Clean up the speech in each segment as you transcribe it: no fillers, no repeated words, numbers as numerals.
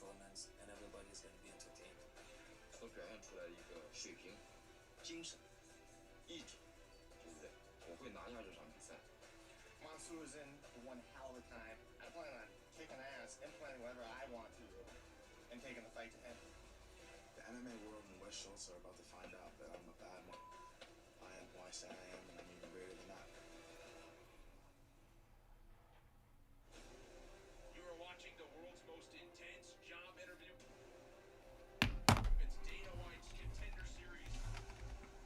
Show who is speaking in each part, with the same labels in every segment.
Speaker 1: performance, and everybody's going to be entertained.
Speaker 2: 都表现出来一个水平、精神、意志，对不对？我会拿下这场比赛。
Speaker 3: Monsoon was in one hell of a time. I plan on kicking ass, implementing whatever I want to, and taking the fight to him.
Speaker 4: The MMA world and West Schultz are about to find out that I'm a bad man. I am who I say I am, and I'm even greater than that.
Speaker 5: You are watching the world's most intense job interview. It's Dana White's Contender Series.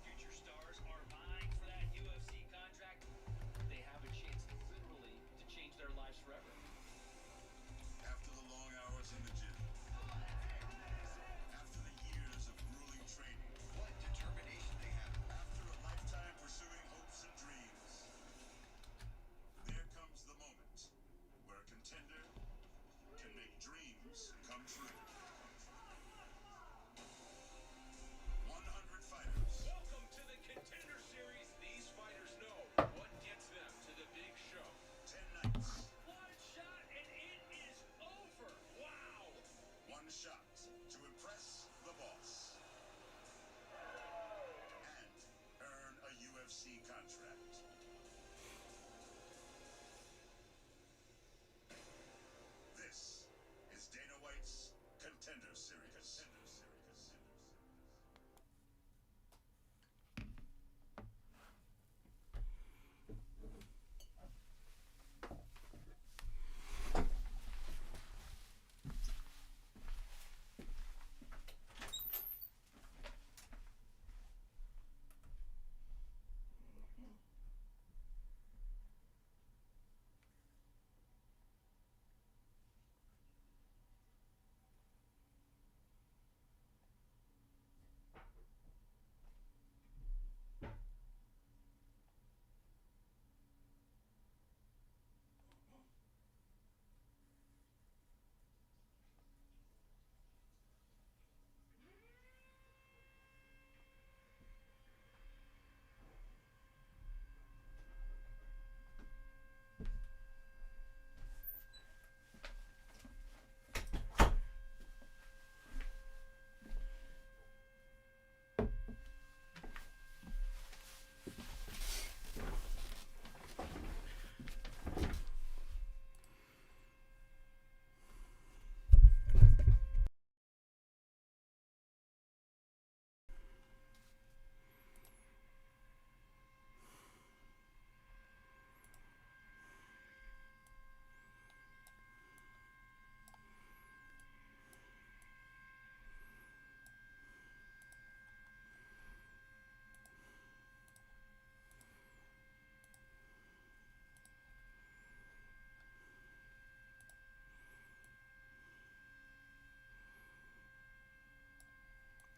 Speaker 5: Future stars are vying for that UFC contract. They have a chance, literally, to change their lives forever.
Speaker 6: After the long hours in the gym, after the years of grueling training,
Speaker 3: What determination they have.
Speaker 6: after a lifetime pursuing hopes and dreams, there comes the moment where a contender can make dreams come true. 100 fighters,
Speaker 5: Welcome to the Contender Series. These fighters know what gets them to the big show.
Speaker 6: 10 nights,
Speaker 5: One shot and it is over. Wow.
Speaker 6: one shot to impress the boss and earn a UFC contract. This is Dana White's Contender Series.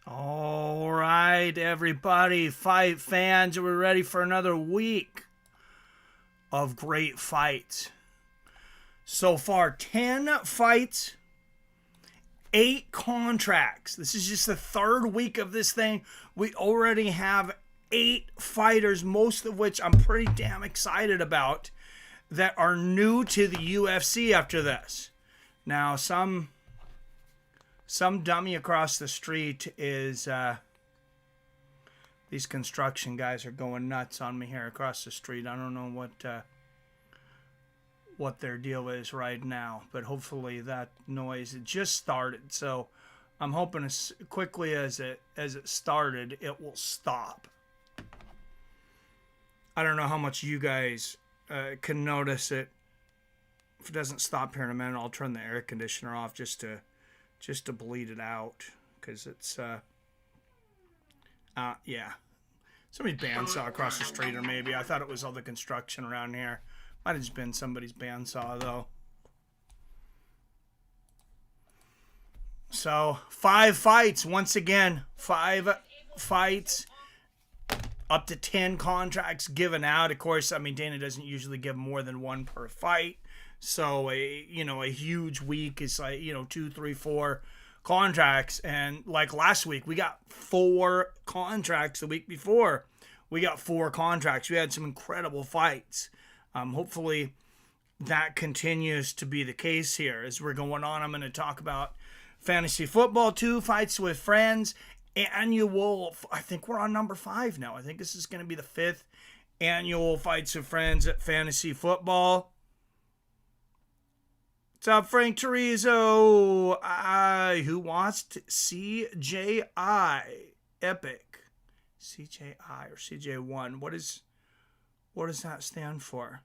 Speaker 7: All right, everybody, fight fans, we're ready for another week of great fights. So far, 10 fights, 8 contracts. This is just the third week of this thing. We already have 8 fighters, most of which I'm pretty damn excited about, that are new to the UFC after this. Now, some dummy across the street is, these construction guys are going nuts on me here across the street. I don't know what their deal is right now, but hopefully that noise, it just started. So I'm hoping as quickly as it started, it will stop. I don't know how much you guys can notice it. If it doesn't stop here in a minute, I'll turn the air conditioner off just to bleed it out, because it's yeah, somebody's bandsaw across the street, or maybe I thought it was all the construction around here. Might have just been somebody's bandsaw though. So 5 fights once again, 5 fights, up to 10 contracts given out. Of course, I mean, Dana doesn't usually give more than 1 per fight. So a huge week is like, 2, 3, 4 contracts. And like last week, we got 4 contracts. The week before, we got 4 contracts. We had some incredible fights. Hopefully that continues to be the case here as we're going on. I'm going to talk about Fantasy football 2, fights with friends. Annual, I think we're on number 5 now. I think this is going to be the 5th annual fights with friends at fantasy football. What's up, Frank Terizo? Who watched CJI Epic? CJI or CJ1? What does that stand for?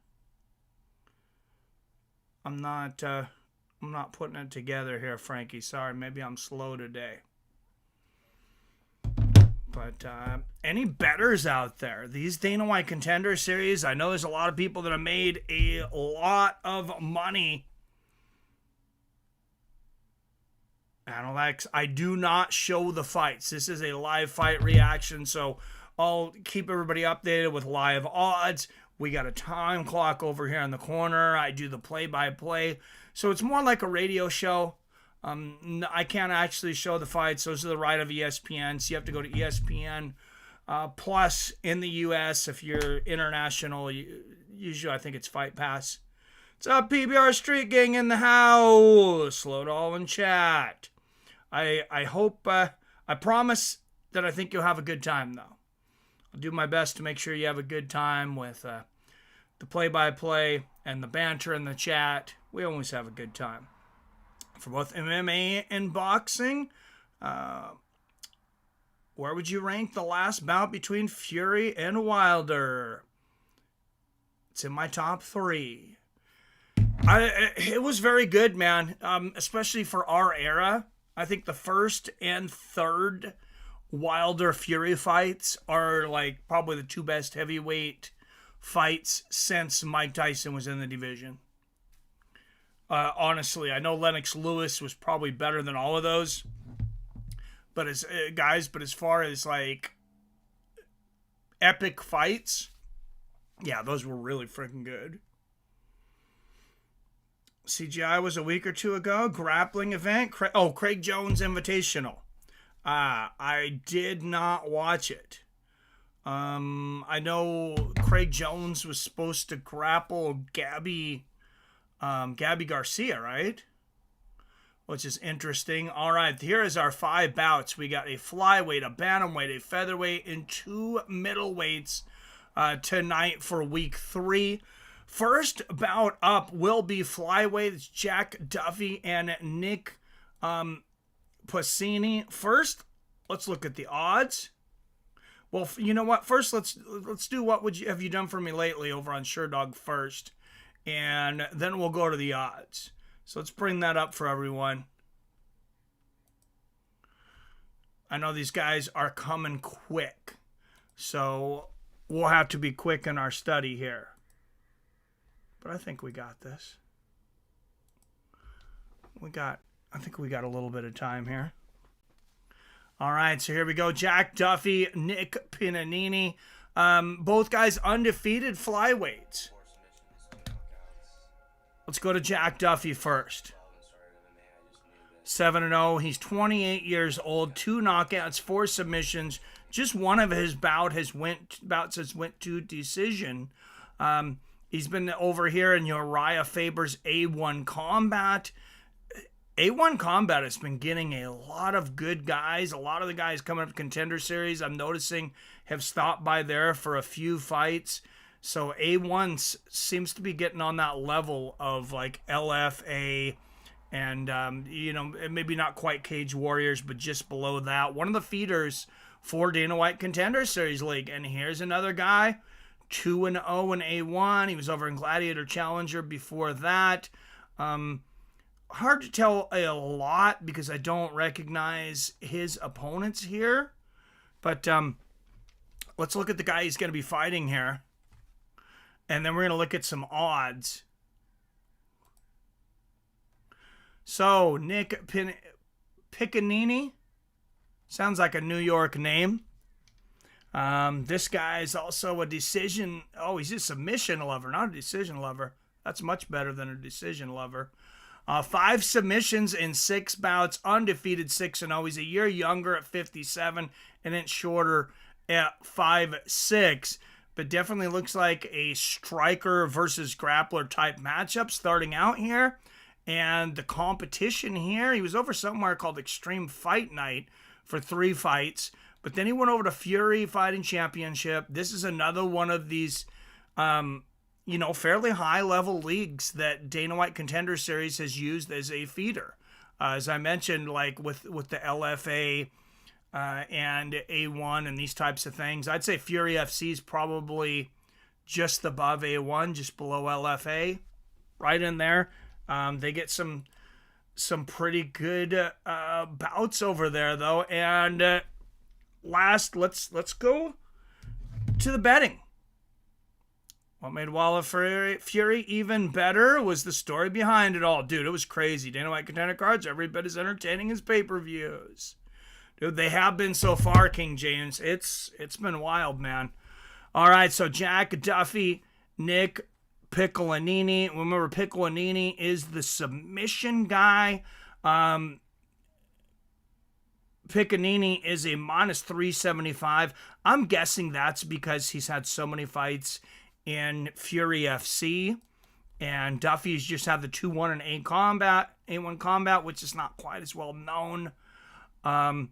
Speaker 7: I'm not putting it together here, Frankie. Sorry, maybe I'm slow today. But any bettors out there? These Dana White Contender Series, I know there's a lot of people that have made a lot of money. Alex, I do not show the fights. This is a live fight reaction, so I'll keep everybody updated with live odds. We got a time clock over here in the corner. I do the play-by-play. So it's more like a radio show. I can't actually show the fights. Those are the right of ESPN, so you have to go to ESPN Plus in the U.S. If you're international, usually I think it's Fight Pass. What's up, PBR Street Gang in the house? Slow doll in chat. I hope, I promise that I think you'll have a good time, though. I'll do my best to make sure you have a good time with the play-by-play and the banter in the chat. We always have a good time. For both MMA and boxing, where would you rank the last bout between Fury and Wilder? It's in my top 3. It was very good, man, especially for our era. I think the first and third Wilder Fury fights are like probably the 2 best heavyweight fights since Mike Tyson was in the division. Honestly, I know Lennox Lewis was probably better than all of those. But as far as like epic fights, yeah, those were really freaking good. CGI was a week or 2 ago. Grappling event. Craig Jones Invitational. I did not watch it. I know Craig Jones was supposed to grapple Gabby Garcia, right? Which is interesting. All right, here is our 5 bouts. We got a flyweight, a bantamweight, a featherweight, and 2 middleweights tonight for week 3. First bout up will be flyweight. It's Jack Duffy and Nick Piccininni. First, let's look at the odds. Well, you know what? First, let's do what have you done for me lately over on SureDog first, and then we'll go to the odds. So let's bring that up for everyone. I know these guys are coming quick, so we'll have to be quick in our study here. But I think we got this. I think we got a little bit of time here. All right, so here we go. Jack Duffy, Nick Piccininni. Both guys undefeated flyweights. Let's go to Jack Duffy first. 7-0. He's 28 years old. 2 knockouts, 4 submissions. Just one of his bouts has went to decision. He's been over here in Uriah Faber's A1 Combat. A1 Combat has been getting a lot of good guys. A lot of the guys coming up Contender Series, I'm noticing, have stopped by there for a few fights. So A1 seems to be getting on that level of like LFA and, maybe not quite Cage Warriors, but just below that. One of the feeders for Dana White Contender Series League. And here's another guy, 2-0 in A1. He was over in Gladiator Challenger before that. Hard to tell a lot because I don't recognize his opponents here. But let's look at the guy he's going to be fighting here. And then we're going to look at some odds. So, Nick Piccininni. Sounds like a New York name. This guy is also a decision. Oh, he's a submission lover, not a decision lover. That's much better than a decision lover. 5 submissions in 6 bouts, undefeated 6-0. He's a year younger at 57, an inch shorter at 5'6". But definitely looks like a striker versus grappler type matchup starting out here. And the competition here, he was over somewhere called Extreme Fight Night for 3 fights. But then he went over to Fury Fighting Championship. This is another one of these, fairly high-level leagues that Dana White Contender Series has used as a feeder. As I mentioned, like with the LFA and A1 and these types of things, I'd say Fury FC is probably just above A1, just below LFA, right in there. They get some pretty good bouts over there, though. And last, let's go to the betting. What made Walla Fury even better was the story behind it all. Dude, it was crazy. Dana White Contender cards, every bit as entertaining as pay-per-views. Dude, they have been so far, King James. It's been wild, man. All right, so Jack, Duffy, Nick, Piccininni. Remember, Piccininni is the submission guy. Piccininni is a minus 375. I'm guessing that's because he's had so many fights in Fury FC. And Duffy's just had the 2-1 and A1 combat, which is not quite as well known. But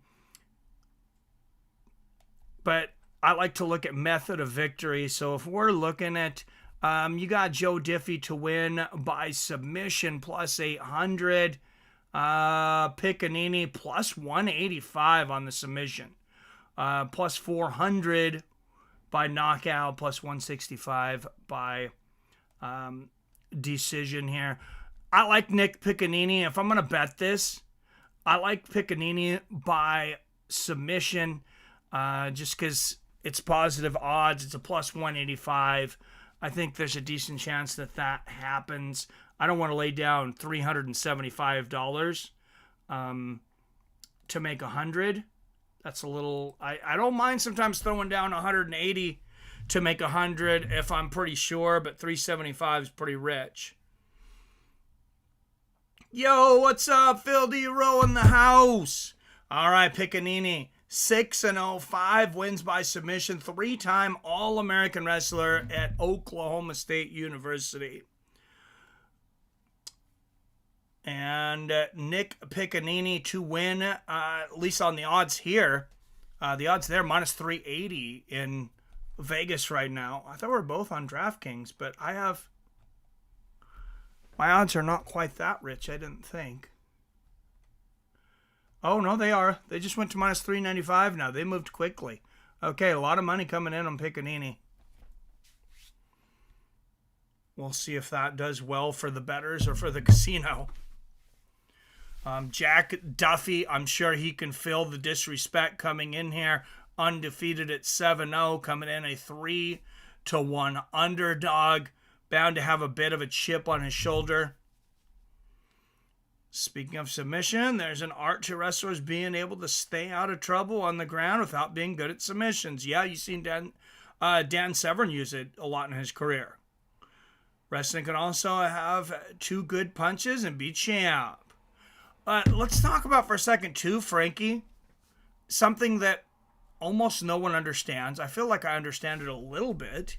Speaker 7: I like to look at method of victory. So if we're looking at, you got Joe Diffie to win by submission plus 800. Piccininni plus 185 on the submission. Plus 400 by knockout, plus 165 by decision here. I like Nick Piccininni. If I'm going to bet this, I like Piccininni by submission just because it's positive odds. It's a plus 185. I think there's a decent chance that happens. I don't want to lay down $375 to make 100. That's a little... I don't mind sometimes throwing down 180 to make 100 if I'm pretty sure, but 375 is pretty rich. Yo, what's up? Phil D. Rowe in the house. All right, Piccininni. 6-0, 5 wins by submission, 3-time All-American wrestler at Oklahoma State University. And Nick Piccininni to win, at least on the odds here. The odds there, minus 380 in Vegas right now. I thought we were both on DraftKings, but my odds are not quite that rich, I didn't think. Oh, no, they are. They just went to minus 395 now. They moved quickly. Okay, a lot of money coming in on Piccininni. We'll see if that does well for the bettors or for the casino. Jack Duffy, I'm sure he can feel the disrespect coming in here. Undefeated at 7-0, coming in a 3-1 underdog. Bound to have a bit of a chip on his shoulder. Speaking of submission, there's an art to wrestlers being able to stay out of trouble on the ground without being good at submissions. Yeah, you've seen Dan Severn use it a lot in his career. Wrestling can also have 2 good punches and be champ. Let's talk about for a second, too, Frankie, something that almost no one understands. I feel like I understand it a little bit,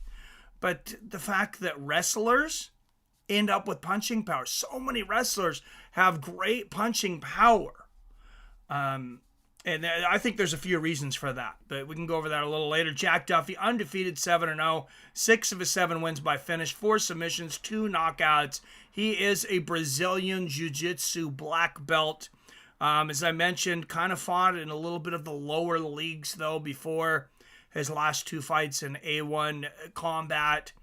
Speaker 7: but the fact that wrestlers end up with punching power. So many wrestlers have great punching power. And I think there's a few reasons for that, but we can go over that a little later. Jack Duffy, undefeated 7-0, 6 of his 7 wins by finish, 4 submissions, 2 knockouts. He is a Brazilian Jiu-Jitsu black belt. As I mentioned, kind of fought in a little bit of the lower leagues, though, before his last 2 fights in A1 combat.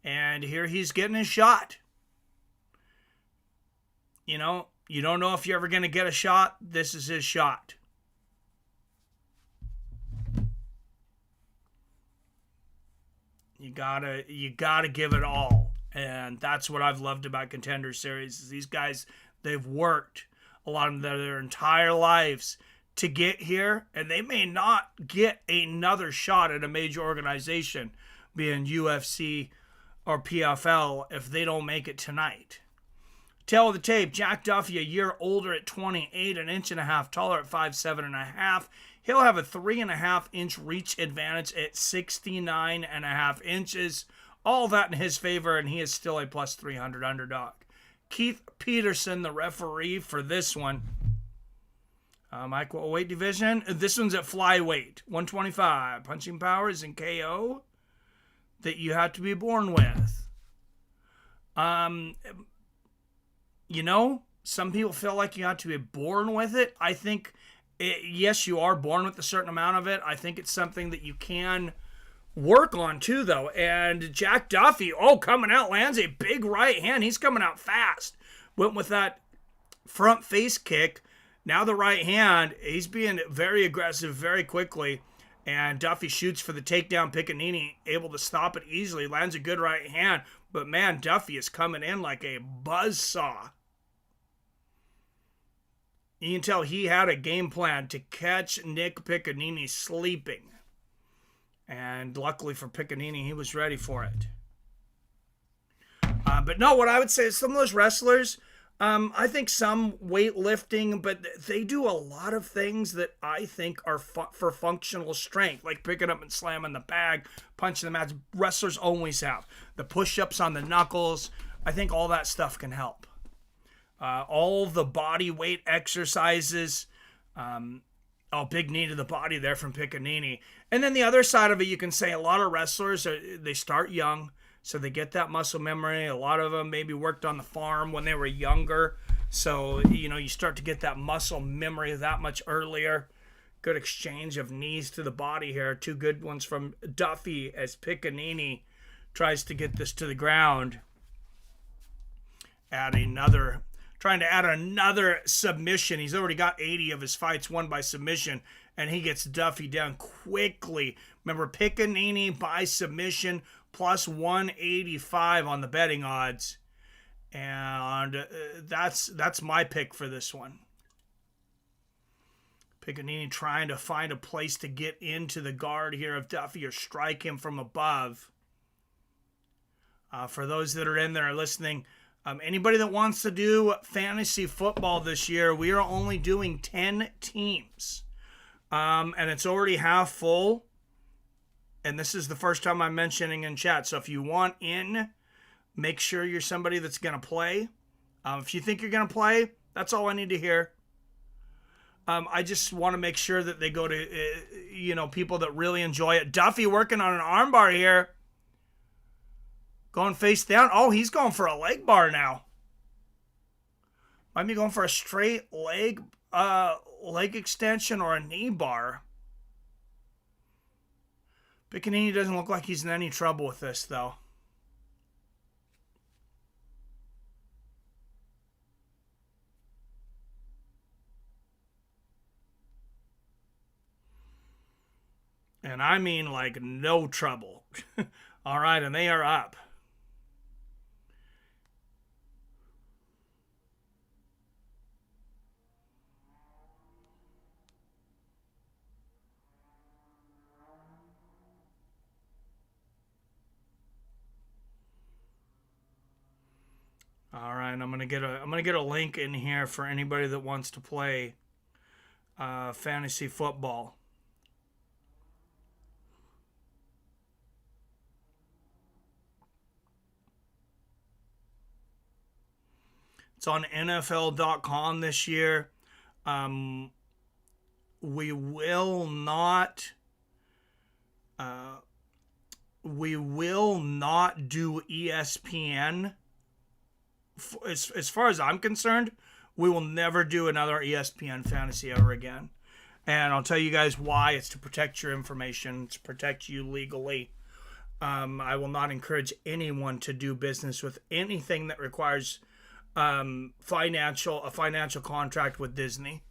Speaker 7: And here he's getting his shot. You know, you don't know if you're ever going to get a shot. This is his shot. You gotta give it all. And that's what I've loved about Contender Series. Is these guys, they've worked a lot of their entire lives to get here, and they may not get another shot at a major organization, being UFC or PFL, if they don't make it tonight. Tail of the tape, Jack Duffy, a year older at 28, an inch and a half taller at 5'7.5". He'll have a 3.5-inch reach advantage at 69.5 inches. All that in his favor, and he is still a plus 300 underdog. Keith Peterson, the referee for this one. Micro weight division. This one's at flyweight, 125. Punching powers and KO that you have to be born with. You know, some people feel like you have to be born with it. I think, yes, you are born with a certain amount of it. I think it's something that you can work on too, though. And Jack Duffy, coming out, lands a big right hand. He's coming out fast. Went with that front face kick. Now the right hand, he's being very aggressive very quickly. And Duffy shoots for the takedown. Piccininni able to stop it easily. Lands a good right hand. But man, Duffy is coming in like a buzzsaw. You can tell he had a game plan to catch Nick Piccininni sleeping. And luckily for Piccininni, he was ready for it. But no, what I would say is some of those wrestlers, I think some weightlifting, but they do a lot of things that I think are for functional strength, like picking up and slamming the bag, punching the mats. Wrestlers always have. The push-ups on the knuckles, I think all that stuff can help. All the body weight exercises, big knee to the body there from Piccininni. And then the other side of it, you can say a lot of wrestlers, they start young, so they get that muscle memory. A lot of them maybe worked on the farm when they were younger. So, you start to get that muscle memory that much earlier. Good exchange of knees to the body here. Two good ones from Duffy as Piccininni tries to get this to the ground. Trying to add another submission. He's already got 80 of his fights won by submission, and he gets Duffy down quickly. Remember, Piccininni by submission plus 185 on the betting odds. And that's my pick for this one. Piccininni trying to find a place to get into the guard here of Duffy or strike him from above. For those that are in there listening, anybody that wants to do fantasy football this year, we are only doing 10 teams. And it's already half full. And this is the first time I'm mentioning in chat. So if you want in, make sure you're somebody that's going to play. If you think you're going to play, that's all I need to hear. I just want to make sure that they go to, people that really enjoy it. Duffy working on an armbar here. Going face down. Oh, he's going for a leg bar now. Might be going for a straight leg extension or a knee bar. Piccininni doesn't look like he's in any trouble with this, though. And I mean like no trouble. All right, and they are up. All right, I'm gonna get a link in here for anybody that wants to play fantasy football. It's on NFL.com this year. We will not do ESPN. As far as I'm concerned, we will never do another ESPN fantasy ever again. And I'll tell you guys why. It's to protect your information. It's to protect you legally. I will not encourage anyone to do business with anything that requires a financial contract with Disney.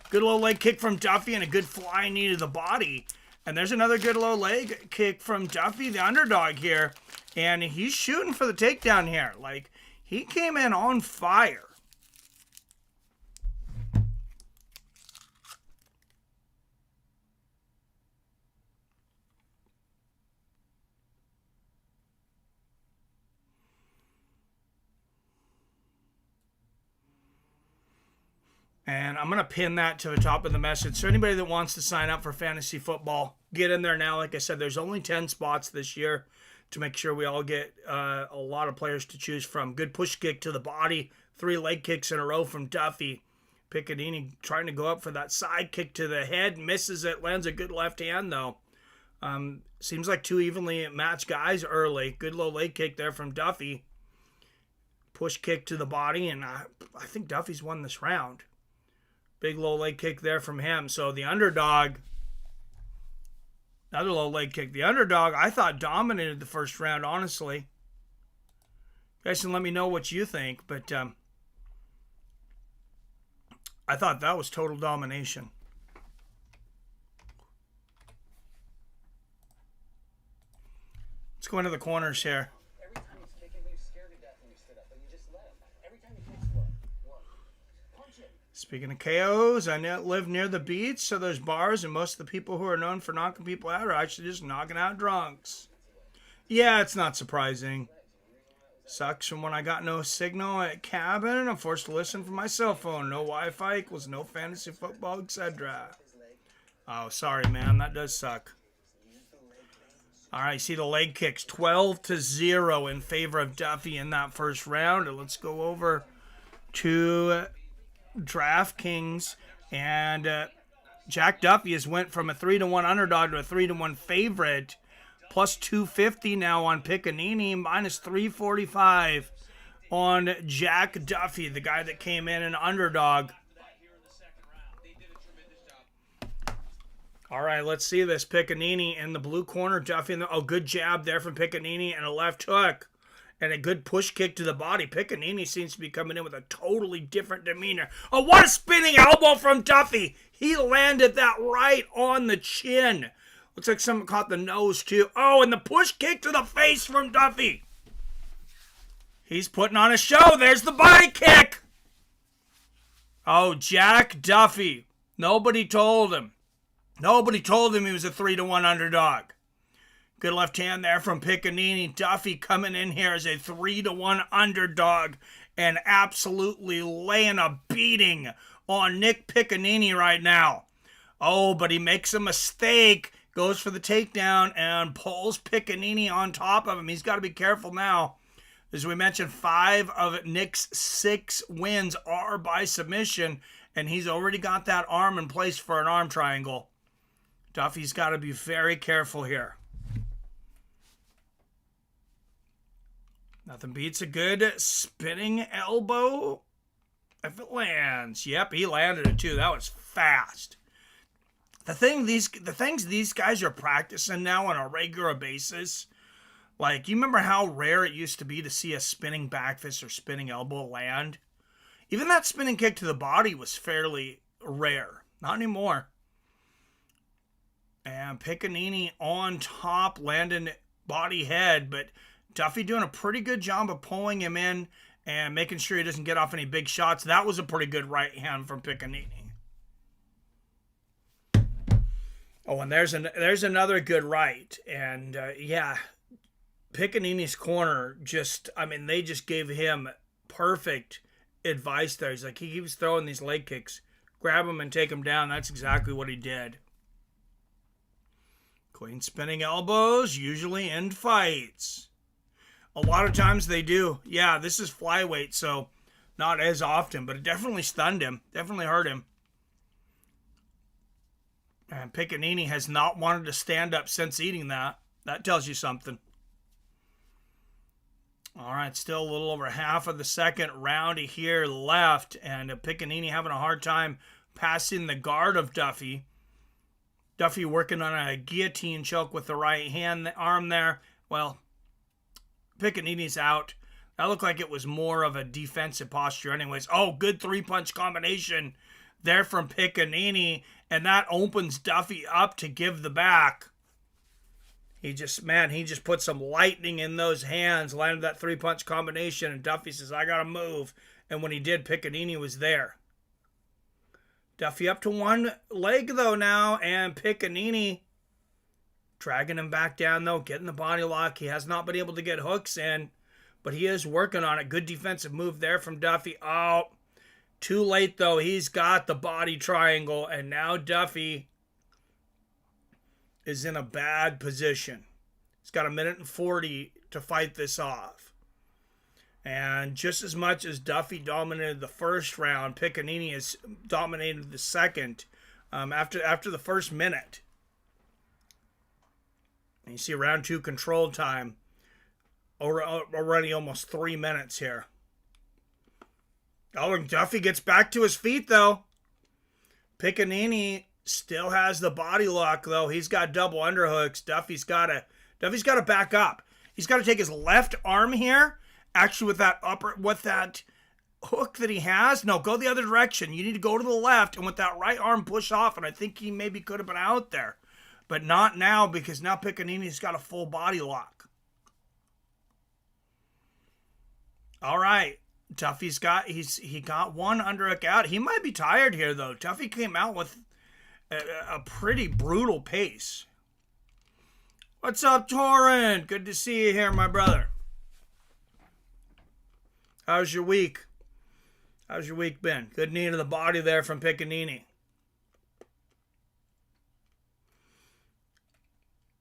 Speaker 7: Good low leg kick from Duffy and a good flying knee to the body. And there's another good low leg kick from Duffy, the underdog here. And he's shooting for the takedown here. Like, he came in on fire. And I'm going to pin that to the top of the message. So anybody that wants to sign up for fantasy football, get in there now. Like I said, there's only 10 spots this year to make sure we all get a lot of players to choose from. Good push kick to the body. 3 leg kicks in a row from Duffy. Piccininni trying to go up for that side kick to the head. Misses it. Lands a good left hand, though. Seems like 2 evenly matched guys early. Good low leg kick there from Duffy. Push kick to the body, and I think Duffy's won this round. Big low leg kick there from him. So the underdog, another low leg kick. The underdog, I thought, dominated the first round, honestly. You guys can let me know what you think, but I thought that was total domination. Let's go into the corners here.
Speaker 5: Every time he's kicking, you're scared to death when you stood up, but you just let him. Every time he kicks, what? Punch it.
Speaker 7: Speaking of KOs, I live near the beach, so there's bars, and most of the people who are known for knocking people out are actually just knocking out drunks. Yeah, it's not surprising. Sucks from when I got no signal at cabin and I'm forced to listen from my cell phone. No Wi-Fi equals no fantasy football, etc. Oh, sorry, man. That does suck. All right, see the leg kicks. 12-0 in favor of Duffy in that first round. And let's go over to DraftKings. And Jack Duffy has went from a 3-1 underdog to a 3-1 favorite. Plus 250 now on Piccininni, minus 345 on Jack Duffy, the guy that came in an underdog. All right, let's see this. Piccininni in the blue corner, Duffy in the good jab there from Piccininni and a left hook and a good push kick to the body. Piccininni seems to be coming in with a totally different demeanor. Oh, what a spinning elbow from Duffy. He landed that right on the chin. Looks like someone caught the nose, too. Oh, and the push kick to the face from Duffy. He's putting on a show. There's the body kick. Oh, Jack Duffy. Nobody told him. Nobody told him he was a 3-1 underdog. Good left hand there from Piccininni. Duffy coming in here as a 3-1 underdog and absolutely laying a beating on Nick Piccininni right now. Oh, but he makes a mistake. Goes for the takedown and pulls Piccininni on top of him. He's got to be careful now. As we mentioned, 5 of Nick's 6 wins are by submission, and he's already got that arm in place for an arm triangle. Duffy's got to be very careful here. Nothing beats a good spinning elbow if it lands. Yep, he landed it too. That was fast. The things these guys are practicing now on a regular basis, like, you remember how rare it used to be to see a spinning back fist or spinning elbow land? Even that spinning kick to the body was fairly rare. Not anymore. And Piccininni on top, landing body head, but Duffy doing a pretty good job of pulling him in and making sure he doesn't get off any big shots. That was a pretty good right hand from Piccininni. Oh, and there's another good right. And, yeah, Piccininni's corner they just gave him perfect advice there. He's like, he keeps throwing these leg kicks. Grab him and take him down. That's exactly what he did. Clean spinning elbows usually end fights. A lot of times they do. Yeah, this is flyweight, so not as often. But it definitely stunned him. Definitely hurt him. And Piccininni has not wanted to stand up since eating that. That tells you something. All right, still a little over half of the second round here left. And Piccininni having a hard time passing the guard of Duffy. Duffy working on a guillotine choke with the right hand, arm there. Well, Piccininni's out. That looked like it was more of a defensive posture anyways. Oh, good 3-punch combination there from Piccininni. And that opens Duffy up to give the back. He just put some lightning in those hands, landed that 3-punch combination, and Duffy says, I got to move. And when he did, Piccininni was there. Duffy up to one leg, though, now, and Piccininni dragging him back down, though, getting the body lock. He has not been able to get hooks in, but he is working on it. Good defensive move there from Duffy. Oh, too late, though. He's got the body triangle, and now Duffy is in a bad position. He's got 1:40 to fight this off. And just as much as Duffy dominated the first round, Piccininni has dominated the second after the first minute. And you see round 2 control time. Already almost 3 minutes here. Oh, and Duffy gets back to his feet, though. Piccininni still has the body lock, though. He's got double underhooks. Duffy's got to back up. He's got to take his left arm here. Actually, with that hook that he has, no, go the other direction. You need to go to the left, and with that right arm, push off. And I think he maybe could have been out there, but not now because now Piccininni's got a full body lock. All right, Duffy's got one underhook out. He might be tired here though. Duffy came out with a pretty brutal pace. What's up, Torrin? Good to see you here, my brother. How's your week? How's your week been? Good knee to the body there from Piccininni.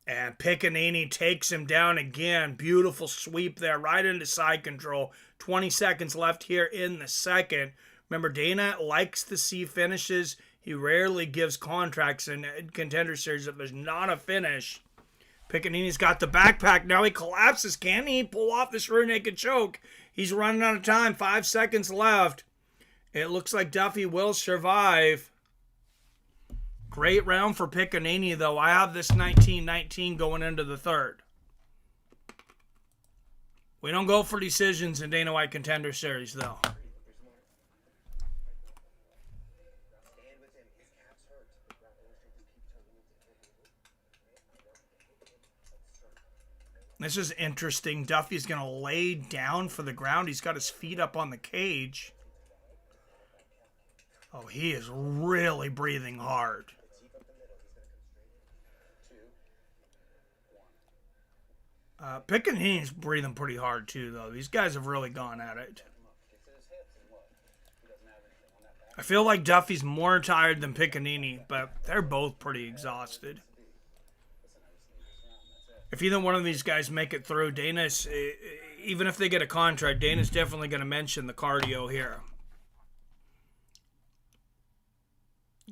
Speaker 7: And Piccininni takes him down again. Beautiful sweep there, right into side control. 20 seconds left here in the second. Remember, Dana likes to see finishes. He rarely gives contracts in Contender Series if there's not a finish. Piccininni's got the backpack. Now he collapses. Can he pull off this rear naked choke? He's running out of time. 5 seconds left. It looks like Duffy will survive. Great round for Piccininni, though. I have this 19-19 going into the third. We don't go for decisions in Dana White Contender Series, though. This is interesting. Duffy's going to lay down for the ground. He's got his feet up on the cage. Oh, he is really breathing hard. Piccininni's breathing pretty hard too, though. These guys have really gone at it. I feel like Duffy's more tired than Piccininni, but they're both pretty exhausted. If either one of these guys make it through, Dana's, even if they get a contract, Dana's definitely going to mention the cardio here.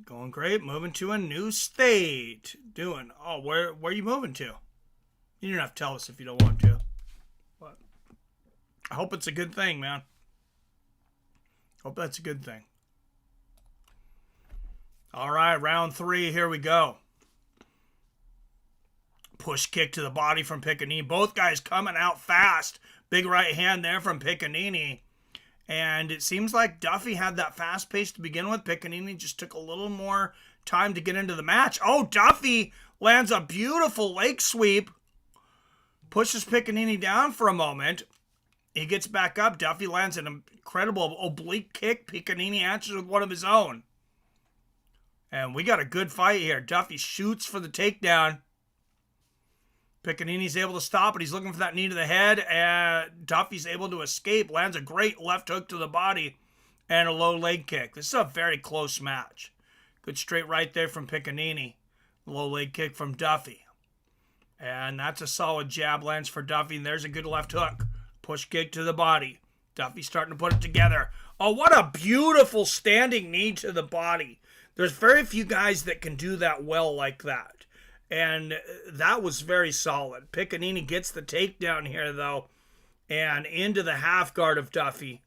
Speaker 7: Going great. Moving to a new state. Where are you moving to? You don't have to tell us if you don't want to. But I hope it's a good thing, man. Hope that's a good thing. All right, round 3. Here we go. Push kick to the body from Piccininni. Both guys coming out fast. Big right hand there from Piccininni. And it seems like Duffy had that fast pace to begin with. Piccininni just took a little more time to get into the match. Oh, Duffy lands a beautiful leg sweep. Pushes Piccininni down for a moment. He gets back up. Duffy lands an incredible oblique kick. Piccininni answers with one of his own. And we got a good fight here. Duffy shoots for the takedown. Piccininni's able to stop it. He's looking for that knee to the head. And Duffy's able to escape. Lands a great left hook to the body. And a low leg kick. This is a very close match. Good straight right there from Piccininni. Low leg kick from Duffy. And that's a solid jab, lands for Duffy. And there's a good left hook. Push kick to the body. Duffy starting to put it together. Oh, what a beautiful standing knee to the body. There's very few guys that can do that well like that. And that was very solid. Piccininni gets the takedown here, though. And into the half guard of Duffy.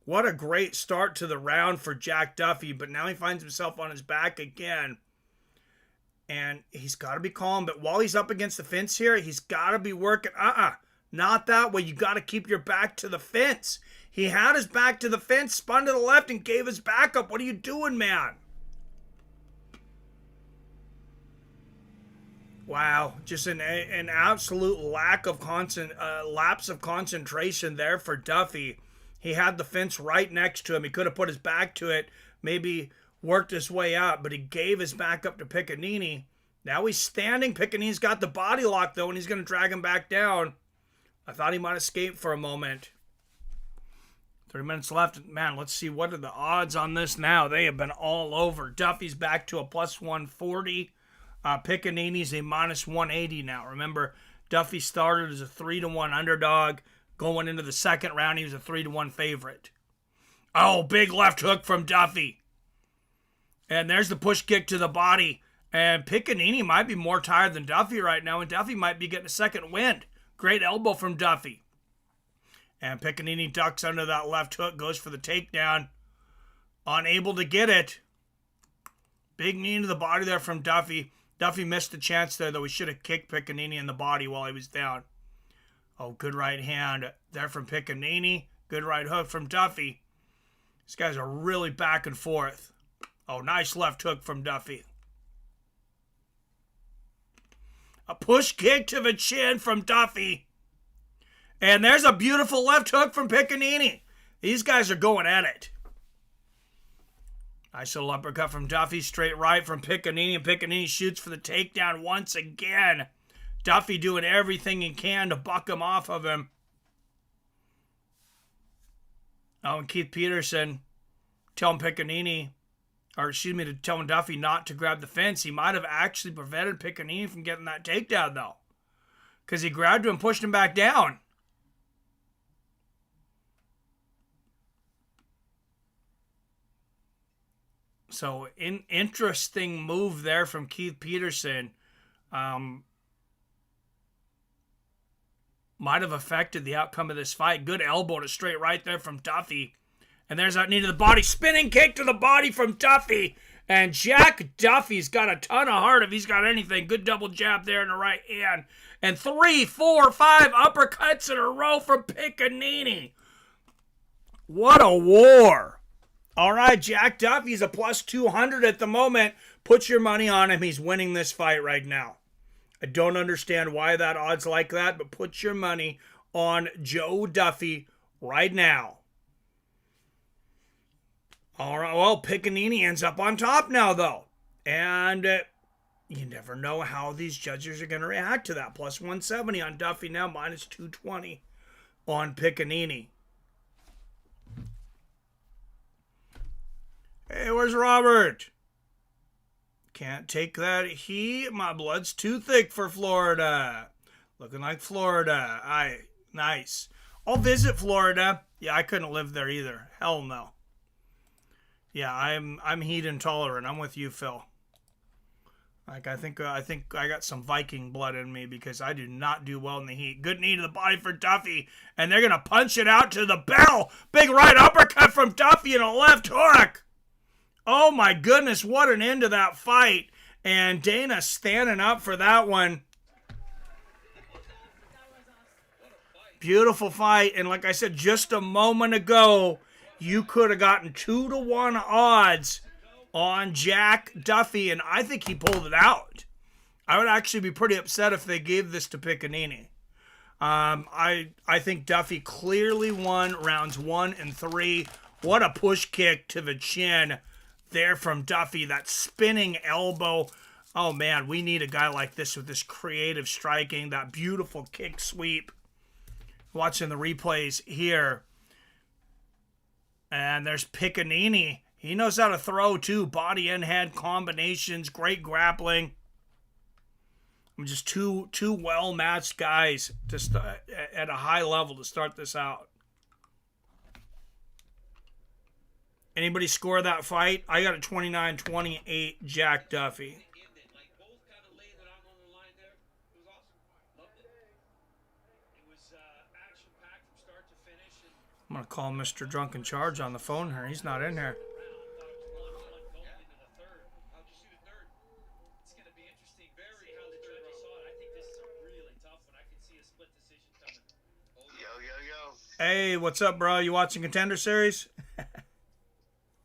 Speaker 7: What a great start to the round for Jack Duffy. But now he finds himself on his back again. And he's got to be calm. But while he's up against the fence here, he's got to be working. Not that way. You got to keep your back to the fence. He had his back to the fence, spun to the left, and gave his back up. What are you doing, man? Wow. Just an absolute lapse of concentration there for Duffy. He had the fence right next to him. He could have put his back to it, maybe worked his way out, but he gave his back up to Piccininni. Now he's standing. Piccininni's got the body lock, though, and he's going to drag him back down. I thought he might escape for a moment. 3 minutes left. Man, let's see. What are the odds on this now? They have been all over. Duffy's back to a plus 140. Piccininni's a minus 180 now. Remember, Duffy started as a 3-1 underdog. Going into the second round, he was a 3-1 favorite. Oh, big left hook from Duffy. And there's the push kick to the body. And Piccininni might be more tired than Duffy right now, and Duffy might be getting a second wind. Great elbow from Duffy. And Piccininni ducks under that left hook, goes for the takedown. Unable to get it. Big knee to the body there from Duffy. Duffy missed the chance there, though. He should have kicked Piccininni in the body while he was down. Oh, good right hand there from Piccininni. Good right hook from Duffy. These guys are really back and forth. Oh, nice left hook from Duffy. A push kick to the chin from Duffy. And there's a beautiful left hook from Piccininni. These guys are going at it. Nice little uppercut from Duffy. Straight right from Piccininni. And Piccininni shoots for the takedown once again. Duffy doing everything he can to buck him off of him. Oh, and Keith Peterson telling Piccininni, telling Duffy not to grab the fence. He might have actually prevented Piccininni from getting that takedown, though. Because he grabbed him and pushed him back down. So, interesting move there from Keith Peterson. Might have affected the outcome of this fight. Good elbow to straight right there from Duffy. And there's that knee to the body. Spinning kick to the body from Duffy. And Jack Duffy's got a ton of heart if he's got anything. Good double jab there in the right hand. And 3, 4, 5 uppercuts in a row from Piccininni. What a war. All right, Jack Duffy's a plus 200 at the moment. Put your money on him. He's winning this fight right now. I don't understand why that odd's like that, but put your money on Joe Duffy right now. All right, well, Piccininni ends up on top now, though. And you never know how these judges are going to react to that. Plus 170 on Duffy now, minus 220 on Piccininni. Hey, where's Robert? Can't take that heat. My blood's too thick for Florida. Looking like Florida. Nice. I'll visit Florida. Yeah, I couldn't live there either. Hell no. Yeah, I'm heat intolerant. I'm with you, Phil. Like I think I got some Viking blood in me because I do not do well in the heat. Good knee to the body for Duffy, and they're gonna punch it out to the bell. Big right uppercut from Duffy and a left hook. Oh my goodness, what an end to that fight. And Dana standing up for that one. Beautiful fight. And like I said just a moment ago, you could have gotten 2-1 odds on Jack Duffy, and I think he pulled it out. I would actually be pretty upset if they gave this to Piccininni. I think Duffy clearly won rounds 1 and 3. What a push kick to the chin there from Duffy. That spinning elbow. Oh, man, we need a guy like this with this creative striking. That beautiful kick sweep. Watching the replays here. And there's Piccininni. He knows how to throw, too. Body and head combinations. Great grappling. Just two well-matched guys to at a high level to start this out. Anybody score that fight? I got a 29-28 Jack Duffy. I'm going to call Mr. Drunken Charge on the phone here. He's not in here. Hey, what's up, bro? You watching Contender Series?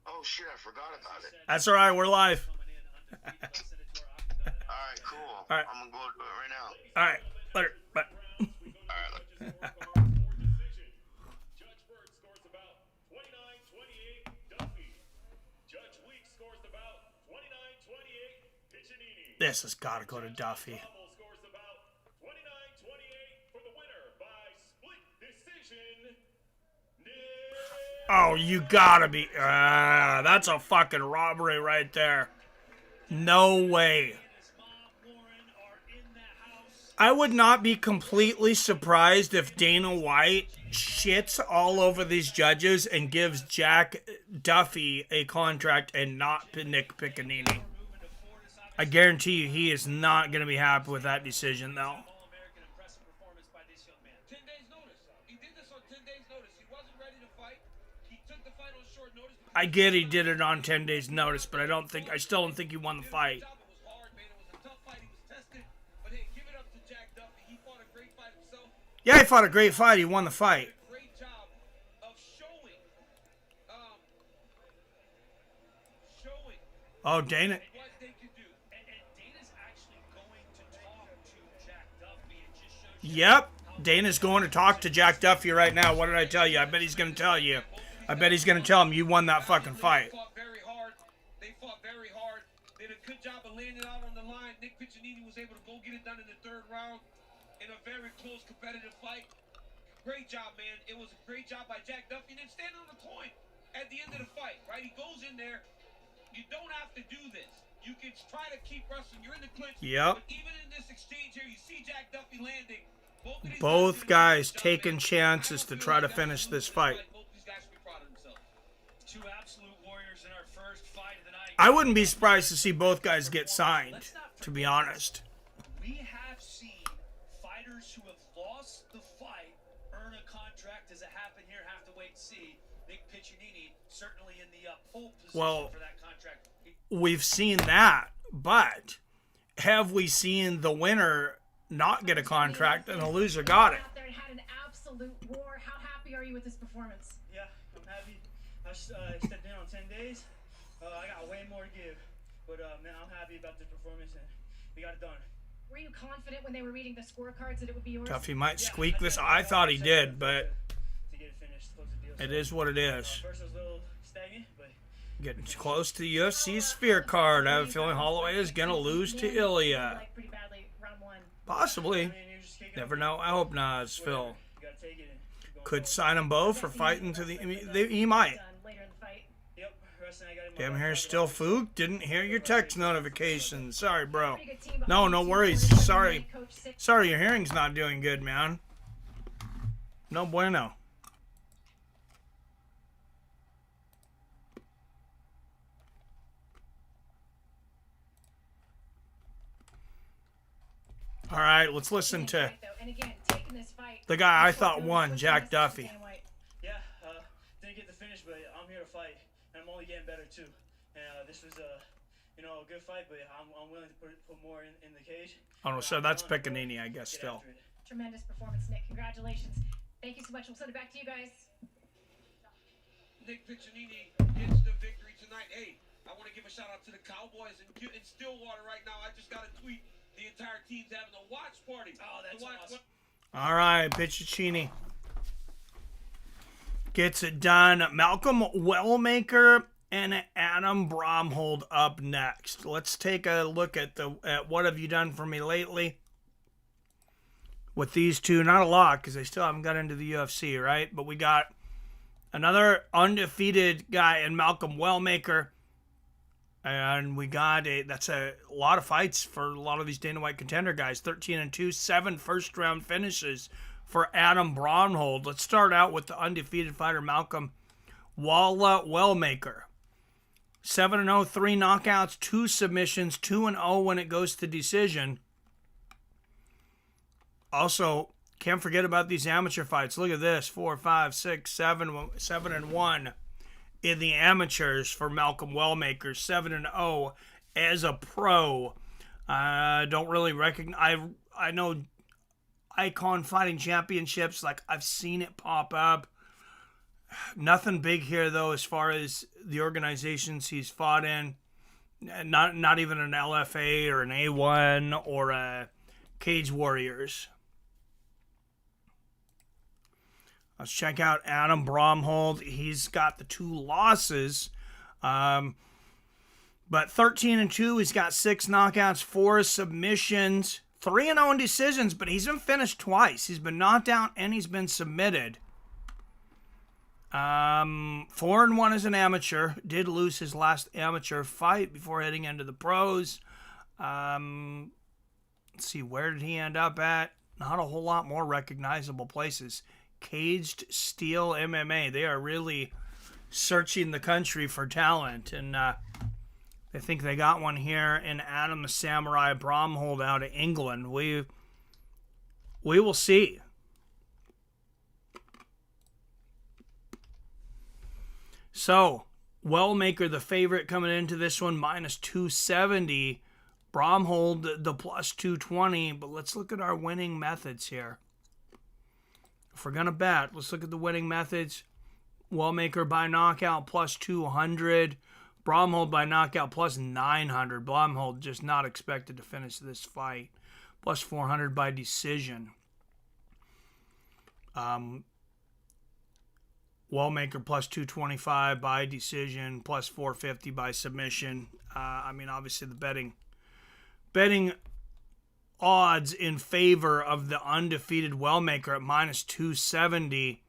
Speaker 8: Oh, shit, I forgot about it.
Speaker 7: That's all right. We're live.
Speaker 8: All right, cool.
Speaker 7: All right.
Speaker 8: I'm going to go do it right now.
Speaker 7: All right. Later. Bye.
Speaker 8: All right,
Speaker 7: This has got to go to Duffy. Oh, you gotta be. That's a fucking robbery right there. No way. I would not be completely surprised if Dana White shits all over these judges and gives Jack Duffy a contract and not Nick Piccininni. I guarantee you he is not going to be happy with that decision, though.
Speaker 5: 10 days notice. He did this on 10 days notice. He wasn't ready to fight. He took the fight on short notice.
Speaker 7: I get he did it on 10 days notice, but I still don't think he won the fight.
Speaker 5: It was hard, man. It was a tough fight. He was tested. But hey, give it up to Jack Duffy. He fought a great fight himself.
Speaker 7: Yeah, he fought a great fight. He won the fight.
Speaker 5: Great job of showing
Speaker 7: Oh, Dana.
Speaker 5: what they could do. And Dana's actually going to talk to Jack Duffy. It just shows you.
Speaker 7: Yep. Dana's going to talk to Jack Duffy right now. What did I tell you? I bet he's going to tell you. I bet he's going to tell him you won that fucking fight.
Speaker 5: They fought very hard. They fought very hard. Did a good job of laying it out on the line. Nick Piccininni was able to go get it done in the third round in a very close competitive fight. Great job, man. It was a great job by Jack Duffy. And then standing on the coin at the end of the fight, right? He goes in there. You don't have to do this. You can try to keep wrestling. You're in the clinch.
Speaker 7: Yep.
Speaker 5: But even in this exchange here, you see Jack Duffy landing.
Speaker 7: Both guys taking chances to try to finish this fight.
Speaker 5: Two absolute warriors in our first fight of the night.
Speaker 7: I wouldn't be surprised to see both guys get signed, to be honest.
Speaker 5: We have seen fighters who have lost the fight earn a contract. Does it happen here? Have to wait and see. Nick Piccininni certainly in the pole position for that contract.
Speaker 7: We've seen that, but have we seen the winner not get a contract and the loser got it?
Speaker 9: Out there and had an absolute war. How happy are you with this performance?
Speaker 10: Yeah, I'm happy. I stepped in on 10 days. I got way more to give, but man, I'm happy about this performance and we got it done.
Speaker 9: Were you confident when they were reading the scorecards that it would be yours?
Speaker 7: Duffy might squeak this. I thought he did, but
Speaker 10: to get it finished, close the deal.
Speaker 7: it is what it is.
Speaker 10: First it was a little stagnant, but
Speaker 7: Getting close to the UFC Sphere card. I have a feeling Holloway is going to lose to Ilya.
Speaker 9: Like pretty badly, round one.
Speaker 7: Possibly. Never know. I hope not, as Phil. Could sign them both for fighting to the... He might.
Speaker 9: Done later in the fight.
Speaker 10: yep, wrestling, I got it.
Speaker 7: Damn, here's still Fook. Didn't hear your text notification. Sorry, bro.
Speaker 9: Pretty good team, but
Speaker 7: No,
Speaker 9: only
Speaker 7: no
Speaker 9: two
Speaker 7: worries.
Speaker 9: warriors.
Speaker 7: Sorry.
Speaker 9: Coach six.
Speaker 7: Sorry, your hearing's not doing good, man. No bueno. All right, let's listen to
Speaker 9: And again, taking this fight,
Speaker 7: the guy I thought won, Jack Duffy.
Speaker 10: Yeah, didn't get the finish, but I'm here to fight, and I'm only getting better too. And this was a good fight, but I'm willing to put more in the cage.
Speaker 7: Oh, so that's Piccininni, I guess, still.
Speaker 9: Tremendous performance, Nick. Congratulations. Thank you so much. We'll send it back to you guys.
Speaker 5: Nick Piccininni gets the victory tonight. Hey, I want to give a shout out to the Cowboys in Stillwater right now. I just got a tweet. The entire team's having a watch party. Oh, that's awesome.
Speaker 7: All right, Piccininni gets it done. Malcolm Wellmaker and Adam Bramhald up next. Let's take a look at what have you done for me lately with these two. Not a lot because they still haven't got into the UFC, right? But we got another undefeated guy in Malcolm Wellmaker. And we got that's a lot of fights for a lot of these Dana White contender guys. 13-2, 7 first-round finishes for Adam Bramhald. Let's start out with the undefeated fighter, Malcolm Wellmaker. 7-0, 3 knockouts, 2 submissions, 2-0 when it goes to decision. Also, can't forget about these amateur fights. Look at this, 4, 5, 6, 7-1. In the amateurs for Malcolm Wellmaker, 7-0 as a pro. Don't really recognize. I know Icon Fighting Championships, like I've seen it pop up. Nothing big here though, as far as the organizations he's fought in. Not even an LFA or an A1 or a Cage Warriors. Let's check out Adam Bramhald. He's got the 2 losses. But 13-2, he's got 6 knockouts, 4 submissions, 3-0 in decisions, but he's been finished twice. He's been knocked out and he's been submitted. 4-1 as an amateur. Did lose his last amateur fight before heading into the pros. Let's see, where did he end up at? Not a whole lot more recognizable places. Caged Steel MMA. They are really searching the country for talent, and I think they got one here in Adam the Samurai Bramhald out of England. We will see. So, Wellmaker, the favorite coming into this one, minus 270. Bramhald, the plus 220. But let's look at our winning methods here. If we're going to bet, let's look at the winning methods. Wellmaker by knockout, plus 200. Bramhald by knockout, plus 900. Bramhald just not expected to finish this fight. Plus 400 by decision. Wellmaker plus 225 by decision, plus 450 by submission. I mean, obviously the betting odds in favor of the undefeated Wellmaker at minus 270.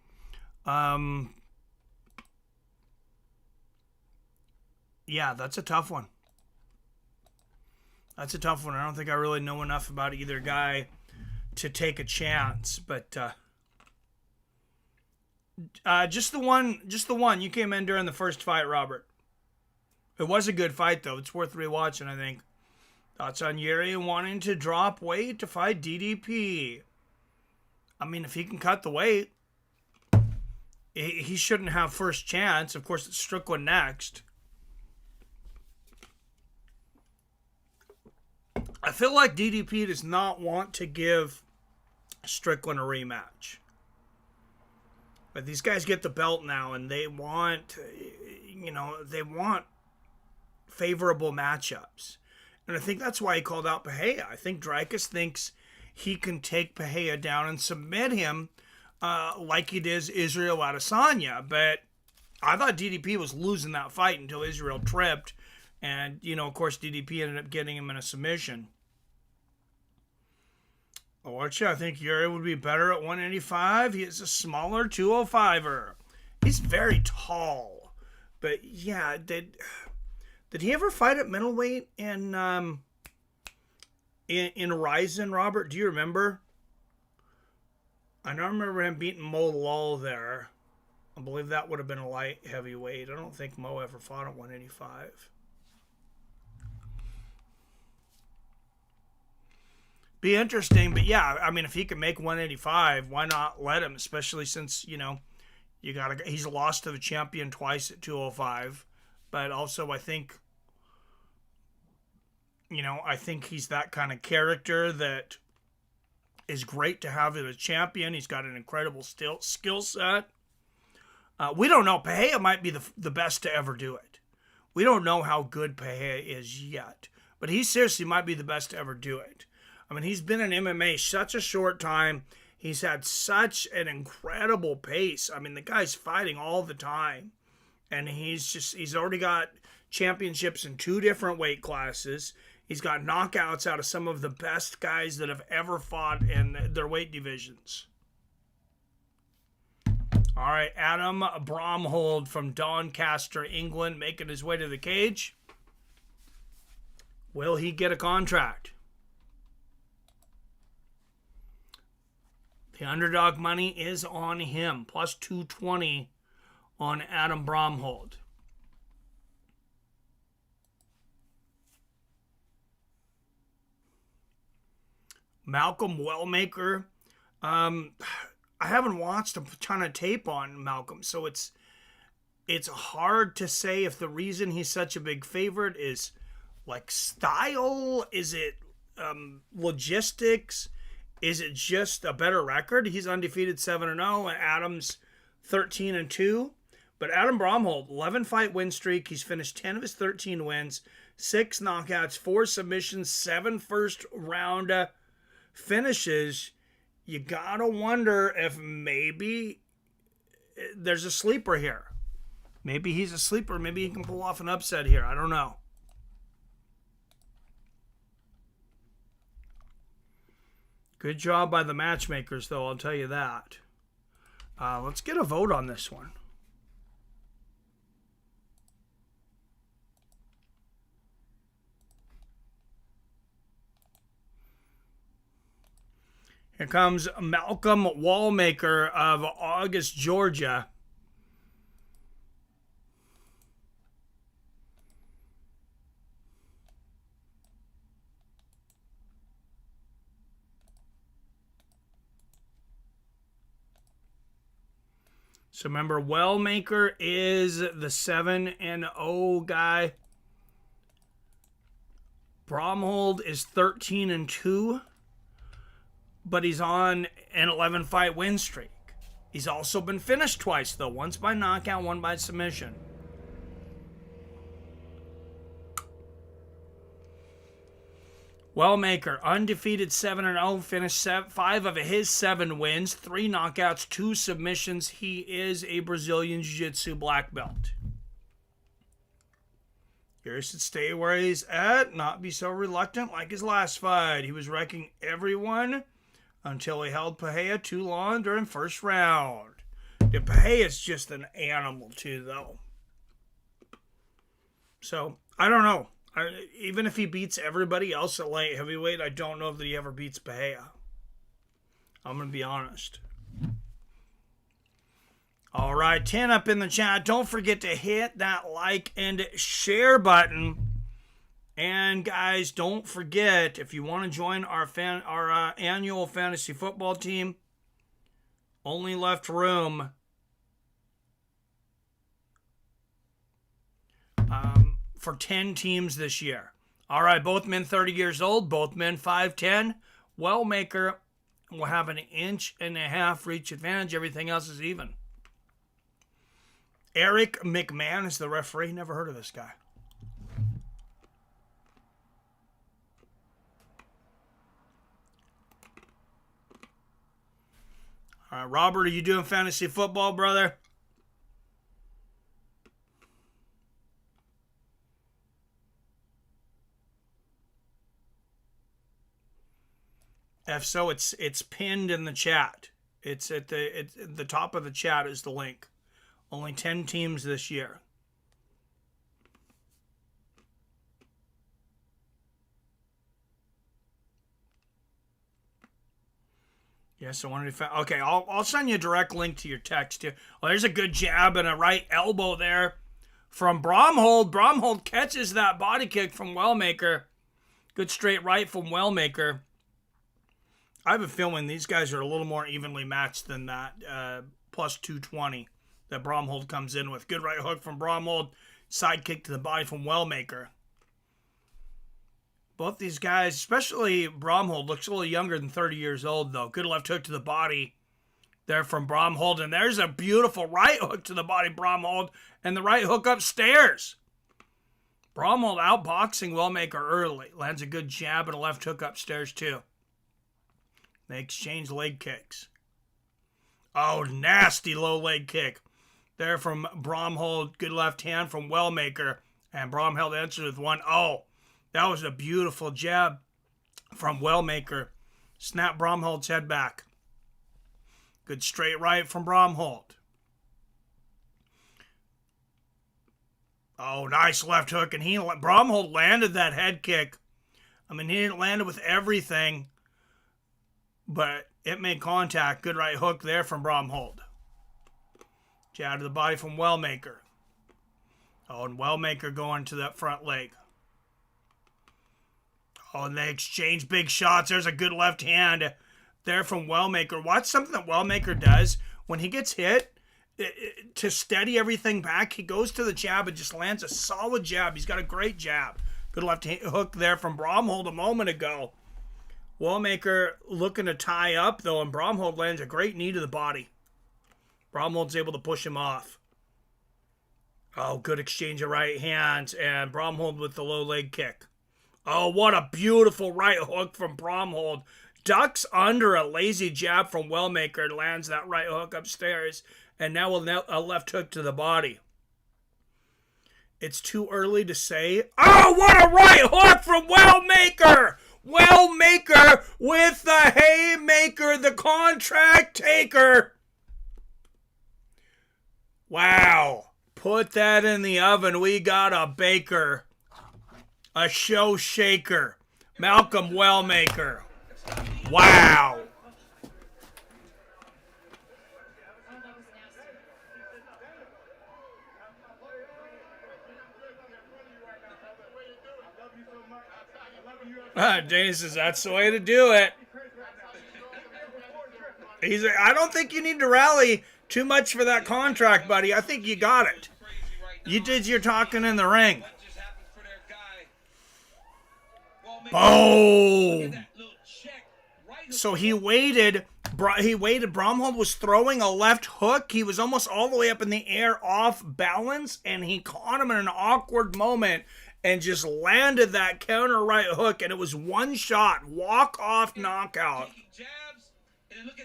Speaker 7: Yeah, that's a tough one. That's a tough one. I don't think I really know enough about either guy to take a chance, but just the one. You came in during the first fight, Robert. It was a good fight, though. It's worth rewatching, I think. Thoughts on Yuri wanting to drop weight to fight DDP? I mean, if he can cut the weight, he shouldn't have first chance. Of course, it's Strickland next. I feel like DDP does not want to give Strickland a rematch. But these guys get the belt now, and they want favorable matchups. And I think that's why he called out Pereira. I think Dreykus thinks he can take Pereira down and submit him like he did Israel Adesanya. But I thought DDP was losing that fight until Israel tripped. And, of course, DDP ended up getting him in a submission. I think Yuri would be better at 185. He is a smaller 205er. He's very tall. But, yeah, did he ever fight at middleweight in Ryzen, Robert? Do you remember? I don't remember him beating Mo Lal there. I believe that would have been a light heavyweight. I don't think Mo ever fought at 185. Be interesting, but yeah, I mean, if he can make 185, why not let him? Especially since he's lost to the champion twice at 205, but also I think he's that kind of character that is great to have as a champion. He's got an incredible skill set. We don't know. Pereira might be the best to ever do it. We don't know how good Pereira is yet, but he seriously might be the best to ever do it. I mean, he's been in MMA such a short time. He's had such an incredible pace. I mean, the guy's fighting all the time. And he's already got championships in 2 different weight classes. He's got knockouts out of some of the best guys that have ever fought in their weight divisions. All right, Adam Bramhald from Doncaster, England, making his way to the cage. Will he get a contract? The underdog money is on him, plus 220 on Adam Bramhald. Malcolm Wellmaker. I haven't watched a ton of tape on Malcolm, so it's hard to say if the reason he's such a big favorite is like style. Is it logistics? Is it just a better record? He's undefeated 7-0, and Adam's 13-2. But Adam Bramhald, 11-fight win streak. He's finished 10 of his 13 wins, 6 knockouts, 4 submissions, 7 first-round finishes. You gotta wonder if maybe there's a sleeper here. Maybe he's a sleeper. Maybe he can pull off an upset here. I don't know. Good job by the matchmakers, though, I'll tell you that. Let's get a vote on this one. Here comes Malcolm Wellmaker of August, Georgia. So remember, Wellmaker is the 7-0 guy. Bramhald is 13-2, but he's on an 11-fight win streak. He's also been finished twice, though. Once by knockout, one by submission. Wellmaker, undefeated 7-0, finished 5 of his 7 wins, 3 knockouts, 2 submissions. He is a Brazilian Jiu-Jitsu black belt. Here should stay where he's at, not be so reluctant like his last fight. He was wrecking everyone until he held Pulyaev too long during first round. Yeah, Pulyaev's just an animal too, though. So, I don't know. Even if he beats everybody else at light heavyweight, I don't know if he ever beats Pulyaev. I'm going to be honest. All right, 10 up in the chat. Don't forget to hit that like and share button. And guys, don't forget, if you want to join our annual fantasy football team, only left room for 10 teams this year. All right, both men 30 years old, both men 5'10". Wellmaker will have an 1.5 reach advantage. Everything else is even. Eric McMahon is the referee. Never heard of this guy. All right, Robert, are you doing fantasy football, brother? If so, it's pinned in the chat. It's at the top of the chat is the link. Only 10 teams this year. Yes, I wanted to. Okay, I'll send you a direct link to your text here. Oh, there's a good jab and a right elbow there from Bramhald. Bramhald catches that body kick from Wellmaker. Good straight right from Wellmaker. I have a feeling these guys are a little more evenly matched than that plus 220 that Bramhald comes in with. Good right hook from Bramhald. Side kick to the body from Wellmaker. Both these guys, especially Bramhald, looks a little younger than 30 years old, though. Good left hook to the body there from Bramhald. And there's a beautiful right hook to the body, Bramhald. And the right hook upstairs. Bramhald outboxing Wellmaker early. Lands a good jab and a left hook upstairs, too. They exchange leg kicks. Oh, nasty low leg kick. There from Bramhald. Good left hand from Wellmaker. And Bramhald answered with one. Oh, that was a beautiful jab from Wellmaker. Snap Bramhald's head back. Good straight right from Bramhald. Oh, nice left hook. And Bramhald landed that head kick. I mean, he didn't land it with everything, but it made contact. Good right hook there from Bramhald. Jab to the body from Wellmaker. Oh, and Wellmaker going to that front leg. Oh, and they exchange big shots. There's a good left hand there from Wellmaker. Watch something that Wellmaker does. When he gets hit, to steady everything back, he goes to the jab and just lands a solid jab. He's got a great jab. Good left hook there from Bramhald a moment ago. Wellmaker looking to tie up, though, and Bramhald lands a great knee to the body. Bramhald's able to push him off. Oh, good exchange of right hands, and Bramhald with the low leg kick. Oh, what a beautiful right hook from Bramhald. Ducks under a lazy jab from Wellmaker and lands that right hook upstairs, and now a left hook to the body. It's too early to say. Oh, what a right hook from Wellmaker! Wellmaker with the haymaker, the contract taker. Wow. Put that in the oven. We got a baker. A show shaker. Malcolm Wellmaker. Wow. Dana says that's the way to do it. He's like, I don't think you need to rally too much for that contract, buddy. I think you got it. You did your talking in the ring. Boom. So he waited. Bramhald was throwing a left hook. He was almost all the way up in the air off balance, and he caught him in an awkward moment and just landed that counter right hook, and it was one shot, walk-off knockout.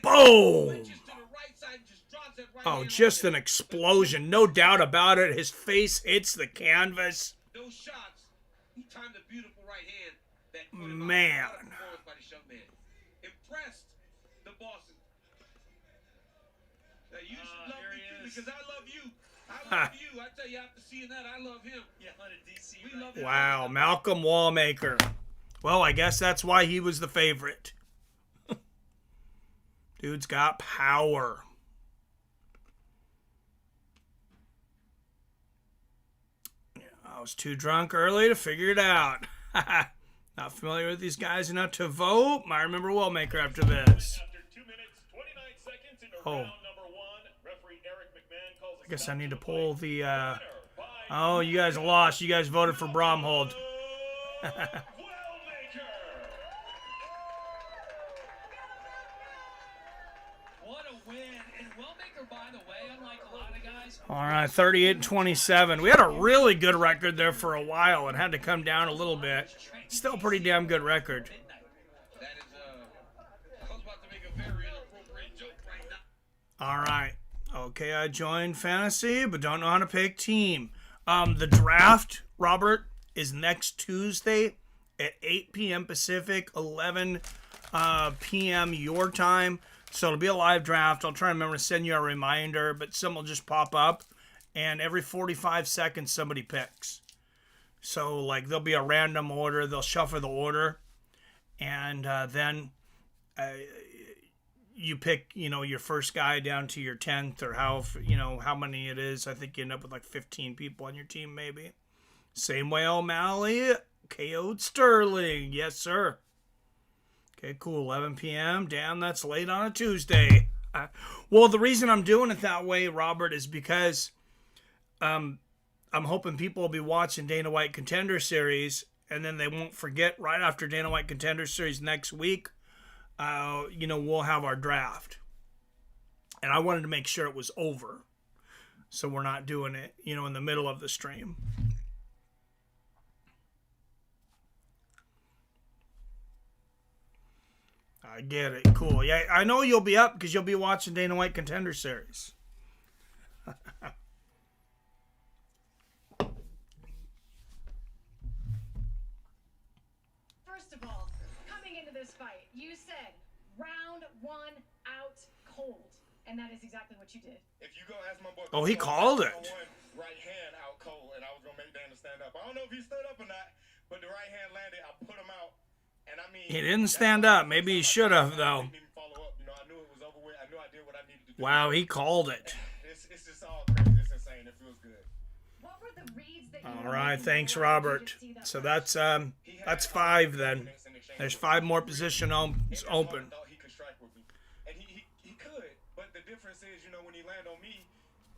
Speaker 7: Boom! Oh, just an explosion. No doubt about it. His face hits the canvas.
Speaker 5: Those shots, he timed a beautiful right hand that put him
Speaker 7: Man.
Speaker 5: by this young man. Impressed the bosses. Now, you should love me too, because I love you. I love you. I tell you, after seeing that, I love him. Yeah, DC. We love him.
Speaker 7: Wow, Malcolm Wellmaker. Well, I guess that's why he was the favorite. Dude's got power. Yeah, I was too drunk early to figure it out. Not familiar with these guys enough to vote. I remember Wellmaker after this. Oh. I guess I need to pull the... Oh, you guys lost. You guys voted for Bramhald. All right, 38-27. We had a really good record there for a while. It had to come down a little bit. Still pretty damn good record. All right. Okay, I joined Fantasy, but don't know how to pick team. The draft, Robert, is next Tuesday at 8 p.m. Pacific, 11 p.m. your time. So it'll be a live draft. I'll try and remember to send you a reminder, but some will just pop up. And every 45 seconds, somebody picks. So, like, there'll be a random order. They'll shuffle the order. And then you pick, your first guy down to your 10th or how many it is. I think you end up with like 15 people on your team, maybe. Same way O'Malley KO'd Sterling. Yes, sir. Okay, cool. 11 p.m. Damn, that's late on a Tuesday. Well, the reason I'm doing it that way, Robert, is because I'm hoping people will be watching Dana White Contender Series, and then they won't forget right after Dana White Contender Series next week, we'll have our draft. And I wanted to make sure it was over, so we're not doing it, in the middle of the stream. I get it. Cool. Yeah, I know you'll be up because you'll be watching Dana White Contender Series.
Speaker 9: First of all, coming into this fight, you said round one out cold. And that is exactly what you did.
Speaker 3: If you go ask my boy...
Speaker 7: Oh, he called it.
Speaker 3: Right hand out cold, and I was going to make Dana stand up. I don't know if he stood up or not, but the right hand landed. I put him out. And I mean,
Speaker 7: he didn't stand up. Maybe he should have, though.
Speaker 3: I knew it was over with. I knew I did what I needed to do.
Speaker 7: Wow, he called it.
Speaker 3: It's just all crazy. It's insane. It feels good.
Speaker 9: What were the reads that
Speaker 7: all right, thanks, Robert. So that's 5 then. There's 5 more positions open.
Speaker 3: He could strike with me, and he could. But the difference is, when he land on me,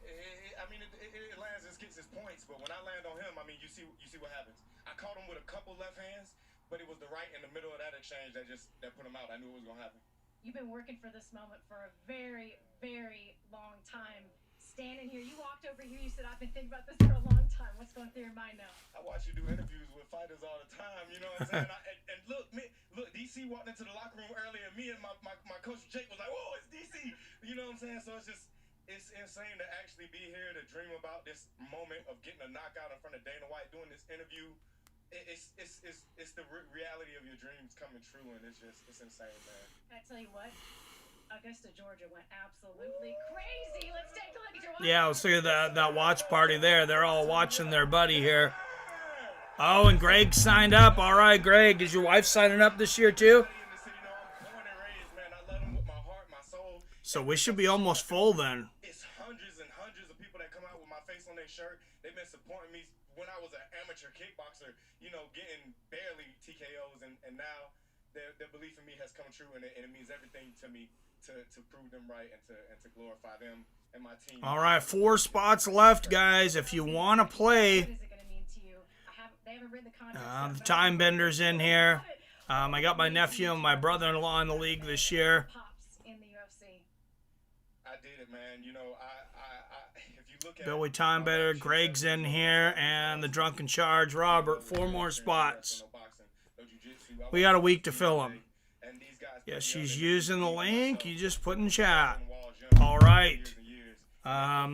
Speaker 3: it lands and gets his points. But when I land on him, you see what happens. I caught him with a couple left hands. But it was the right in the middle of that exchange that put him out. I knew it was going to happen.
Speaker 9: You've been working for this moment for a very, very long time. Standing here, you walked over here, you said, I've been thinking about this for a long time. What's going through your mind now?
Speaker 3: I watch you do interviews with fighters all the time, you know what I'm saying? and look, DC walked into the locker room earlier, and me and my coach Jake was like, whoa, it's DC! You know what I'm saying? So it's insane to actually be here to dream about this moment of getting a knockout in front of Dana White, doing this interview. It's the reality of your dreams coming true, and it's insane, man.
Speaker 9: I tell you what, Augusta, Georgia went absolutely crazy. Let's take a look at your watch.
Speaker 7: Yeah, let's look at that watch party there. They're all watching their buddy here. Oh, and Greg signed up. All right, Greg, is your wife signing up this year too?
Speaker 3: So
Speaker 7: we should be almost full then.
Speaker 3: It's hundreds and hundreds of people that come out with my face on their shirt. They've been supporting me when I was an amateur kickboxer, you know, getting barely TKOs, and now their belief in me has come true, and it means everything to me to prove them right and to glorify them and my team.
Speaker 7: All right, 4 spots left, guys. If you want to play,
Speaker 9: What is it going to mean to you? They haven't read the contract.
Speaker 7: the time bender's in here. I got my nephew and my brother-in-law in the league this year.
Speaker 9: Pops in the UFC.
Speaker 3: I did it, man. You know, if you look at
Speaker 7: Billy Timebender, Greg's in here, and the Drunken Charge, Robert. 4 more spots. We got a week to fill them. Yeah, she's using the link. You just put in chat. All right. I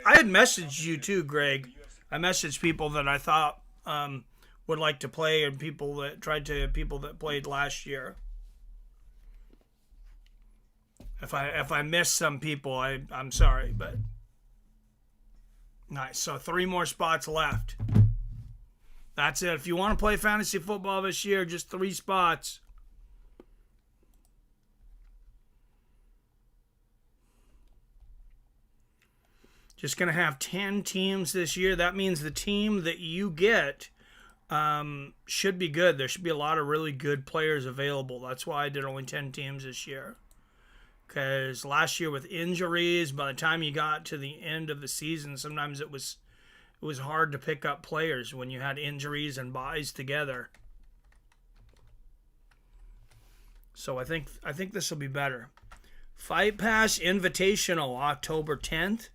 Speaker 7: had messaged you too, Greg. I messaged people that I thought would like to play, and people that played last year. If I missed some people, I'm sorry, but nice. So 3 more spots left. That's it. If you want to play fantasy football this year, just 3 spots. Just going to have 10 teams this year. That means the team that you get should be good. There should be a lot of really good players available. That's why I did only 10 teams this year. Because last year with injuries, by the time you got to the end of the season, sometimes it was hard to pick up players when you had injuries and buys together. So I think this will be better. Fight Pass Invitational, October 10th.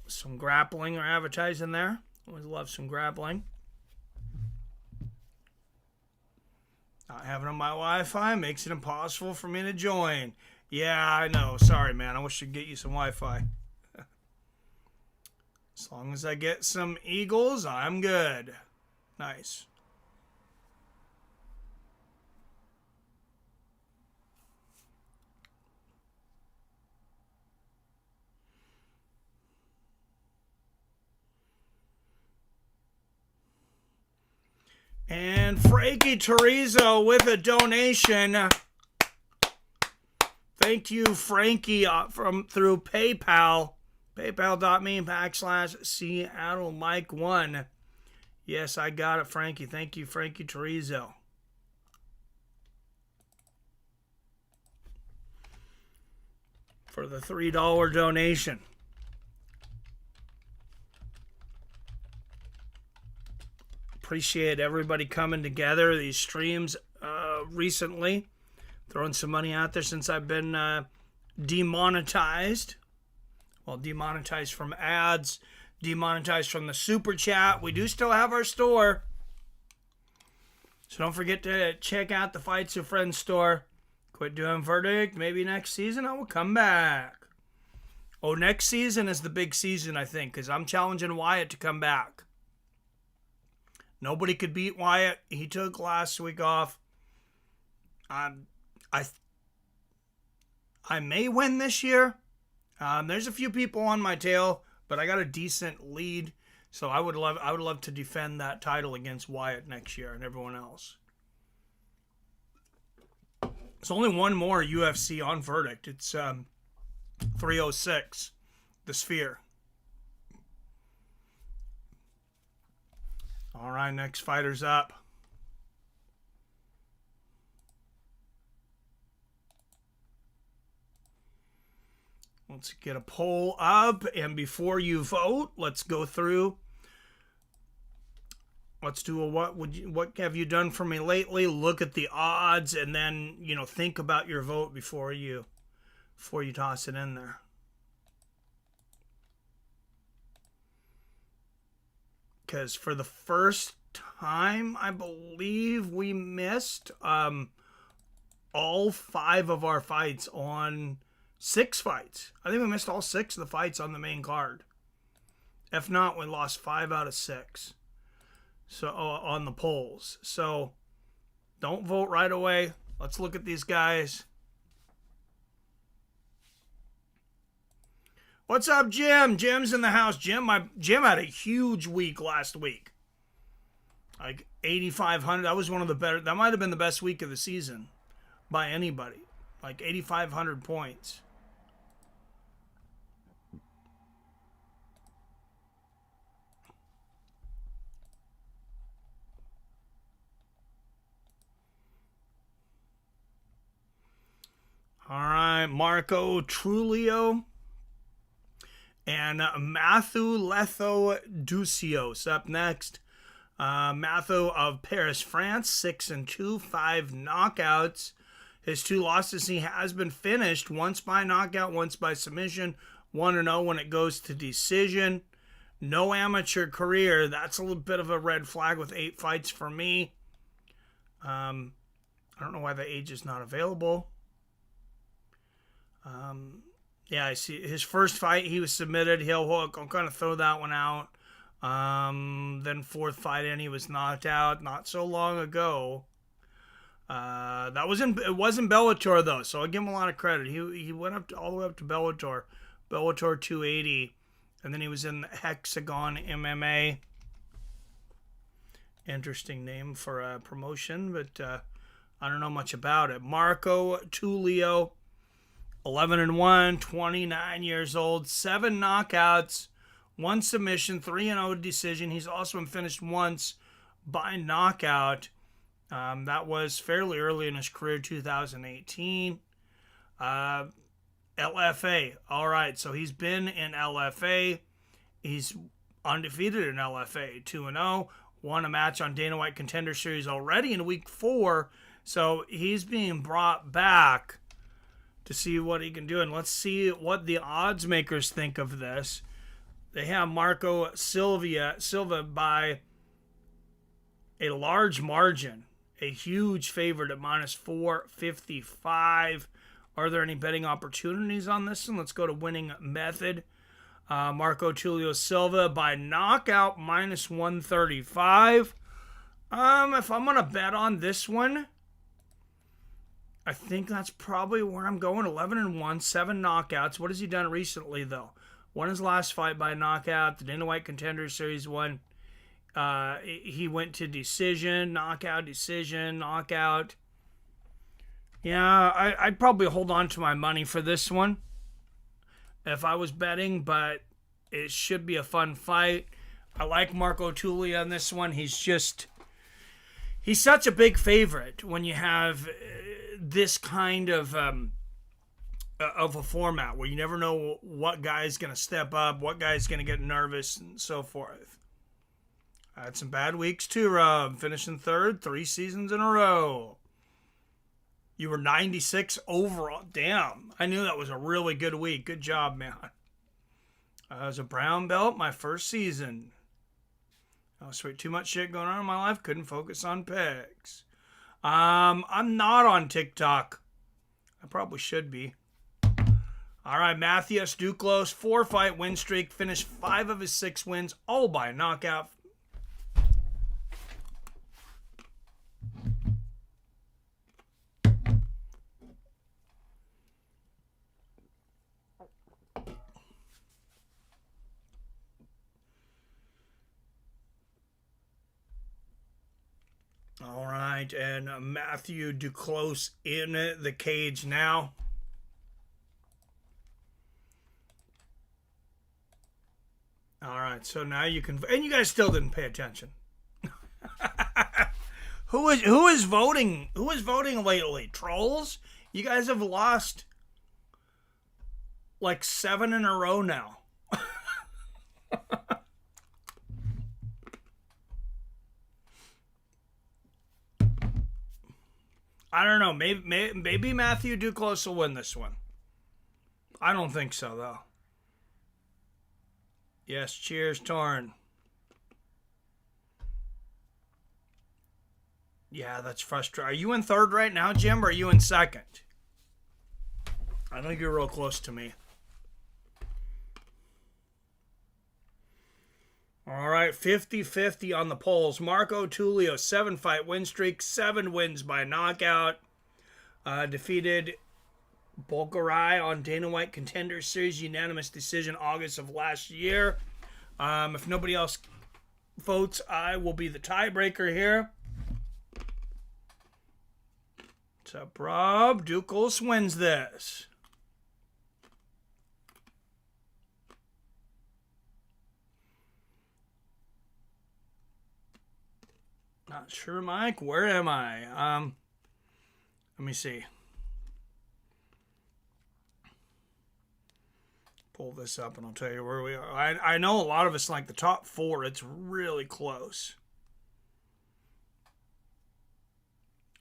Speaker 7: Some grappling are advertising there. Always love some grappling. Not having on my Wi-Fi makes it impossible for me to join. Yeah, I know. Sorry, man. I wish I'd get you some Wi-Fi. As long as I get some Eagles, I'm good. Nice. And Frankie Torizo with a donation. Thank you, Frankie, through PayPal. PayPal.me/Seattle Mike 1. Yes, I got it, Frankie. Thank you, Frankie Torizo. For the $3 donation. Appreciate everybody coming together. These streams recently. Throwing some money out there since I've been demonetized. Well, demonetized from ads. Demonetized from the super chat. We do still have our store. So don't forget to check out the Fights with Friends store. Quit doing Verdict. Maybe next season I will come back. Oh, next season is the big season, I think. Because I'm challenging Wyatt to come back. Nobody could beat Wyatt. He took last week off. I may win this year. There's a few people on my tail, but I got a decent lead, so I would love to defend that title against Wyatt next year and everyone else. There's only one more UFC on Verdict. It's 306, the Sphere. All right, next fighter's up. Let's get a poll up, and before you vote, let's go through. Let's do a what have you done for me lately? Look at the odds, and then think about your vote before you toss it in there. Because for the first time, I believe we missed all 5 of our fights on 6 fights. I think we missed all 6 of the fights on the main card. If not, we lost 5 out of 6. So on the polls. So don't vote right away. Let's look at these guys. What's up, Jim? Jim's in the house. Jim had a huge week last week. Like 8,500. That was one of the better. That might have been the best week of the season by anybody. Like 8,500 points. right, Marco Tulio and Matthew Duclos up next. Matthew of Paris, France, 6-2, 5 knockouts. His 2 losses, he has been finished, once by knockout, once by submission, 1-0 when it goes to decision. No amateur career. That's a little bit of a red flag with 8 fights for me. I don't know why the age is not available. Yeah, I see his first fight, he was submitted, heel hook. I'll kind of throw that one out. Then 4th fight in, he was knocked out not so long ago. It wasn't Bellator though, so I give him a lot of credit. He went up all the way up to Bellator 280, and then he was in the Hexagon MMA. Interesting name for a promotion, but I don't know much about it. Marco Tulio, 11-1, 29 years old, 7 knockouts, 1 submission, 3-0 decision. He's also been finished once by knockout. That was fairly early in his career, 2018. LFA. All right, so he's been in LFA. He's undefeated in LFA, 2-0. Won a match on Dana White Contender Series already in week 4. So he's being brought back to see what he can do. And let's see what the odds makers think of this. They have Marco Silva by a large margin. A huge favorite at -455. Are there any betting opportunities on this one? Let's go to winning method. Marco Tulio Silva by knockout -135. If I'm going to bet on this one, I think that's probably where I'm going. 11-1, 7 knockouts. What has he done recently, though? Won his last fight by knockout, the Dana White Contender Series 1. He went to decision, knockout, decision, knockout. Yeah, I'd probably hold on to my money for this one if I was betting, but it should be a fun fight. I like Marco Tulio in this one. He's such a big favorite when you have this kind of a format where you never know what guy's going to step up, what guy's going to get nervous, and so forth. I had some bad weeks too, Rob. Finishing 3rd, 3 seasons in a row. You were 96 overall. Damn, I knew that was a really good week. Good job, man. I was a brown belt my first season. Oh, sweet. Too much shit going on in my life. Couldn't focus on picks. I'm not on TikTok. I probably should be. All right, Matthias Duclos, 4-fight win streak. Finished 5 of his 6 wins, all by knockout. All right, and Matthew Duclos in the cage now. All right, so now you can, and you guys still didn't pay attention. Who is voting? Who is voting lately? Trolls? You guys have lost like 7 in a row now. I don't know. Maybe Matthew Duclos will win this one. I don't think so, though. Yes, cheers, Torn. Yeah, that's frustrating. Are you in 3rd right now, Jim, or are you in 2nd? I think you're real close to me. All right, 50-50 on the polls. Marco Tulio, 7-fight win streak, 7 wins by knockout. Defeated Bulgarai on Dana White Contender Series unanimous decision August of last year. If nobody else votes, I will be the tiebreaker here. What's up, Rob? Duclos wins this. Not sure, Mike. Where am I? Let me see. pull this up and I'll tell you where we are. I know a lot of us like the top 4. It's really close.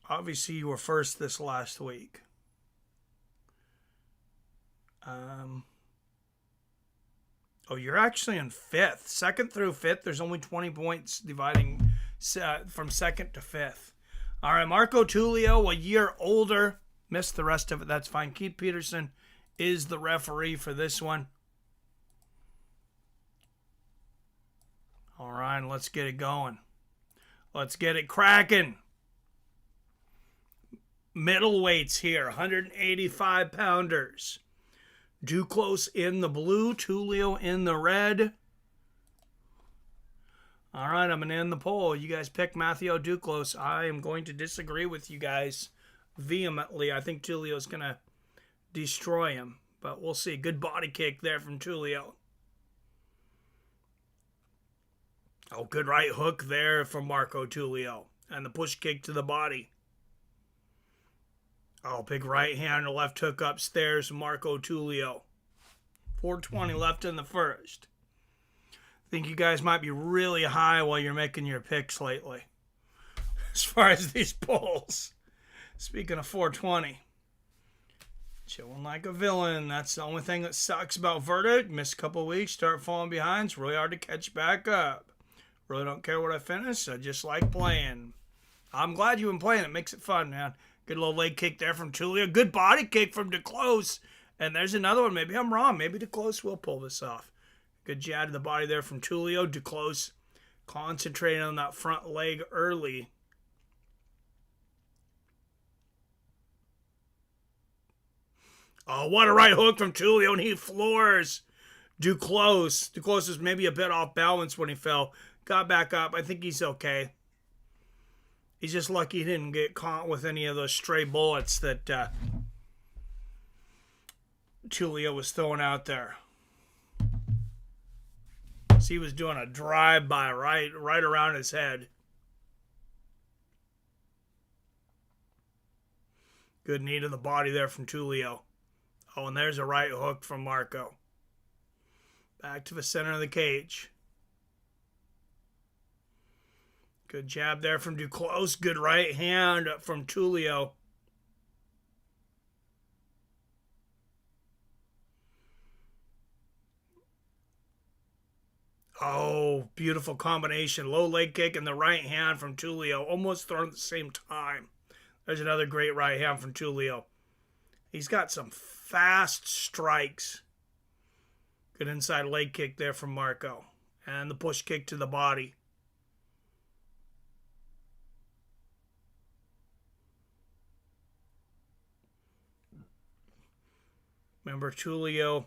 Speaker 7: Obviously, you were first this last week. Oh, you're actually in 5th. 2nd through 5th, there's only 20 points dividing from 2nd to 5th. All right, Marco Tulio, a year older. Missed the rest of it. That's fine. Keith Peterson is the referee for this one. All right, let's get it going. Let's get it cracking. Middleweights here, 185-pounders. Duclos in the blue, Tulio in the red. All right, I'm going to end the poll. You guys pick Matthew Duclos. I am going to disagree with you guys vehemently. I think Tulio's going to destroy him, but we'll see. Good body kick there from Tulio. Oh, good right hook there from Marco Tulio. And the push kick to the body. Oh, big right hand and left hook upstairs, Marco Tulio. 4:20 left in the first. I think you guys might be really high while you're making your picks lately. As far as these polls. Speaking of 4:20. Chilling like a villain. That's the only thing that sucks about Verdict. Miss a couple weeks, start falling behind. It's really hard to catch back up. Really don't care what I finish. I just like playing. I'm glad you've been playing. It makes it fun, man. Good little leg kick there from Tulio. Good body kick from Duclos. And there's another one. Maybe I'm wrong. Maybe Duclos will pull this off. Good jab to the body there from Tulio. Duclos concentrating on that front leg early. Oh, what a right hook from Tulio, and he floors Duclos. Duclos was maybe a bit off balance when he fell. Got back up. I think he's okay. He's just lucky he didn't get caught with any of those stray bullets that Tulio was throwing out there. So he was doing a drive-by right around his head. Good knee to the body there from Tulio. Oh, and there's a right hook from Marco. Back to the center of the cage. Good jab there from Duclos. Good right hand from Tulio. Oh, beautiful combination. Low leg kick and the right hand from Tulio. Almost thrown at the same time. There's another great right hand from Tulio. He's got some fast strikes. Good inside leg kick there from Marco. And the push kick to the body. Remember, Tulio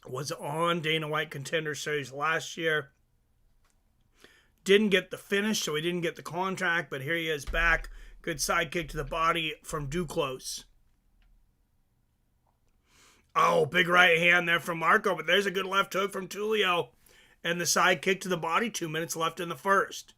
Speaker 7: was on Dana White Contender Series last year. Didn't get the finish, so he didn't get the contract, but here he is back. Good side kick to the body from Duclos. Oh, big right hand there from Marco, but there's a good left hook from Tulio. And the side kick to the body, 2 minutes left in the first.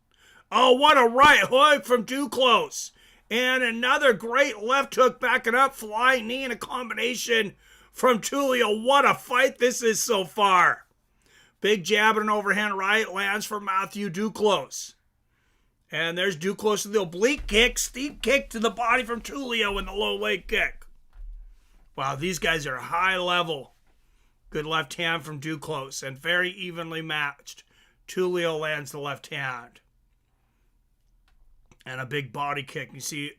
Speaker 7: Oh, what a right hook from Duclos. And another great left hook backing up, flying knee and a combination from Tulio. What a fight this is so far. Big jab and an overhand right lands for Matthew Duclos. And there's Duclos with the oblique kick, steep kick to the body from Tulio and the low leg kick. Wow, these guys are high level. Good left hand from Duclos and very evenly matched. Tulio lands the left hand. And a big body kick. You see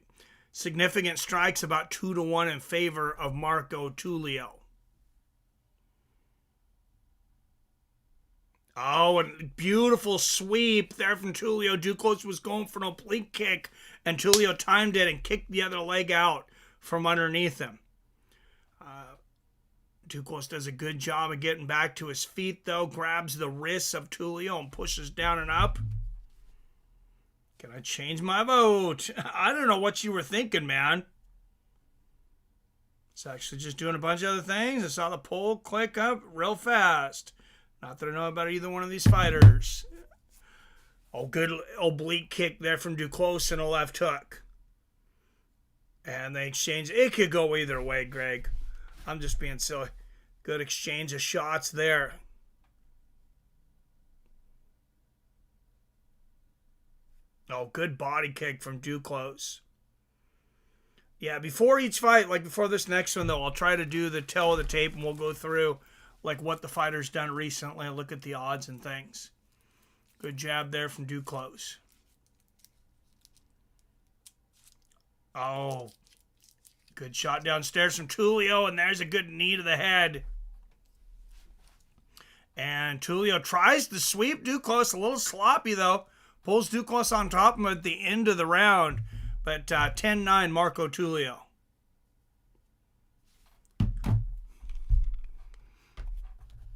Speaker 7: significant strikes, about 2-1 in favor of Marco Tulio. Oh, and beautiful sweep there from Tulio. Duclos was going for an oblique kick, and Tulio timed it and kicked the other leg out from underneath him. Duclos does a good job of getting back to his feet, though. Grabs the wrists of Tulio and pushes down and up. Can I change my vote? I don't know what you were thinking, man. It's actually just doing a bunch of other things. I saw the poll click up real fast. Not that I know about either one of these fighters. Oh, good oblique kick there from Duclos and a left hook. And they exchange. It could go either way, Greg. I'm just being silly. Good exchange of shots there. Oh, good body kick from Duclos. Yeah, before each fight, like before this next one, though, I'll try to do the tail of the tape, and we'll go through like what the fighter's done recently and look at the odds and things. Good jab there from Duclos. Oh, good shot downstairs from Tulio, and there's a good knee to the head. And Tulio tries to sweep Duclos, a little sloppy, though. Pulls Duclos on top of him at the end of the round. But 10-9, Marco Tulio.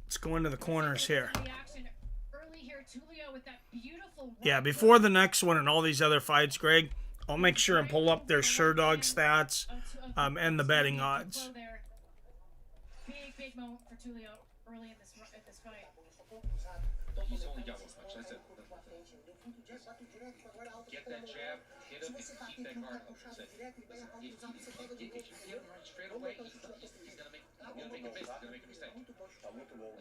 Speaker 7: Let's go into the corners here. Yeah, before the next one and all these other fights, Greg, I'll make sure and pull up their Sherdog stats and the betting odds.
Speaker 9: Big moment for Tulio early in this fight.
Speaker 5: He's only got one punch. That's it. Get that jab, hit him, and keep that guard up. That's it. Listen, if you hit him right straight away, he's gonna make a miss. He's gonna make a mistake. Listen,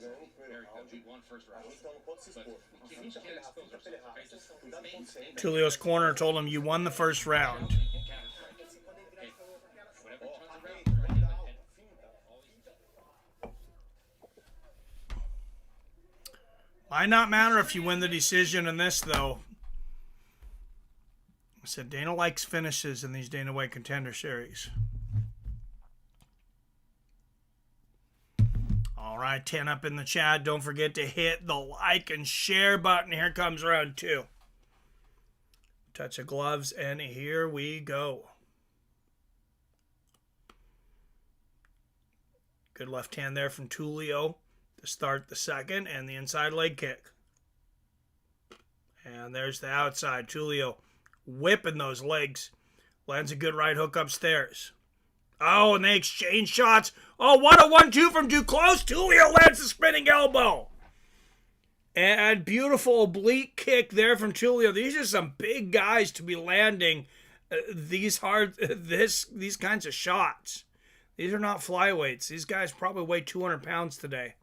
Speaker 5: very good. We won first round. But we can't expose ourselves.
Speaker 7: Tulio's corner told him you won the first round. Might not matter if you win the decision in this, though. I said Dana likes finishes in these Dana White Contender Series. All right, 10 up in the chat. Don't forget to hit the like and share button. Here comes round 2. Touch of gloves, and here we go. Good left hand there from Tulio to start the second, and the inside leg kick. And there's the outside. Tulio whipping those legs. Lands a good right hook upstairs. Oh, and they exchange shots. Oh, what a 1-2 from Duclos. Tulio lands the spinning elbow. And beautiful oblique kick there from Tulio. These are some big guys to be landing these kinds of shots. These are not flyweights. These guys probably weigh 200 pounds today.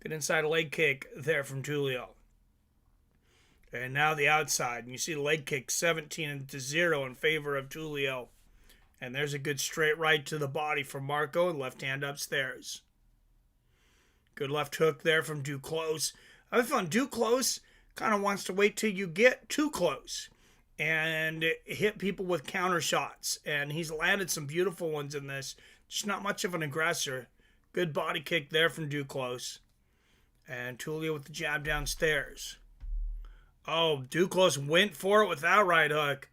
Speaker 7: Good inside leg kick there from Tulio. And now the outside. And you see the leg kick 17-0 in favor of Tulio. And there's a good straight right to the body from Marco, and left hand upstairs. Good left hook there from Duclos. I found Duclos kind of wants to wait till you get too close and hit people with counter shots. And he's landed some beautiful ones in this. Just not much of an aggressor. Good body kick there from Duclos. And Tulio with the jab downstairs. Oh, Duclos went for it with that right hook.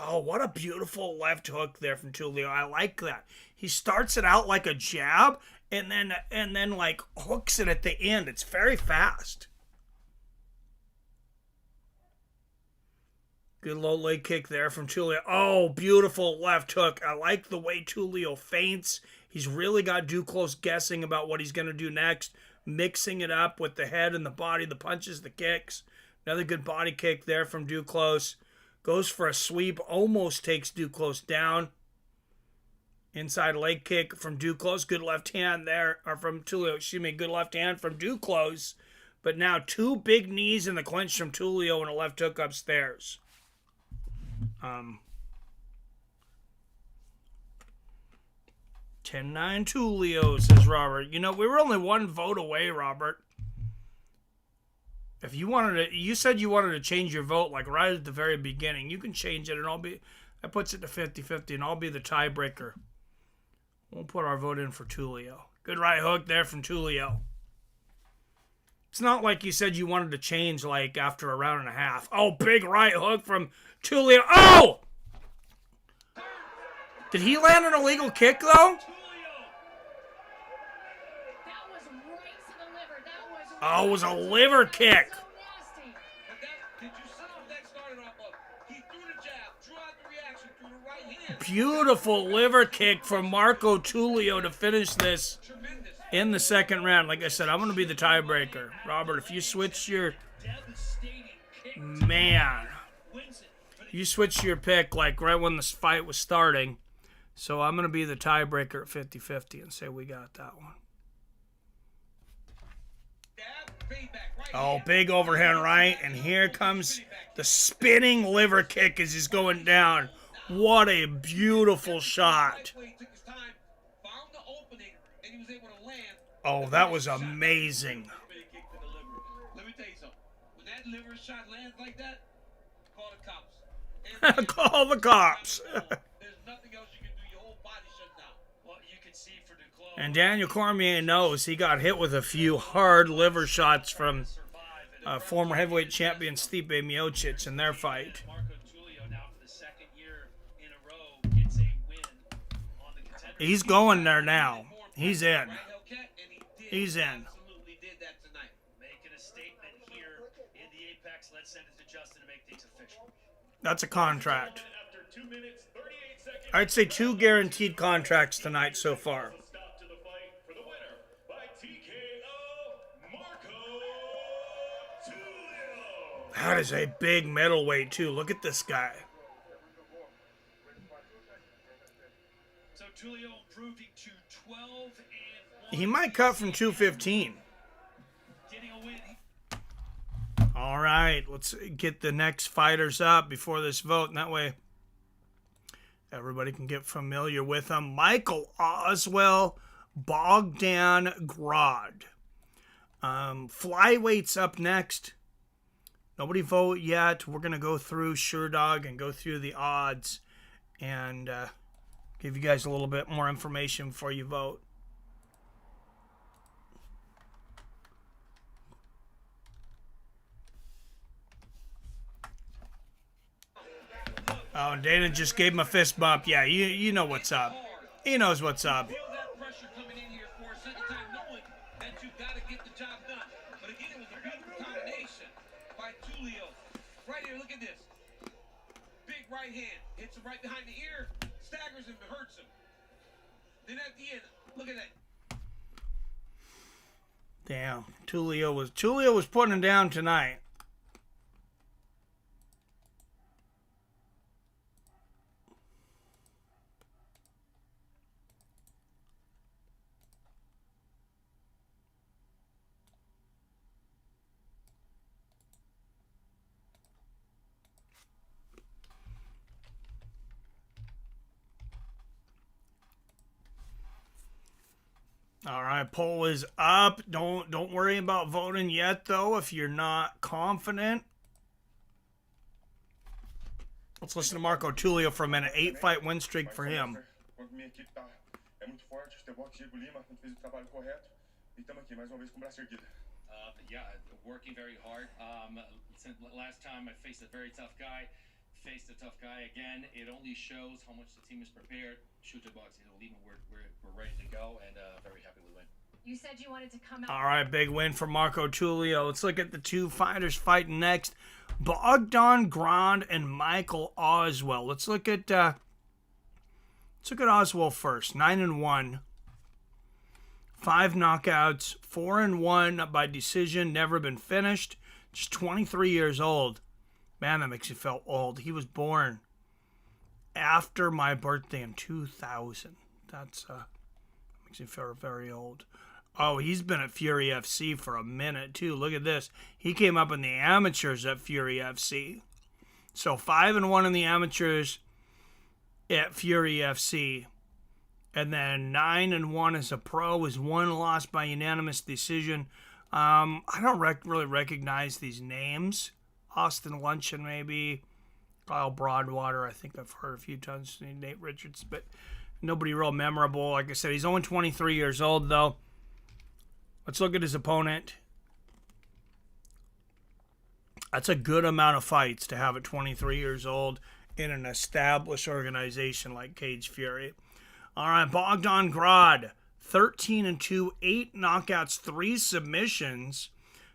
Speaker 7: Oh, what a beautiful left hook there from Tulio. I like that. He starts it out like a jab and then like hooks it at the end. It's very fast. Good low leg kick there from Tulio. Oh, beautiful left hook. I like the way Tulio feints. He's really got Duclos guessing about what he's going to do next, mixing it up with the head and the body, the punches, the kicks. Another good body kick there from Duclos. Goes for a sweep, almost takes Duclos down. Inside leg kick from Duclos. Good left hand there, or from Tulio, excuse me, good left hand from Duclos. But now 2 big knees in the clinch from Tulio and a left hook upstairs. 10-9 Tulio, says Robert. You know, we were only 1 vote away, Robert. If you wanted to, you said you wanted to change your vote like right at the very beginning. You can change it, and that puts it to 50-50, and I'll be the tiebreaker. We'll put our vote in for Tulio. Good right hook there from Tulio. It's not like you said you wanted to change like after a round and a half. Oh, big right hook from Tulio. Oh! Did he land an illegal kick, though? Oh, it was a liver kick. Beautiful liver kick from Marco Tulio to finish this in the second round. Like I said, I'm going to be the tiebreaker. Robert, if you switch your... Man. You switched your pick like right when this fight was starting. So I'm going to be the tiebreaker at 50-50 and say we got that one. Oh, big overhand right, and here comes the spinning liver kick as he's going down. What a beautiful shot. Oh, that was amazing.
Speaker 5: Let me tell you something. When that liver shot lands like that, call the cops.
Speaker 7: Call the cops.
Speaker 5: There's nothing else you can do. Your whole body shut down. Well, you can see for Duclos.
Speaker 7: And Daniel Cormier knows he got hit with a few hard liver shots from former heavyweight champion Stipe Miocic in their fight.
Speaker 10: Tulio now for the second year in a row gets a win on the contender.
Speaker 7: He's going there now. He's in. He's in.
Speaker 5: Absolutely did that tonight.
Speaker 10: Making a statement here in the Apex. Let's send it to Justin to make things official.
Speaker 7: That's a contract. I'd say 2 guaranteed contracts tonight so far. That is a big middleweight too. Look at this guy.
Speaker 10: So Tulio improving to 12-1.
Speaker 7: He might cut from 215.
Speaker 10: Getting a win.
Speaker 7: All right, let's get the next fighters up before this vote, and that way everybody can get familiar with them. Michael Oswell, Bogdan, Grad. Flyweights up next. Nobody vote yet. We're going to go through SureDog and go through the odds and give you guys a little bit more information before you vote. Oh, Dana just gave him a fist bump. Yeah, you know what's up. He knows what's up.
Speaker 5: Feel that pressure coming in here for a second time, knowing that you've got to get the job done. But again, it was a beautiful combination by Tulio. Right here, look at this. Big right hand. Hits him right behind the ear. Staggers him and hurts him. Then at the end, look at that.
Speaker 7: Damn, Tulio was putting him down tonight. All right, poll is up. Don't worry about voting yet, though, if you're not confident. Let's listen to Marco Tulio for a minute. 8-fight win streak for him.
Speaker 11: Yeah, working very hard. Since last time I faced a very tough guy, faced a tough guy again. It only shows how much the team is prepared. Shoot the box, we're ready to go, and very happy we win.
Speaker 9: You said you wanted to come out.
Speaker 7: All right, big win for Marco Tulio. Let's look at the two fighters fighting next. Bogdan, Grad, and Michael Oswell. Let's look at Oswell first. 9-1. 5 knockouts, 4-1 by decision, never been finished. Just 23 years old. Man, that makes you feel old. He was born after my birthday in 2000. That's makes you feel very old. Oh, he's been at Fury FC for a minute too. Look at this. He came up in the amateurs at Fury FC. So 5-1 in the amateurs at Fury FC. And then 9-1 as a pro, is 1 loss by unanimous decision. I don't really recognize these names. Austin Luncheon, maybe. Kyle Broadwater, I think I've heard a few times. Nate Richards, but nobody real memorable. Like I said, he's only 23 years old, though. Let's look at his opponent. That's a good amount of fights to have at 23 years old in an established organization like Cage Fury. All right, Bogdan Grad, 13-2, 8 knockouts, 3 submissions,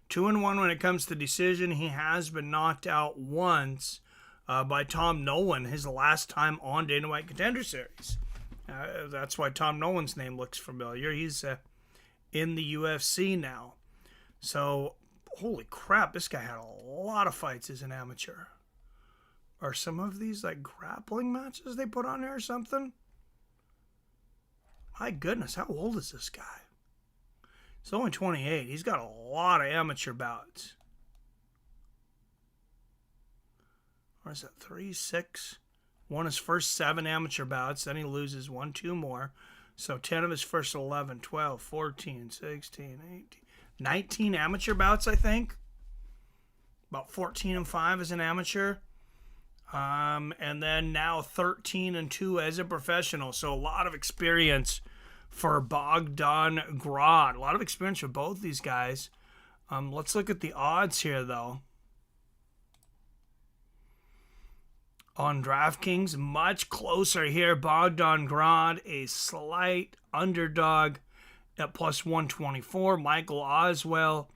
Speaker 7: 2-1 when it comes to decision. He has been knocked out once by Tom Nolan, his last time on Dana White Contender Series. That's why Tom Nolan's name looks familiar. He's in the UFC now. So, holy crap, this guy had a lot of fights as an amateur. Are some of these like grappling matches they put on there or something? My goodness, how old is this guy? He's only 28. He's got a lot of amateur bouts. Or is that 3, 6? Won his first 7 amateur bouts. Then he loses 1, 2 more. So 10 of his first 11, 12, 14, 16, 18, 19 amateur bouts, I think. About 14-5 as an amateur. And then now 13-2 as a professional. So a lot of experience for Bogdan Grad. A lot of experience for both these guys. Let's look at the odds here, though. On DraftKings, much closer here. Bogdan Grad, a slight underdog at plus 124. Michael Oswell,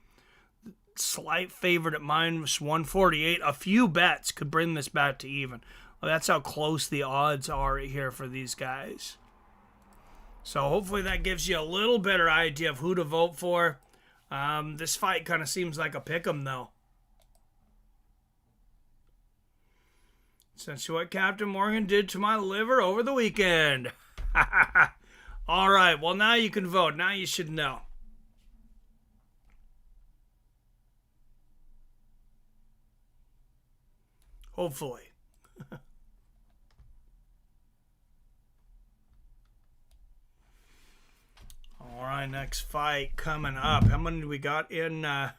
Speaker 7: slight favorite at minus 148. A few bets could bring this back to even. Well, that's how close the odds are here for these guys. So hopefully that gives you a little better idea of who to vote for. This fight kind of seems like a pick'em, though. Since what Captain Morgan did to my liver over the weekend. All right, well, now you can vote. Now you should know. Hopefully. All right, next fight coming up. How many do we got in our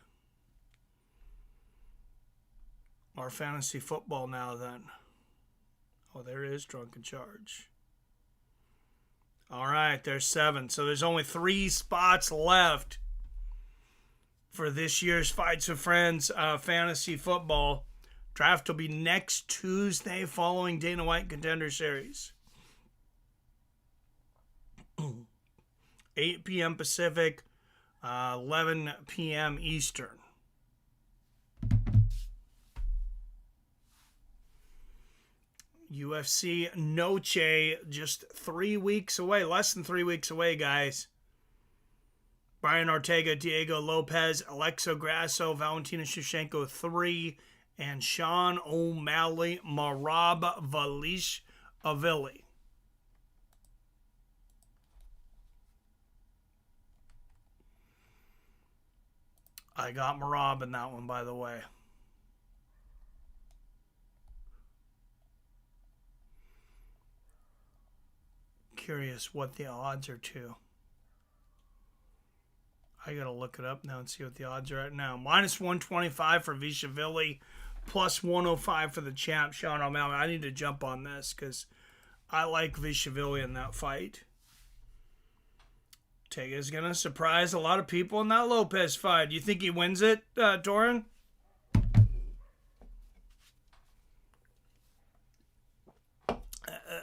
Speaker 7: fantasy football now then? Oh, there is Drunken Charge. All right, there's 7. So there's only 3 spots left for this year's Fights with Friends fantasy football. Draft will be next Tuesday following Dana White Contender Series. 8 p.m. Pacific, 11 p.m. Eastern. UFC Noche, just 3 weeks away, less than 3 weeks away, guys. Brian Ortega, Diego Lopez, Alexa Grasso, Valentina Shevchenko 3, and Sean O'Malley, Marab Valish-Avili. I got Marab in that one, by the way. Curious what the odds are to. I gotta look it up now and see what the odds are at now. Minus 125 for Vishvili, plus 105 for the champ, Sean O'Malley. I need to jump on this because I like Vishvili in that fight. Ortega's gonna surprise a lot of people in that Lopez fight. Do you think he wins it, Doran?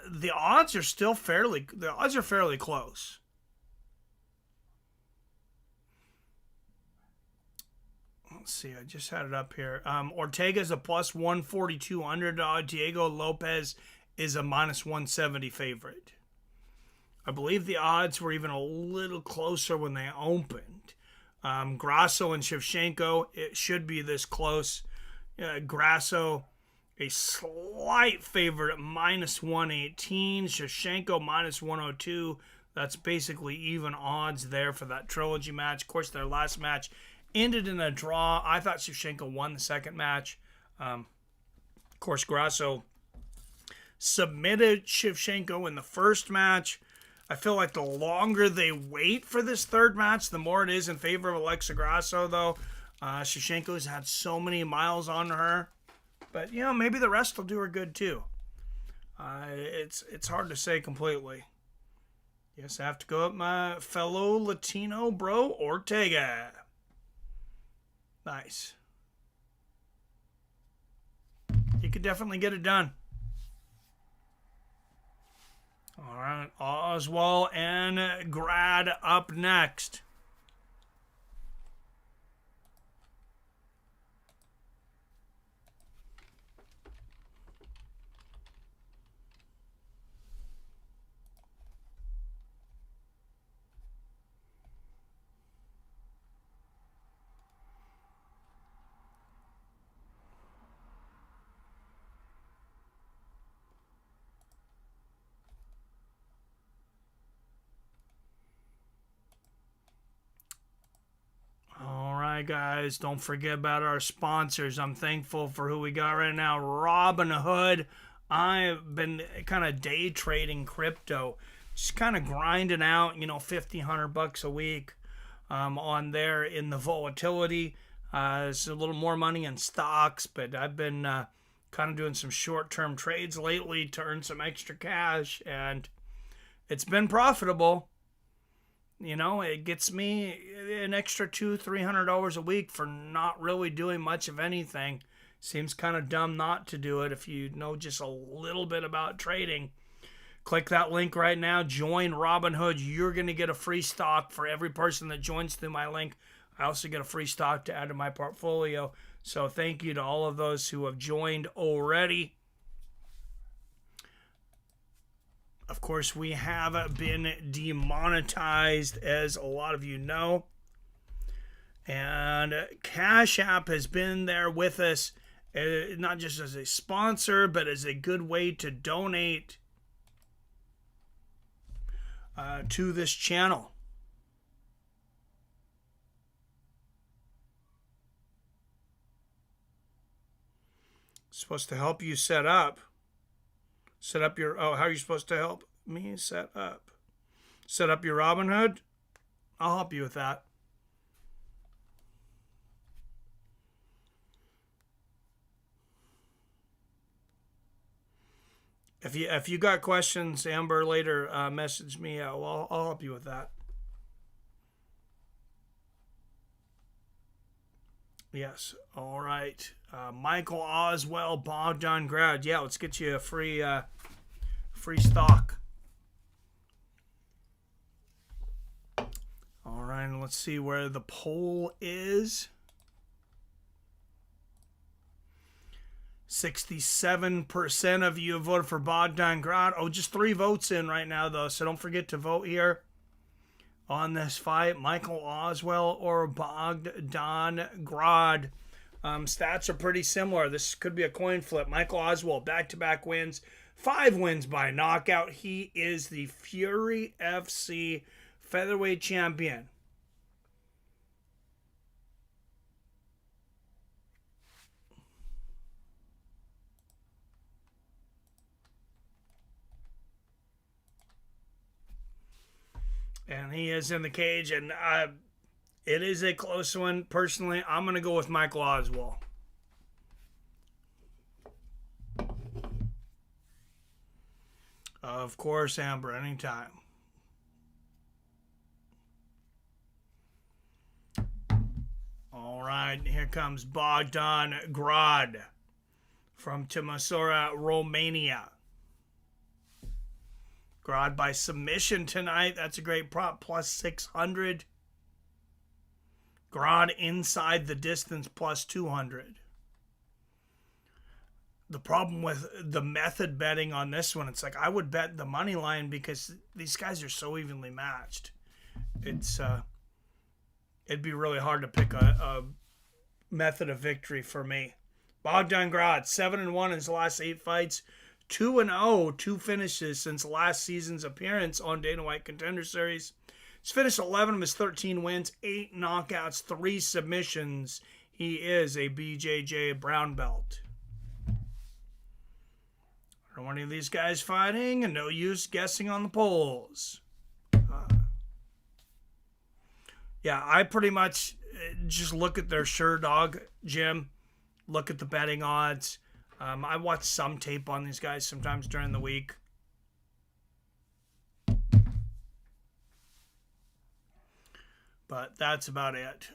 Speaker 7: The odds are still fairly close. Let's see, I just had it up here. Ortega's a plus 142 underdog. Diego Lopez is a minus 170 favorite. I believe the odds were even a little closer when they opened. Grasso and Shevchenko, it should be this close. Grasso, a slight favorite at minus 118. Shevchenko minus 102. That's basically even odds there for that trilogy match. Of course, their last match ended in a draw. I thought Shevchenko won the second match. Of course, Grasso submitted Shevchenko in the first match. I feel like the longer they wait for this third match, the more it is in favor of Alexa Grasso, though. Shevchenko's had so many miles on her. But, you know, maybe the rest will do her good, too. It's hard to say completely. Yes, I have to go with my fellow Latino bro, Ortega. Nice. He could definitely get it done. All right, Oswell and Grad up next. right, guys. Don't forget about our sponsors. I'm thankful for who we got right now. Robinhood. I've been kind of day trading crypto. Just kind of grinding out, $1,500 a week on there in the volatility. It's a little more money in stocks, but I've been kind of doing some short-term trades lately to earn some extra cash, and it's been profitable. It gets me an extra $200-$300 a week for not really doing much of anything. Seems kind of dumb not to do it if you know just a little bit about trading. Click that link right now. Join Robinhood. You're going to get a free stock for every person that joins through my link. I also get a free stock to add to my portfolio. So thank you to all of those who have joined already. Of course, we have been demonetized, as a lot of you know. And Cash App has been there with us, not just as a sponsor, but as a good way to donate to this channel. Supposed to help you set up your, how are you supposed to help me set up your Robinhood? I'll help you with that. If you got questions, Amber, later message me. I'll help you with that. Yes. All right. Michael Oswell, Bogdan, Grad. Yeah, let's get you a free stock. All right, and let's see where the poll is. 67% of you have voted for Bogdan, Grad. Oh, just 3 votes in right now, though, so don't forget to vote here on this fight. Michael Oswell or Bogdan, Grad. Stats are pretty similar. This could be a coin flip. Michael Oswell, back-to-back wins. 5 wins by knockout. He is the Fury FC featherweight champion. And he is in the cage, and it is a close one. Personally, I'm going to go with Michael Oswell. Of course, Amber, anytime. All right, here comes Bogdan, Grad from Timisoara, Romania. Grad by submission tonight. That's a great prop. Plus 600. Grad inside the distance. Plus 200. The problem with the method betting on this one, it's like I would bet the money line because these guys are so evenly matched. It'd be really hard to pick a method of victory for me. Bogdan Grad, 7-1 in his last 8 fights. 2-0, 2 finishes since last season's appearance on Dana White Contender Series. He's finished 11 of his 13 wins, 8 knockouts, 3 submissions. He is a BJJ brown belt. I don't want any of these guys fighting, and no use guessing on the polls. Yeah, I pretty much just look at their SureDog, Jim. Look at the betting odds. I watch some tape on these guys sometimes during the week. But that's about it.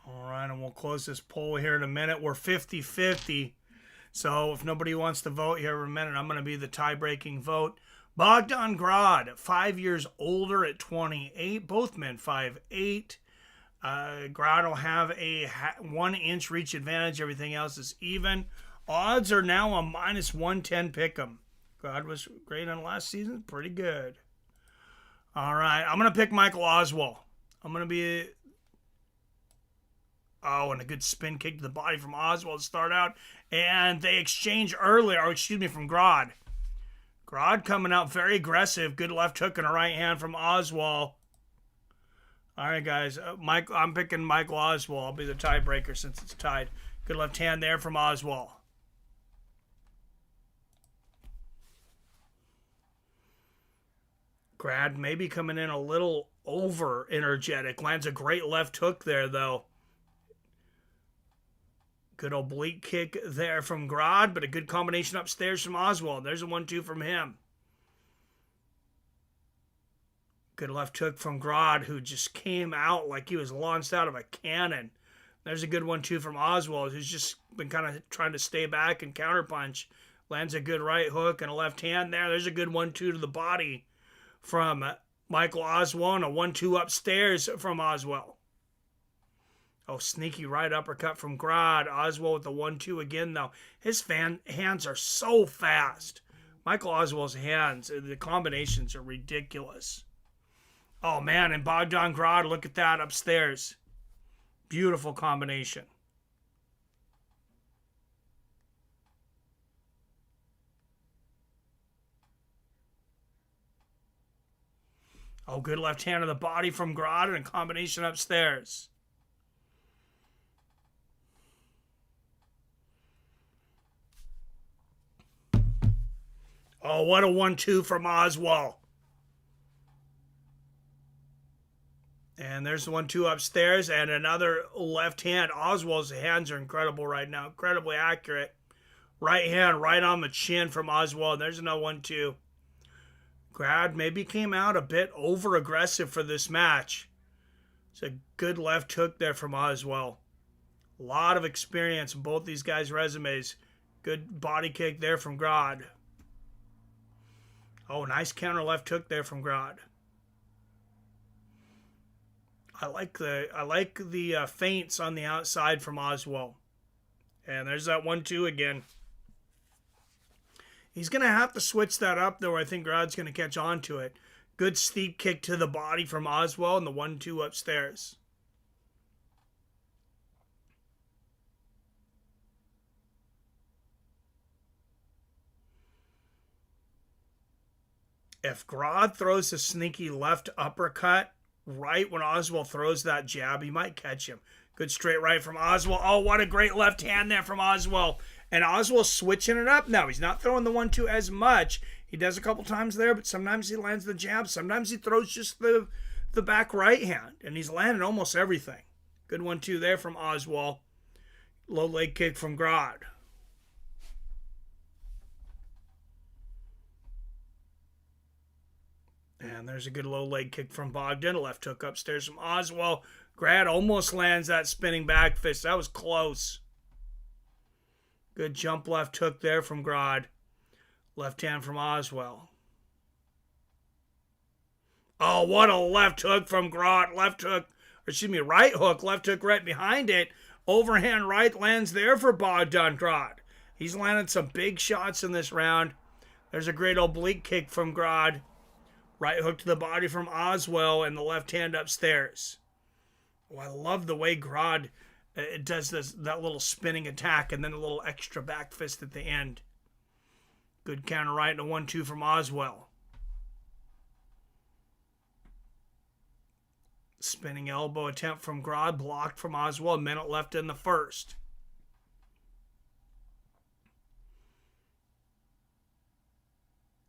Speaker 7: All right, and we'll close this poll here in a minute. We're 50-50. So if nobody wants to vote here in a minute, I'm going to be the tie-breaking vote. Bogdan Grad, 5 years older at 28. Both men 5'8". Grad will have a 1-inch reach advantage. Everything else is even. Odds are now a -110 pick'em. Grad was great on last season. Pretty good. All right. I'm going to pick Michael Oswell. I'm going to be Oh, and a good spin kick to the body from Oswell to start out. And they exchange earlier, from Grad. Grad coming out very aggressive. Good left hook and a right hand from Oswell. All right, guys. I'm picking Michael Oswell. I'll be the tiebreaker since it's tied. Good left hand there from Oswell. Grad maybe coming in a little over energetic. Lands a great left hook there, though. Good oblique kick there from Grad, but a good combination upstairs from Oswell. There's a 1-2 from him. Good left hook from Grad, who just came out like he was launched out of a cannon. There's a good 1-2 from Oswell, who's just been kind of trying to stay back and counterpunch. Lands a good right hook and a left hand there. There's a good 1-2 to the body from Michael Oswell and a 1-2 upstairs from Oswell. Oh, sneaky right uppercut from Grad. Oswell with the 1-2 again, though. His hands are so fast. Michael Oswell's hands, the combinations are ridiculous. Oh, man, and Bogdan Grad, look at that upstairs. Beautiful combination. Oh, good left hand to the body from Grad and a combination upstairs. Oh, what a 1-2 from Oswell. And there's the 1-2 upstairs and another left hand. Oswell's hands are incredible right now. Incredibly accurate. Right hand right on the chin from Oswell. There's another 1-2. Grad maybe came out a bit over-aggressive for this match. It's a good left hook there from Oswell. A lot of experience in both these guys' resumes. Good body kick there from Grad. Oh, nice counter left hook there from Grad. I like the feints on the outside from Oswell. And there's that 1-2 again. He's going to have to switch that up, though. I think Grad's going to catch on to it. Good steep kick to the body from Oswell and the 1-2 upstairs. If Grad throws a sneaky left uppercut right when Oswell throws that jab, he might catch him. Good straight right from Oswell. Oh, what a great left hand there from Oswell. And Oswell's switching it up now. He's not throwing the 1-2 as much. He does a couple times there, but sometimes he lands the jab. Sometimes he throws just the back right hand. And he's landing almost everything. Good 1-2 there from Oswell. Low leg kick from Grad. And there's a good low leg kick from Bogdan. A left hook upstairs from Oswell. Grad almost lands that spinning back fist. That was close. Good jump left hook there from Grad. Left hand from Oswell. Oh, what a left hook from Grad. Right hook. Left hook right behind it. Overhand right lands there for Bogdan Grad. He's landed some big shots in this round. There's a great oblique kick from Grad. Right hook to the body from Oswell and the left hand upstairs. Oh, I love the way Grad does that little spinning attack and then a little extra back fist at the end. Good counter right and a 1-2 from Oswell. Spinning elbow attempt from Grad, blocked from Oswell. A minute left in the first.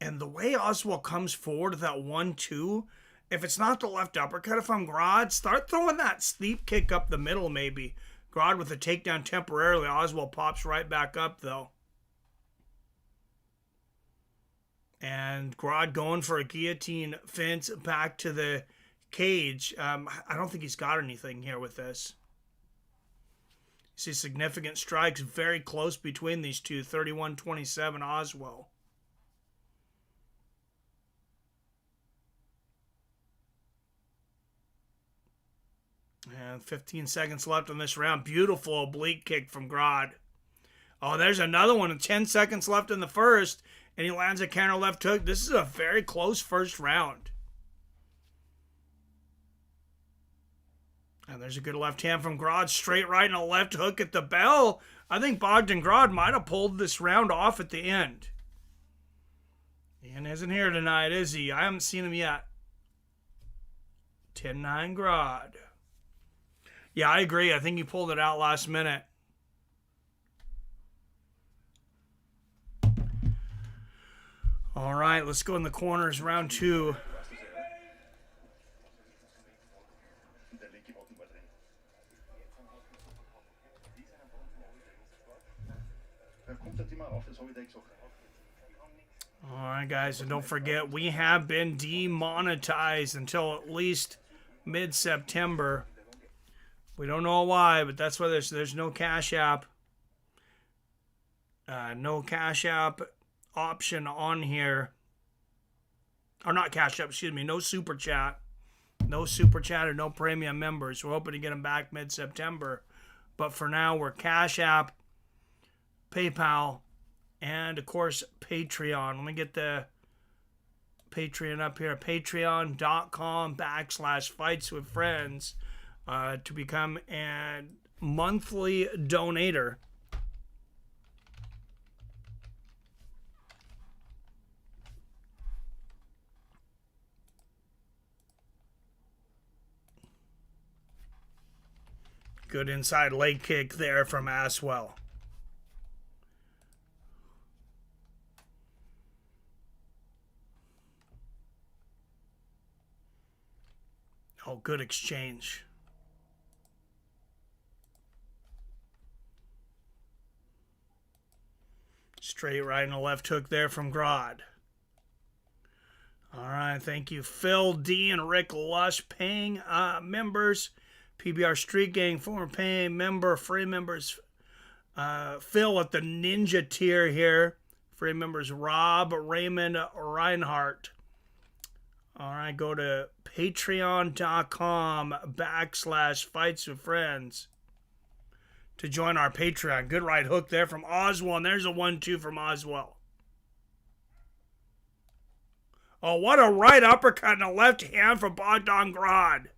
Speaker 7: And the way Oswell comes forward with that 1-2, if it's not the left uppercut, if I'm Grad, start throwing that steep kick up the middle maybe. Grad with a takedown temporarily. Oswell pops right back up, though. And Grad going for a guillotine fence back to the cage. I don't think he's got anything here with this. You see significant strikes very close between these two. 31-27 Oswell. And 15 seconds left in this round. Beautiful oblique kick from Grad. Oh, there's another one. 10 seconds left in the first. And he lands a counter left hook. This is a very close first round. And there's a good left hand from Grad. Straight right and a left hook at the bell. I think Bogdan Grad might have pulled this round off at the end. Ian isn't here tonight, is he? I haven't seen him yet. 10-9 Grad. Yeah, I agree. I think he pulled it out last minute. All right, let's go in the corners, round 2. All right, guys, and don't forget, we have been demonetized until at least mid-September. We don't know why, but that's why there's no Cash App. No Cash App option on here. Or not Cash App, excuse me, no Super Chat. No Super Chat or no premium members. We're hoping to get them back mid-September. But for now, we're Cash App, PayPal, and, of course, Patreon. Let me get the Patreon up here. Patreon.com/fightswithfriends to become a monthly donator. Good inside leg kick there from Aswell. Oh, good exchange. Straight right and a left hook there from Grad. All right, thank you, Phil, D, and Rick Lush, paying members. PBR Street Gang, former paying member, free members. Phil at the Ninja tier here. Free members, Rob, Raymond, Reinhardt. All right, go to patreon.com/fightswithfriends to join our Patreon. Good right hook there from Oswell, and there's a 1-2 from Oswell. Oh, what a right uppercut and a left hand from Bogdan Grad.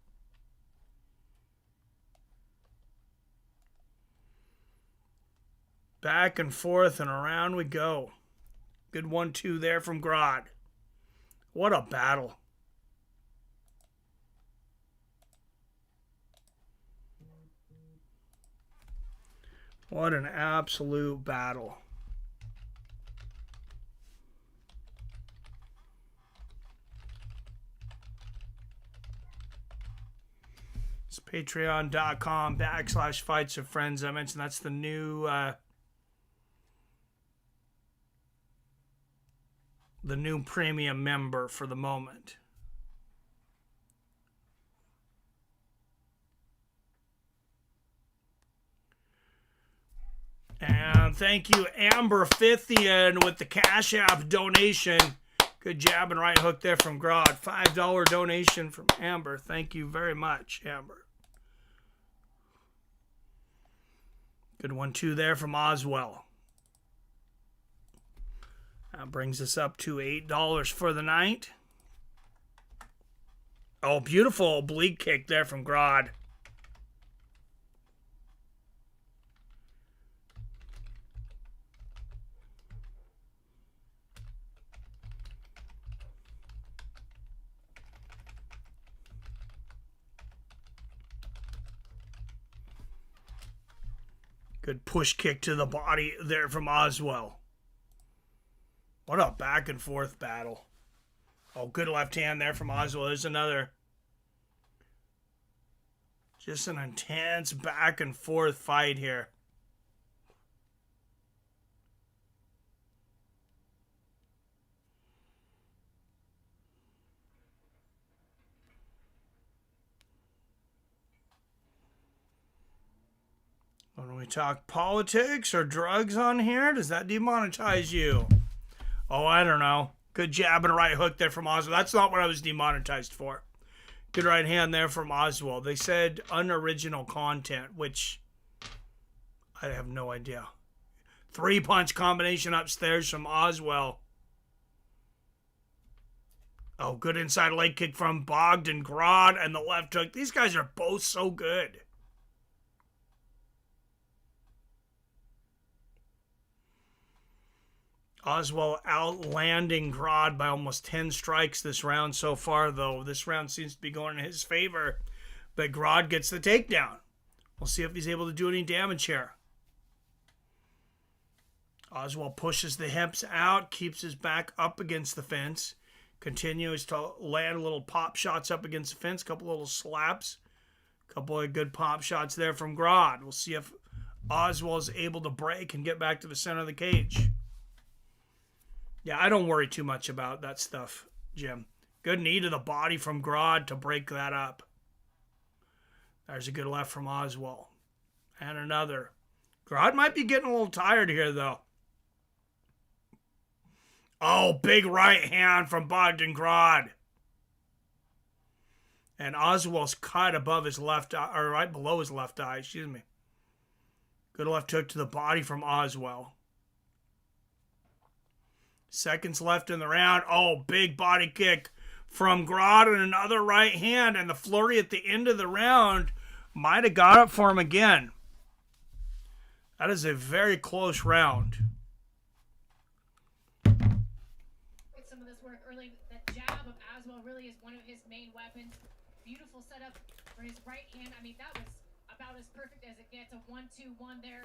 Speaker 7: Back and forth and around we go. Good 1-2 there from Grad. What a battle. What an absolute battle. It's patreon.com/fightswithfriends. I mentioned that's the new premium member for the moment. And thank you, Amber Fithian, with the Cash App donation. Good jab and right hook there from Grad. $5 donation from Amber. Thank you very much, Amber. Good 1-2 there from Oswell. That brings us up to $8 for the night. Oh, beautiful oblique kick there from Grad. Good push kick to the body there from Oswell. What a back and forth battle. Oh, good left hand there from Oswell. There's another. Just an intense back and forth fight here. When we talk politics or drugs on here, does that demonetize you? Oh, I don't know. Good jab and a right hook there from Oswell. That's not what I was demonetized for. Good right hand there from Oswell. They said unoriginal content, which I have no idea. 3-punch combination upstairs from Oswell. Oh, good inside leg kick from Bogdan, Grad, and the left hook. These guys are both so good. Oswell outlanding Grad by almost 10 strikes this round so far, though. This round seems to be going in his favor. But Grad gets the takedown. We'll see if he's able to do any damage here. Oswell pushes the hips out, keeps his back up against the fence. Continues to land little pop shots up against the fence. Couple little slaps. Couple of good pop shots there from Grad. We'll see if Oswell is able to break and get back to the center of the cage. Yeah, I don't worry too much about that stuff, Jim. Good knee to the body from Grad to break that up. There's a good left from Oswell. And another. Grad might be getting a little tired here, though. Oh, big right hand from Bogdan Grad. And Oswell's cut above his left eye, or right below his left eye, excuse me. Good left hook to the body from Oswell. Seconds left in the round. Oh, big body kick from Grad and another right hand. And the flurry at the end of the round might have got up for him again. That is a very close round.
Speaker 9: Some of this work early. That jab of Aswell really is one of his main weapons. Beautiful setup for his right hand. I mean, that was about as perfect as it gets. A 1-2-1 there.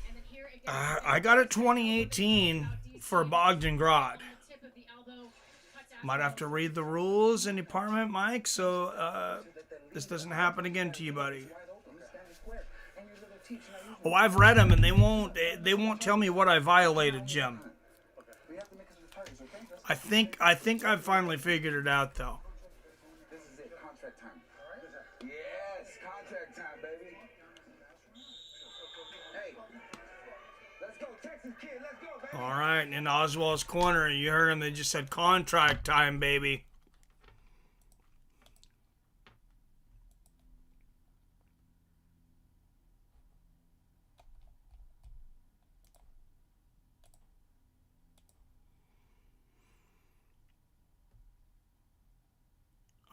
Speaker 9: And then here it gets
Speaker 7: I got it 2018 for Bogdan Grad. Might have to read the rules in Department, Mike, so this doesn't happen again to you, buddy. Oh, I've read them, and they won't tell me what I violated, Jim. I think I've finally figured it out, though.
Speaker 2: This is it, contract time. Yes, contract time, baby. Hey, let's go, Texas kid, let's go, baby.
Speaker 7: All right, in Oswell's corner, you heard him. They just said contract time, baby.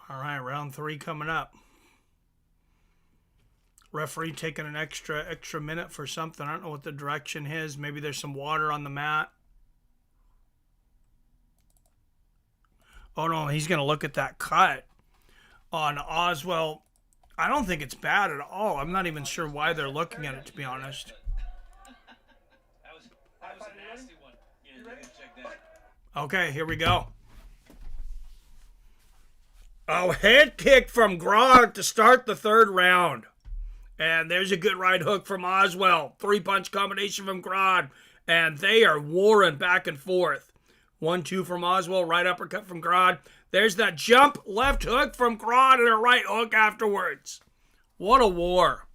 Speaker 7: All right, round 3 coming up. Referee taking an extra minute for something. I don't know what the direction is. Maybe there's some water on the mat. Oh, no, he's going to look at that cut on Oswell. I don't think it's bad at all. I'm not even sure why they're looking at it, to be honest.
Speaker 5: That was a nasty one. You ready? Check that.
Speaker 7: Okay, here we go. Oh, head kick from Grad to start the 3rd round. And there's a good right hook from Oswell. 3-punch combination from Grad. And they are warring back and forth. 1-2 from Oswell. Right uppercut from Grad. There's that jump left hook from Grad and a right hook afterwards. What a war.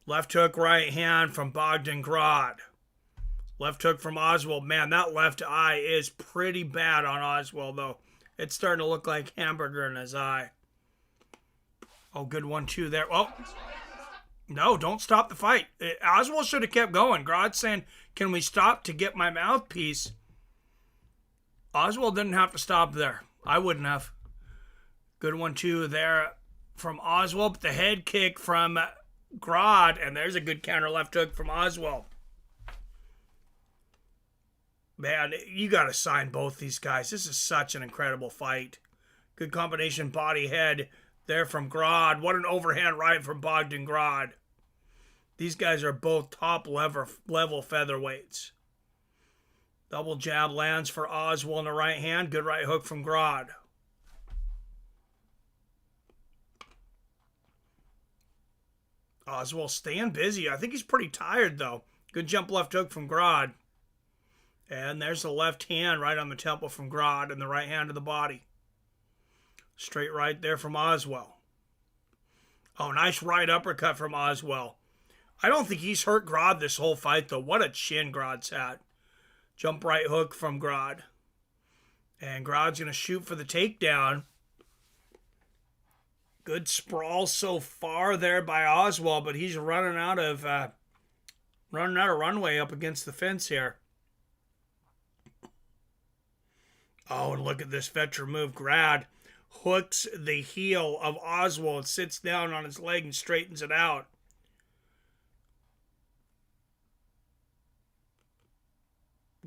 Speaker 7: Left hook, right hand from Bogdan Grad. Left hook from Oswell. Man, that left eye is pretty bad on Oswell, though. It's starting to look like hamburger in his eye. Oh, good 1-2 there. Oh, no, don't stop the fight. Oswell should have kept going. Grad's saying, can we stop to get my mouthpiece? Oswell didn't have to stop there. I wouldn't have. Good 1-2 there from Oswell. But the head kick from Grad, and there's a good counter left hook from Oswell. Man, you got to sign both these guys. This is such an incredible fight. Good combination body head there from Grad. What an overhand right from Bogdan Grad. These guys are both top level featherweights. Double jab lands for Oswell in the right hand. Good right hook from Grad. Oswell staying busy. I think he's pretty tired, though. Good jump left hook from Grad. And there's the left hand right on the temple from Grad and the right hand to the body. Straight right there from Oswell. Oh, nice right uppercut from Oswell. I don't think he's hurt Grad this whole fight, though. What a chin Grad's had. Jump right hook from Grad. And Grad's going to shoot for the takedown. Good sprawl so far there by Oswell, but he's running out of runway up against the fence here. Oh, and look at this veteran move. Grad hooks the heel of Oswell and sits down on his leg and straightens it out.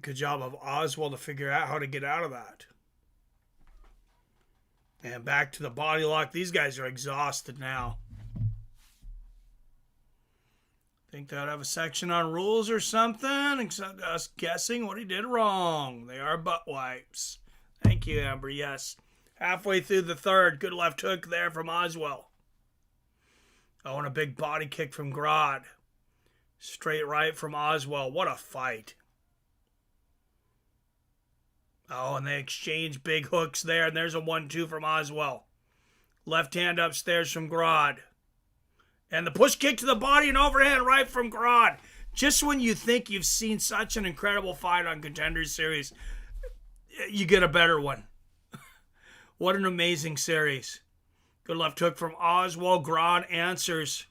Speaker 7: Good job of Oswell to figure out how to get out of that. And back to the body lock. These guys are exhausted now. Think they'd have a section on rules or something? Except us guessing what he did wrong. They are butt wipes. Thank you, Amber. Yes. Halfway through the third. Good left hook there from Oswell. Oh, and a big body kick from Grad. Straight right from Oswell. What a fight. Oh, and they exchange big hooks there. And there's a 1-2 from Oswell. Left hand upstairs from Grad. And the push kick to the body and overhand right from Grad. Just when you think you've seen such an incredible fight on Contender Series, you get a better one. What an amazing series. Good left hook from Oswell. Grad answers.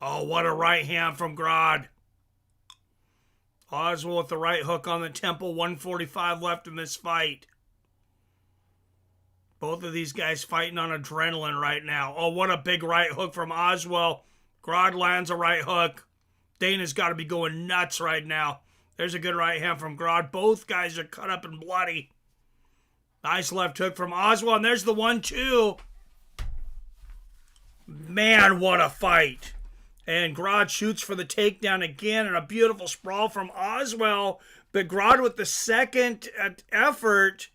Speaker 7: Oh, what a right hand from Grad. Oswell with the right hook on the temple. 145 left in this fight. Both of these guys fighting on adrenaline right now. Oh, what a big right hook from Oswell. Grad lands a right hook. Dana's got to be going nuts right now. There's a good right hand from Grad. Both guys are cut up and bloody. Nice left hook from Oswell. And there's the 1-2. Man, what a fight. And Grad shoots for the takedown again. And a beautiful sprawl from Oswell. But Grad with the second effort.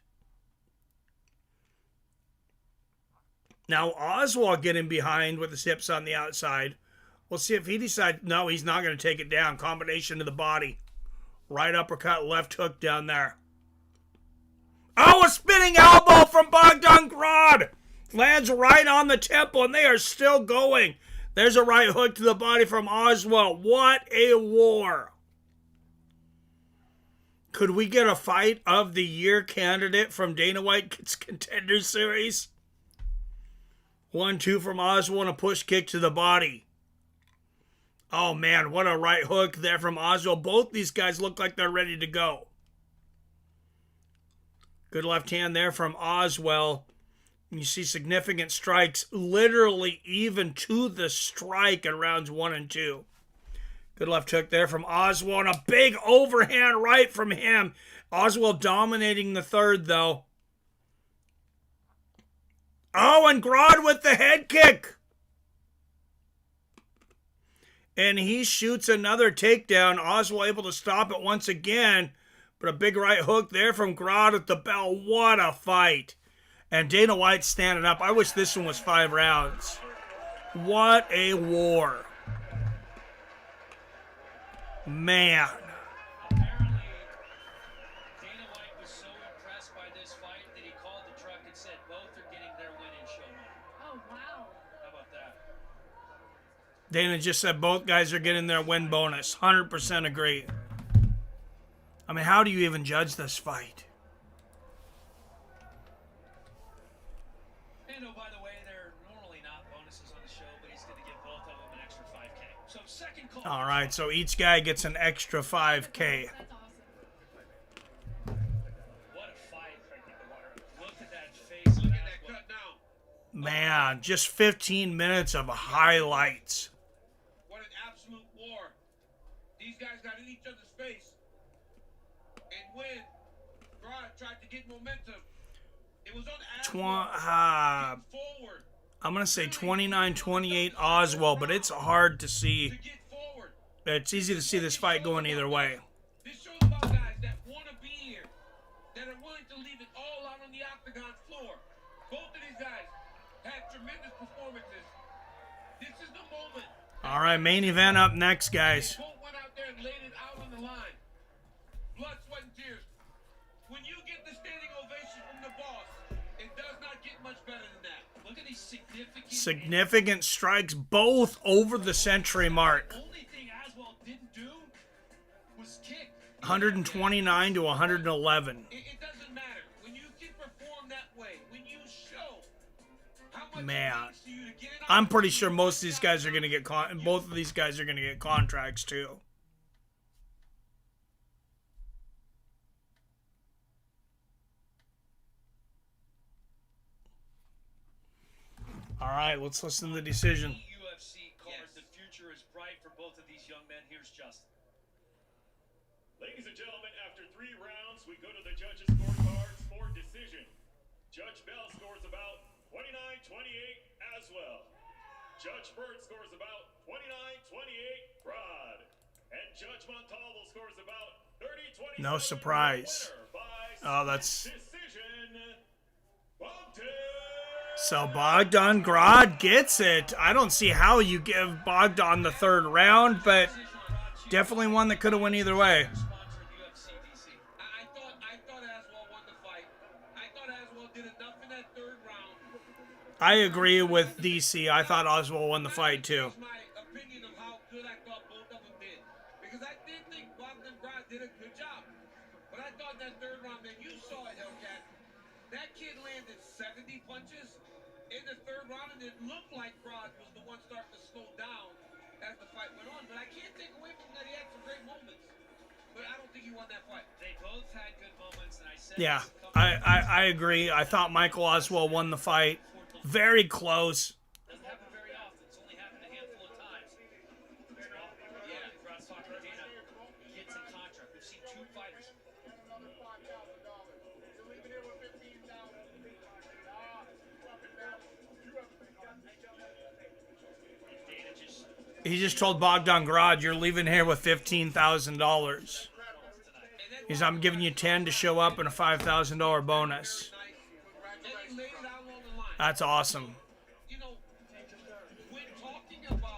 Speaker 7: Now Oswell getting behind with his hips on the outside. We'll see if he decides, no, he's not going to take it down. Combination to the body. Right uppercut, left hook down there. Oh, a spinning elbow from Bogdan. Grad lands right on the temple, and they are still going. There's a right hook to the body from Oswell. What a war. Could we get a fight of the year candidate from Dana White's Contender Series? 1-2 from Oswell and a push kick to the body. Oh, man, what a right hook there from Oswell. Both these guys look like they're ready to go. Good left hand there from Oswell. You see significant strikes, literally even to the strike in rounds 1 and 2. Good left hook there from Oswell and a big overhand right from him. Oswell dominating the third, though. Oh, and Grad with the head kick. And he shoots another takedown. Oswell able to stop it once again. But a big right hook there from Grad at the bell. What a fight. And Dana White standing up. I wish this one was 5 rounds. What a war. Man. Dana just said both guys are getting their win bonus. 100% agree. I mean, how do you even judge this fight?
Speaker 5: And oh, by the way, they're normally not bonuses on the show, but he's going to give both of them an extra 5K. So second call.
Speaker 7: All right, so each guy gets an extra 5K.
Speaker 5: What a fight. Look at that face. Look at that cut now.
Speaker 7: Man, just 15 minutes of highlights.
Speaker 5: What an absolute war. These guys got in each other's face. And when Grad tried to get momentum, it was on Aswell. Forward.
Speaker 7: I'm going to say 29-28 Oswell, but it's hard to see. It's easy to see this fight going either way.
Speaker 5: This shows about guys that want to be here, that are willing to leave it all out on the octagon floor. Both of these guys had tremendous performances. This is the moment.
Speaker 7: All right, main event up next, guys.
Speaker 5: They both went out there and laid it out on the line. Blood, sweat, and tears. When you get the standing ovation from the boss, it does not get much better than that. Look at these
Speaker 7: significant strikes, both over the century mark.
Speaker 5: The only thing Aswell didn't do was kick.
Speaker 7: 129 to 111.
Speaker 5: It doesn't matter. When you can perform that way, when you show how much
Speaker 7: Man,
Speaker 5: it means to you to get it
Speaker 7: I'm pretty sure most of these guys are going to get both of these guys are going to get contracts too. All right, let's listen to the decision.
Speaker 5: UFC card, the future is bright for both of these young men. Here's Justin.
Speaker 12: Ladies and gentlemen, after 3 rounds, we go to the judges' scorecards for decision. Judge Bell scores about 29-28 Aswell. Judge Bird scores about 29-28 Grad. And Judge Montalvo scores about 30-27.
Speaker 7: No surprise. Oh, that's... So Bogdan Grad gets it. I don't see how you give Bogdan the 3rd round, but definitely one that could have went either way.
Speaker 5: I thought Aswell won the fight. I thought Aswell did enough in that 3rd round.
Speaker 7: I agree with DC. I thought Oswell won the fight too.
Speaker 5: That's my opinion of how good I thought both of them did. Because I did think Bogdan Grad did a good job. But I thought that 3rd round, man, you saw it, Hellcat. That kid landed 70 punches in the 3rd round, and it looked like Grad was the one starting to slow down as the fight went on. But I can't take away from that he had some great moments. But I don't think he won that fight.
Speaker 10: They both had good moments, and I said...
Speaker 7: Yeah, I agree. I thought Michael Oswell won the fight. Very close.
Speaker 10: Doesn't happen very often. It's only happened a handful of times. Yeah, Grad's talking to Dana. He gets a contract. We've seen 2 fighters.
Speaker 7: He just told Bogdan Grad, you're leaving here with $15,000. He's, I'm giving you 10 to show up and a $5,000 bonus. That's awesome.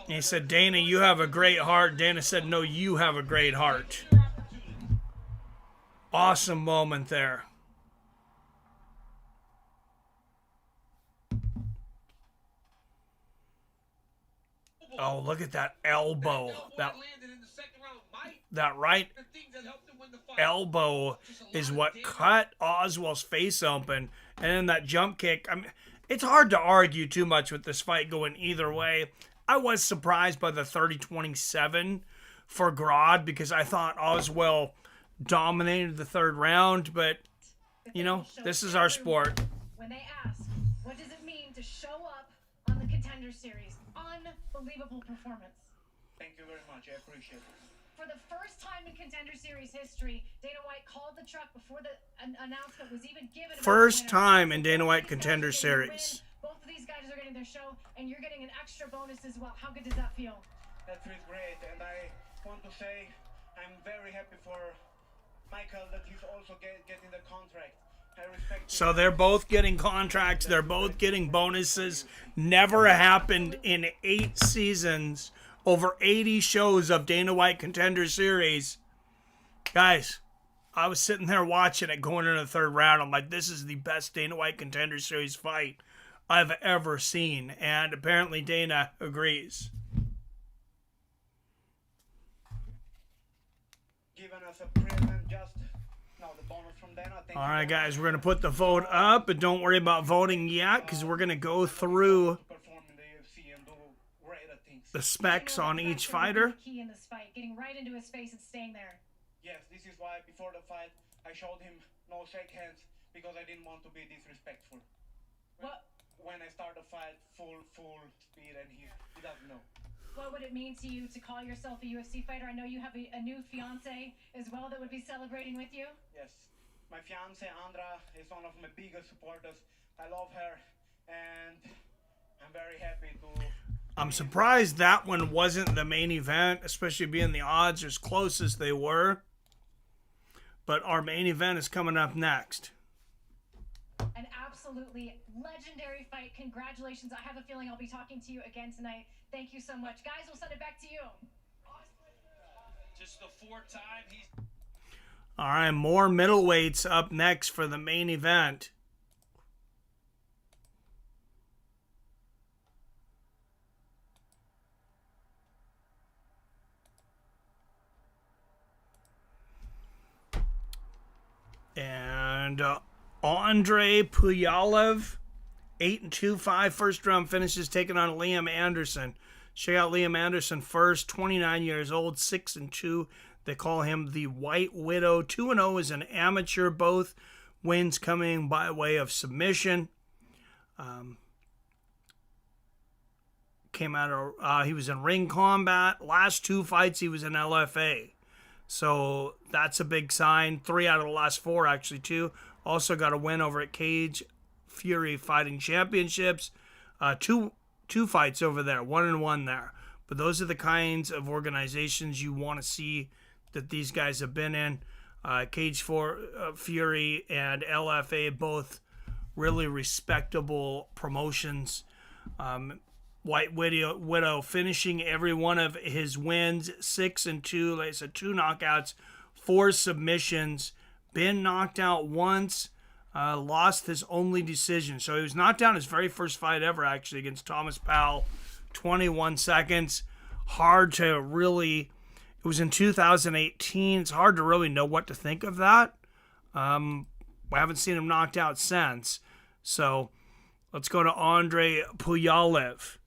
Speaker 7: And he said, Dana, you have a great heart. Dana said, no, you have a great heart. Awesome moment there. Oh, look at that elbow. That right elbow is what cut Oswell's face open. And then that jump kick. I mean, it's hard to argue too much with this fight going either way. I was surprised by the 30-27 for Grad because I thought Oswell dominated the 3rd round. But, you know, this is our sport.
Speaker 9: When they ask, what does it mean to show up on the Contender Series? Unbelievable performance.
Speaker 10: Thank you very much. I appreciate it.
Speaker 9: For the first time in Contender Series history, Dana White called the truck before the announcement was even given.
Speaker 7: First time in Dana White Contender Series.
Speaker 9: Both of these guys are getting their show, and you're getting an extra bonus as well. How good does that feel?
Speaker 10: That feels great, and I want to say I'm very happy for Michael that he's also getting the contract.
Speaker 7: So they're both getting contracts. They're both getting bonuses. Never happened in 8 seasons. Over 80 shows of Dana White Contender Series. Guys, I was sitting there watching it going into the 3rd round. I'm like, this is the best Dana White Contender Series fight I've ever seen. And apparently Dana agrees.
Speaker 10: Giving us a present just...
Speaker 7: All right, guys, we're going to put the vote up, but don't worry about voting yet because we're going to go through the specs on each fighter.
Speaker 9: Key in this fight, getting right into his face and staying there.
Speaker 10: Yes, this is why before the fight I showed him no shake hands because I didn't want to be disrespectful.
Speaker 9: What?
Speaker 10: When I start the fight full speed and he doesn't know.
Speaker 9: What would it mean to you to call yourself a UFC fighter? I know you have a new fiance as well that would be celebrating with you.
Speaker 10: Yes. My fiance, Andrey, is one of my biggest supporters. I love her, and I'm very happy to...
Speaker 7: I'm surprised that one wasn't the main event, especially being the odds as close as they were. But our main event is coming up next.
Speaker 9: An absolutely legendary fight. Congratulations. I have a feeling I'll be talking to you again tonight. Thank you so much. Guys, we'll send it back to you.
Speaker 5: Just the 4th time he's...
Speaker 7: All right, more middleweights up next for the main event. And Andrey Pulyaev, 8-2-5 first round finishes, taking on Liam Anderson. Check out Liam Anderson first, 29 years old, 6-2. They call him the White Widow. 2-0 as an amateur. Both wins coming by way of submission. came out of, he was in ring combat. Last 2 fights, he was in LFA. So that's a big sign. 3 out of the last 4, actually, too. Also got a win over at Cage Fury Fighting Championships. Two fights over there, 1-1 there. But those are the kinds of organizations you want to see that these guys have been in. Cage Fury and LFA, both really respectable promotions. White Widow finishing every one of his wins, 6-2. Like I said, 2 knockouts, 4 submissions. Been knocked out once, lost his only decision. So he was knocked down his very first fight ever, actually, against Thomas Powell, 21 seconds. Hard to really... It was in 2018. It's hard to really know what to think of that. I haven't seen him knocked out since. So let's go to Andrey Pulyaev.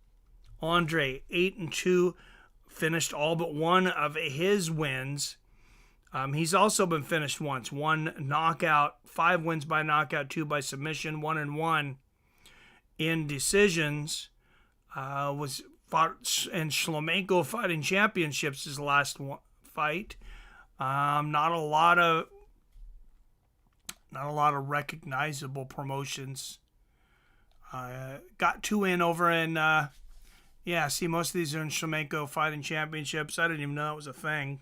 Speaker 7: Andrey, 8-2, finished all but one of his wins. He's also been finished once. 1 knockout, 5 wins by knockout, 2 by submission, 1-1 in decisions. Was fought in Wellmaker Fighting Championships his last fight. Not a lot of recognizable promotions. Got 2 in over in see, most of these are in Wellmaker Fighting Championships. I didn't even know that was a thing.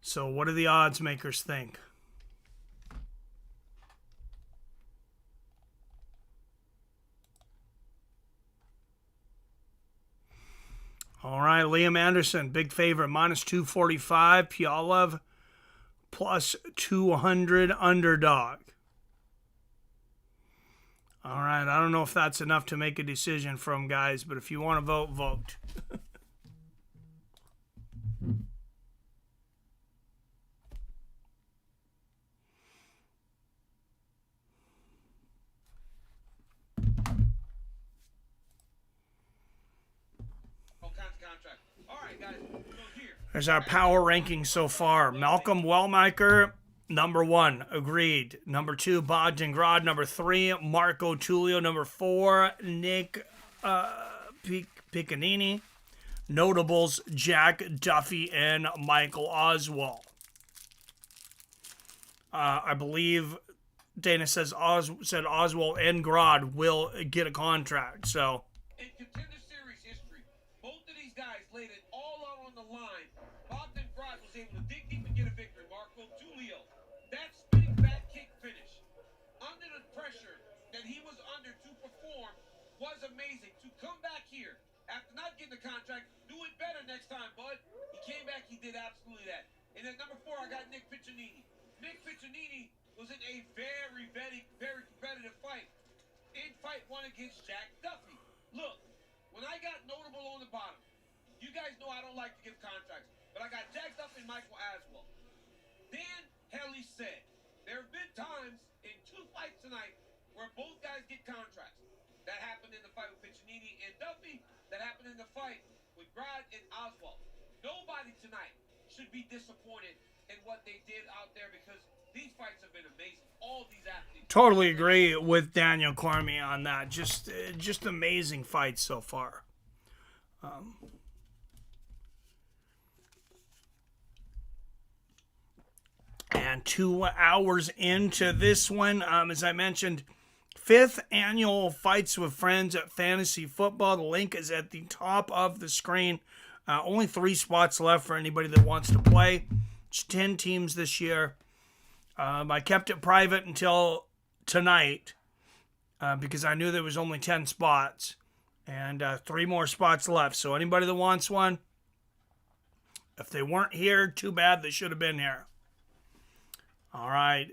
Speaker 7: So what do the odds makers think? All right, Liam Anderson, big favorite, -245. Pulyaev, +200 underdog. All right, I don't know if that's enough to make a decision from, guys, but if you want to vote, vote. There's our power ranking so far. Malcolm Wellmaker, number 1, agreed. Number 2, Bogdan Grad. Number 3, Marco Tulio. Number 4, Nick Piccininni. Notables, Jack Duffy and Michael Oswell. I believe Dana said Oswell and Grad will get a contract. So
Speaker 5: in Contender Series history, both of these guys laid it all out on the line. Bogdan Grad was able to dig deep and get a victory. Marco Tulio, that spinning back kick finish under the pressure that he was under to perform was amazing. To come back here after not getting the contract, do it better next time, bud. He came back, he did absolutely that. And then number 4, I got Nick Piccininni. Nick Piccininni was in a very, very, very competitive fight. In fight 1 against Jack Duffy. Look, when I got Notable on the bottom, you guys know I don't like to give contracts, but I got Jack Duffy and Michael Aswell. Dan Helly said, there have been times in 2 fights tonight where both guys get contracts. That happened in the fight with Piccininni and Duffy. That happened in the fight with Grad and Oswell. Nobody tonight should be disappointed in what they did out there because these fights have been amazing. All these athletes.
Speaker 7: Totally agree with Daniel Cormier on that. Just amazing fights so far. And 2 hours into this one, as I mentioned, 5th annual Fights with Friends at Fantasy Football. The link is at the top of the screen. Only 3 spots left for anybody that wants to play. It's 10 teams this year. I kept it private until tonight because I knew there was only 10 spots and 3 more spots left. So anybody that wants one, if they weren't here, too bad. They should have been here. All right.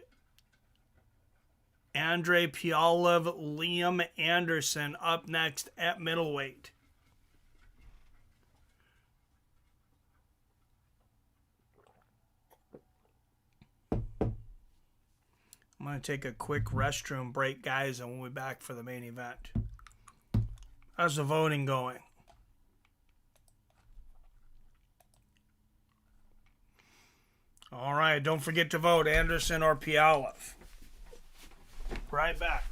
Speaker 7: Andrey Pulyaev, Liam Anderson up next at middleweight. I'm going to take a quick restroom break, guys, and we'll be back for the main event. How's the voting going? All right, don't forget to vote, Anderson or Pulyaev. Right back.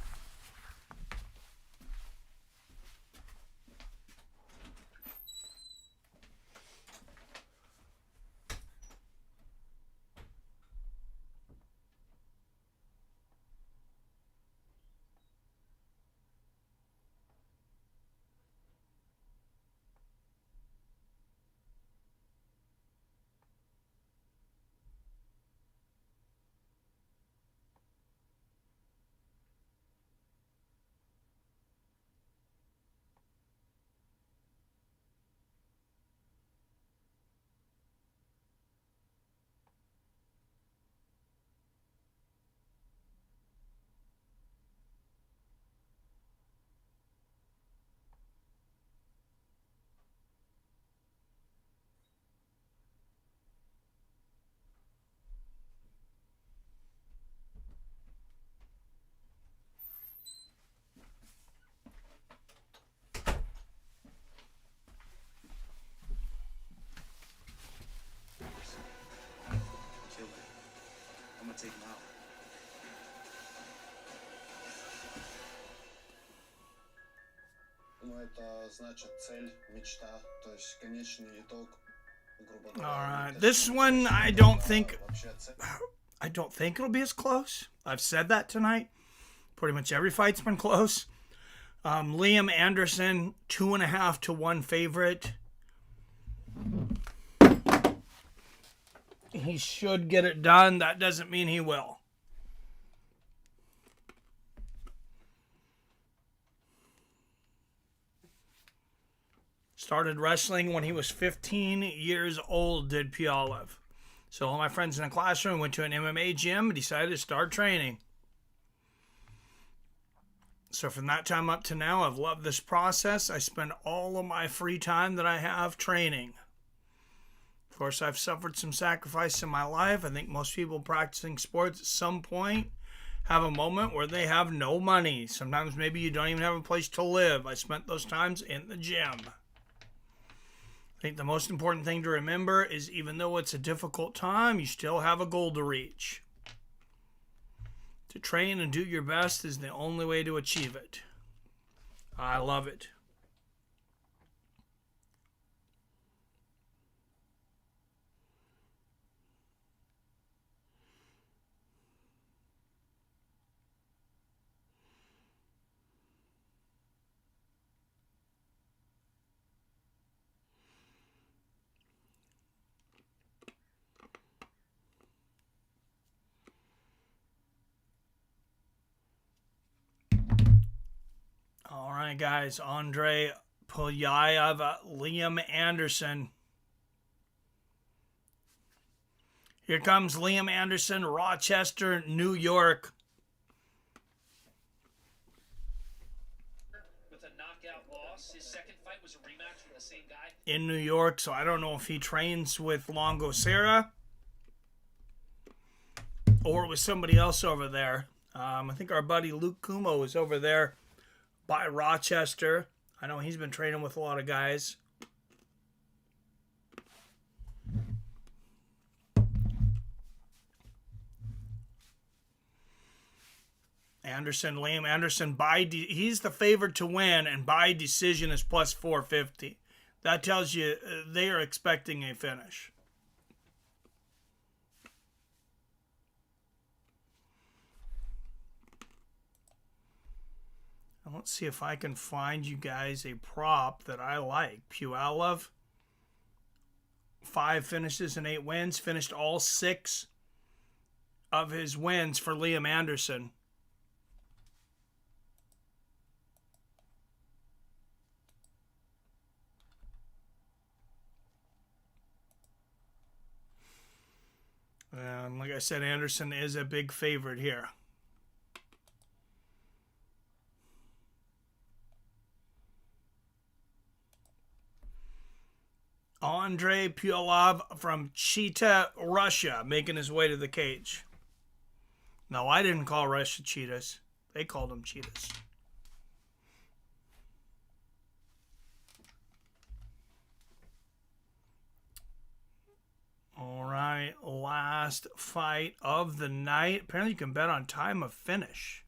Speaker 4: I'm gonna take him out.
Speaker 13: Ну, это значит цель, мечта, то есть конечный итог, грубо говоря.
Speaker 7: All right, this one I don't think it'll be as close. I've said that tonight. Pretty much every fight's been close. Liam Anderson, 2.5 to 1 favorite. He should get it done. That doesn't mean he will. Started wrestling when he was 15 years old, did Pulyaev. So all my friends in the classroom went to an MMA gym and decided to start training. So from that time up to now, I've loved this process. I spend all of my free time that I have training. Of course, I've suffered some sacrifice in my life. I think most people practicing sports at some point have a moment where they have no money. Sometimes maybe you don't even have a place to live. I spent those times in the gym. I think the most important thing to remember is even though it's a difficult time, you still have a goal to reach. To train and do your best is the only way to achieve it. I love it. All right, guys. Andrey, Pulyaev, Liam Anderson. Here comes Liam Anderson, Rochester, New York.
Speaker 14: With a knockout loss, his second fight was a rematch with the same guy.
Speaker 7: In New York, so I don't know if he trains with Longo Serra or with somebody else over there. I think our buddy Luke Kumo is over there by Rochester. I know he's been training with a lot of guys. Anderson, Liam Anderson, he's the favorite to win, and by decision is plus 450. That tells you they are expecting a finish. Let's see if I can find you guys a prop that I like. Pulyaev, 5 finishes and 8 wins. Finished all 6 of his wins for Liam Anderson. And like I said, Anderson is a big favorite here. Andrey Pulyaev from Chita, Russia, making his way to the cage. No, I didn't call Russia cheetahs. They called them cheetahs. All right, last fight of the night. Apparently you can bet on time of finish.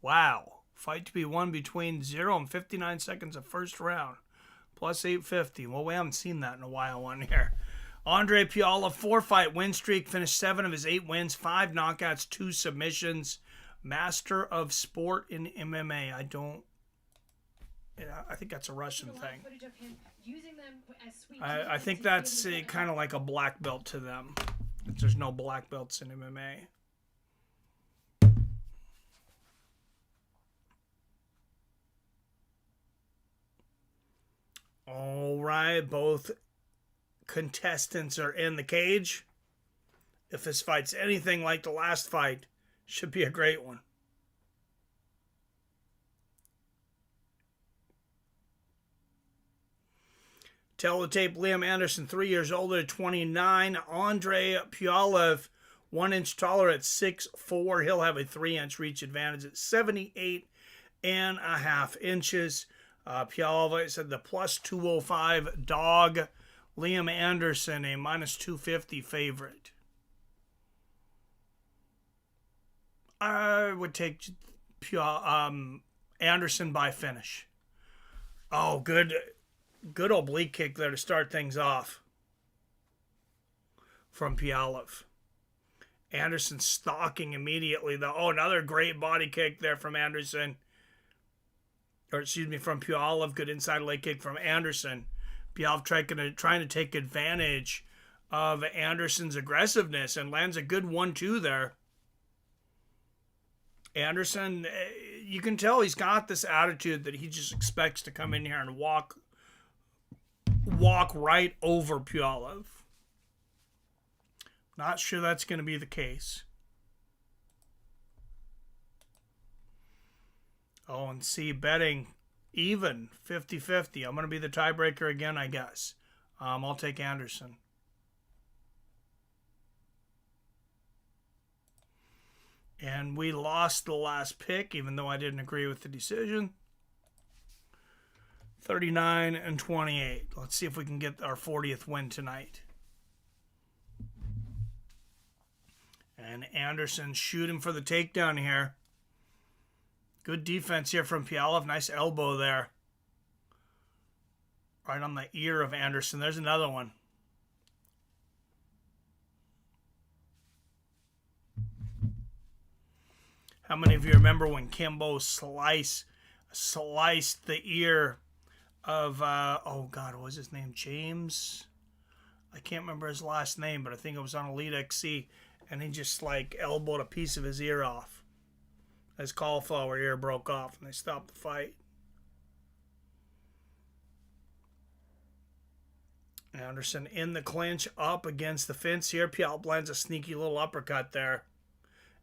Speaker 7: Wow. Fight to be won between 0 and 59 seconds of first round. Plus 850. Well, we haven't seen that in a while on here. Andrey Pulyaev, 4-fight win streak. Finished 7 of his 8 wins. 5 knockouts, 2 submissions. Master of sport in MMA. I think that's a Russian thing. I think that's kind of like a black belt to them. There's no black belts in MMA. All right, both contestants are in the cage. If this fight's anything like the last fight, should be a great one. Teletape, Liam Anderson, 3 years older at 29. Andrey Pulyaev, 1 inch taller at 6'4". He'll have a 3-inch reach advantage at 78.5 inches. Pulyaev, I said the plus 205 dog. Liam Anderson, a minus 250 favorite. I would take Anderson by finish. Oh, good oblique kick there to start things off from Pulyaev. Anderson stalking immediately, though. Oh, another great body kick there from Anderson. Or, excuse me, from Pulyaev. Good inside leg kick from Anderson. Pulyaev trying to take advantage of Anderson's aggressiveness and lands a good 1-2 there. Anderson, you can tell he's got this attitude that he just expects to come in here and walk right over Pulyaev. Not sure that's going to be the case. Oh, and see, betting even 50-50. I'm going to be the tiebreaker again, I guess. I'll take Anderson. And we lost the last pick, even though I didn't agree with the decision. 39-28. Let's see if we can get our 40th win tonight. And Anderson shooting for the takedown here. Good defense here from Pulyaev. Nice elbow there. Right on the ear of Anderson. There's another one. How many of you remember when Kimbo sliced the ear of, oh God, what was his name? James? I can't remember his last name, but I think it was on Elite XC. And he just like elbowed a piece of his ear off. His cauliflower ear broke off and they stopped the fight. Anderson in the clinch up against the fence here. Pulyaev lands a sneaky little uppercut there.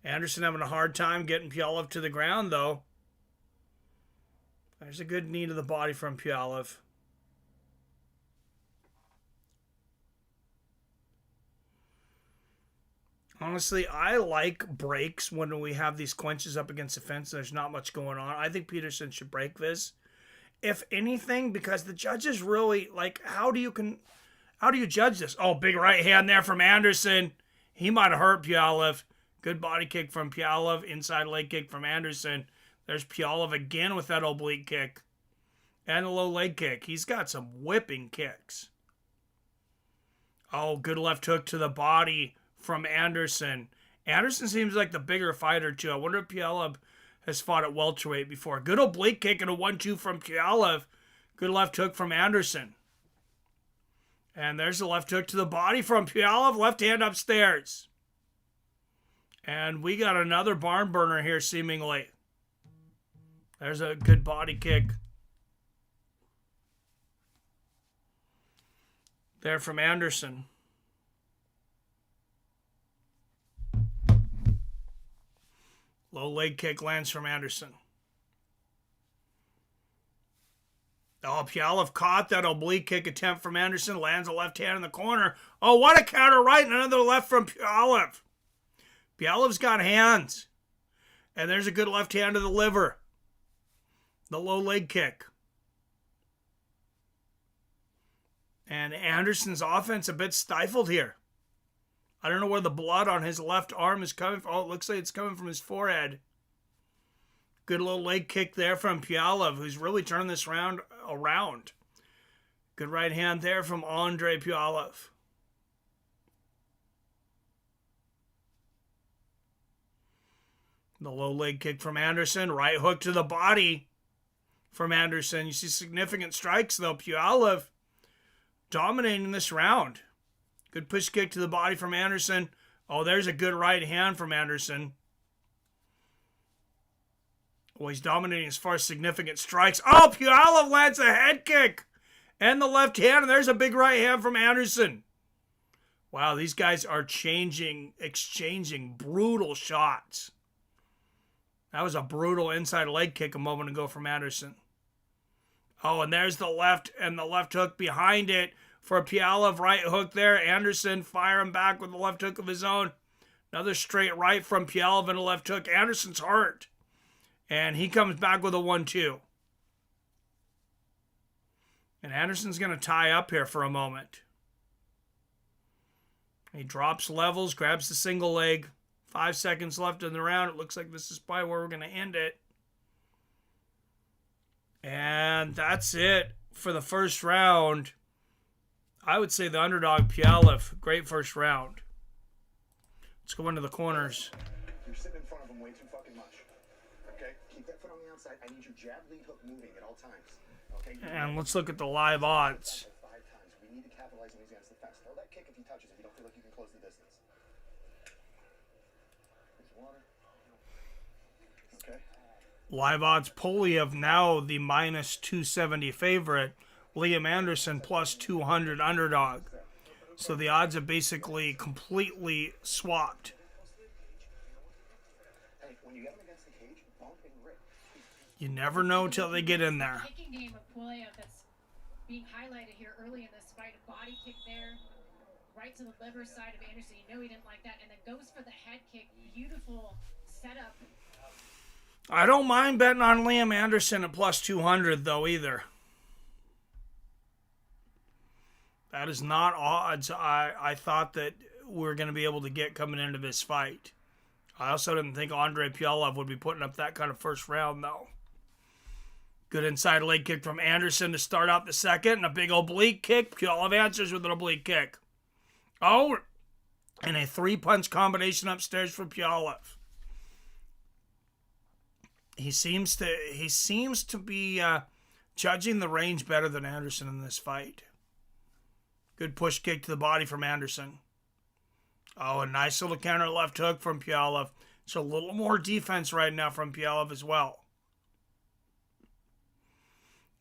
Speaker 7: Anderson having a hard time getting Pulyaev to the ground, though. There's a good knee to the body from Pulyaev. Honestly, I like breaks when we have these clinches up against the fence and there's not much going on. I think Peterson should break this. If anything, because the judges really, like, how do you judge this? Oh, big right hand there from Anderson. He might have hurt Pulyaev. Good body kick from Pulyaev. Inside leg kick from Anderson. There's Pulyaev again with that oblique kick. And a low leg kick. He's got some whipping kicks. Oh, good left hook to the body from Anderson. Anderson seems like the bigger fighter, too. I wonder if Pulyaev has fought at welterweight before. Good oblique kick and a 1-2 from Pulyaev. Good left hook from Anderson. And there's the left hook to the body from Pulyaev. Left hand upstairs. And we got another barn burner here, seemingly. There's a good body kick. There from Anderson. Low leg kick lands from Anderson. Oh, Pulyaev caught that oblique kick attempt from Anderson. Lands a left hand in the corner. Oh, what a counter right and another left from Pulyaev. Pulyaev's got hands. And there's a good left hand to the liver. The low leg kick. And Anderson's offense a bit stifled here. I don't know where the blood on his left arm is coming from. Oh, it looks like it's coming from his forehead. Good little leg kick there from Pulyaev, who's really turned this round around. Good right hand there from Andrey Pulyaev. The low leg kick from Anderson. Right hook to the body from Anderson. You see significant strikes, though. Pulyaev dominating this round. Good push kick to the body from Anderson. Oh, there's a good right hand from Anderson. Well, he's dominating as far as significant strikes. Oh, Pulyaev lands a head kick and the left hand, and there's a big right hand from Anderson. Wow, these guys are exchanging brutal shots. That was a brutal inside leg kick a moment ago from Anderson. Oh, and there's the left and the left hook behind it for Pulyaev. Right hook there. Anderson firing back with the left hook of his own. Another straight right from Pulyaev and a left hook. Anderson's hurt. And he comes back with a 1-2. And Anderson's going to tie up here for a moment. He drops levels, grabs the single leg, 5 seconds left in the round. It looks like this is probably where we're going to end it. And that's it for the first round. I would say the underdog, Pulyaev. Great first round. Let's go into the corners.
Speaker 15: You're sitting in front of him way too fucking much. Okay? Keep that foot on the outside. I need your jab, lead hook moving at all times. Okay?
Speaker 7: And let's look at the live odds.
Speaker 15: 5 times. We need to capitalize on these against the fence. Throw that kick if he touches if you don't feel like you can close the distance. There's water. Okay.
Speaker 7: Live odds, Pulyaev now the minus 270 favorite. Liam Anderson plus 200 underdog. So the odds are basically completely swapped. You never know till they get in there.
Speaker 9: Kicking game of Pulyaev that's being highlighted here early in this fight. A body kick there, right to the liver side of Anderson. You know he didn't like that, and then goes for the head kick. Beautiful setup.
Speaker 7: I don't mind betting on Liam Anderson at plus 200 though either. That is not odds I thought that we were going to be able to get coming into this fight. I also didn't think Andrey Pulyaev would be putting up that kind of first round, though. Good inside leg kick from Anderson to start out the second, and a big oblique kick. Pulyaev answers with an oblique kick. Oh, and a 3-punch combination upstairs for Pulyaev. He seems to be judging the range better than Anderson in this fight. Good push kick to the body from Anderson. Oh, a nice little counter left hook from Pulyaev. It's a little more defense right now from Pulyaev as well.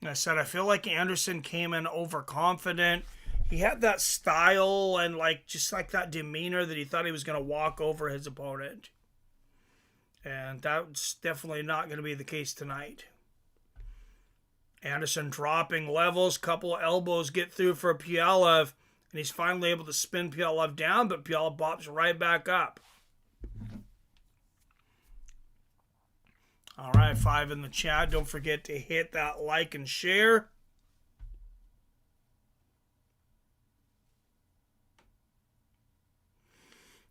Speaker 7: And I said, I feel like Anderson came in overconfident. He had that style and just like that demeanor that he thought he was going to walk over his opponent. And that's definitely not going to be the case tonight. Anderson dropping levels, couple of elbows get through for Pulyaev, and he's finally able to spin Pulyaev down, but Pulyaev bops right back up. All right, 5 in the chat. Don't forget to hit that like and share.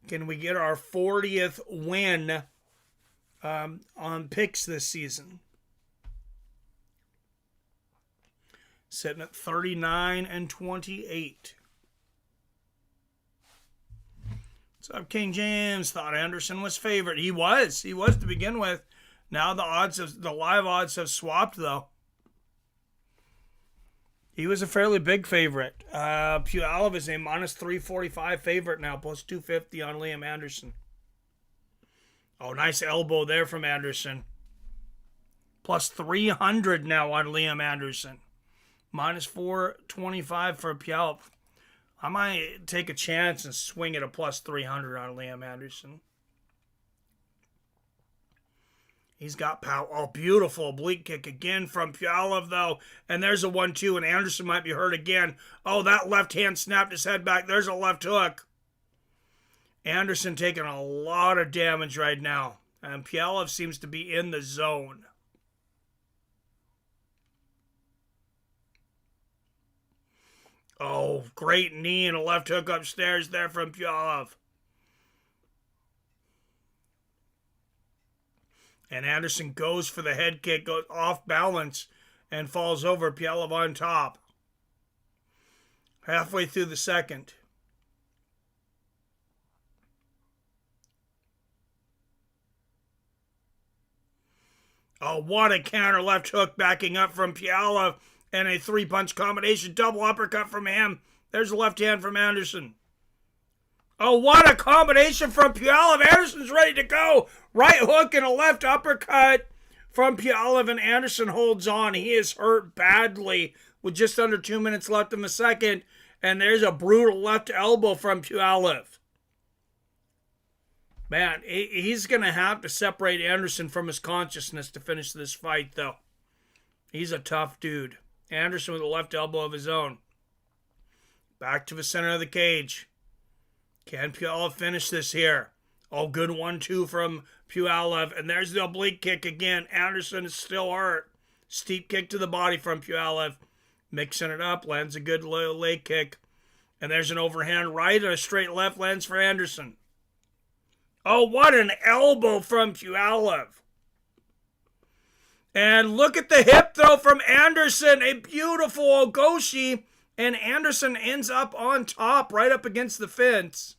Speaker 7: Can we get our 40th win on picks this season? Sitting at 39-28. What's up, King James? Thought Anderson was favored. He was to begin with. Now the live odds have swapped though. He was a fairly big favorite. Pulyaev is a minus 345 favorite now, plus 250 on Liam Anderson. Oh, nice elbow there from Anderson. Plus 300 now on Liam Anderson. Minus 425 for Pulyaev. I might take a chance and swing at a plus 300 on Liam Anderson. He's got power. Oh, beautiful oblique kick again from Pulyaev, though. And there's a 1-2, and Anderson might be hurt again. Oh, that left hand snapped his head back. There's a left hook. Anderson taking a lot of damage right now. And Pulyaev seems to be in the zone. Oh, great knee and a left hook upstairs there from Pulyaev. And Anderson goes for the head kick, goes off balance, and falls over. Pulyaev on top. Halfway through the second. Oh, what a counter left hook backing up from Pulyaev. And a 3-punch combination, double uppercut from him. There's the left hand from Anderson. Oh, what a combination from Pulyaev. Anderson's ready to go. Right hook and a left uppercut from Pulyaev, and Anderson holds on. He is hurt badly with just under 2 minutes left in the second. And there's a brutal left elbow from Pulyaev. Man, he's going to have to separate Anderson from his consciousness to finish this fight, though. He's a tough dude. Anderson with a left elbow of his own. Back to the center of the cage. Can Pulyaev finish this here? Oh, good 1-2 from Pulyaev. And there's the oblique kick again. Anderson is still hurt. Steep kick to the body from Pulyaev. Mixing it up. Lands a good leg kick. And there's an overhand right and a straight left lands for Anderson. Oh, what an elbow from Pulyaev. And look at the hip throw from Anderson. A beautiful Ogoshi. And Anderson ends up on top, right up against the fence.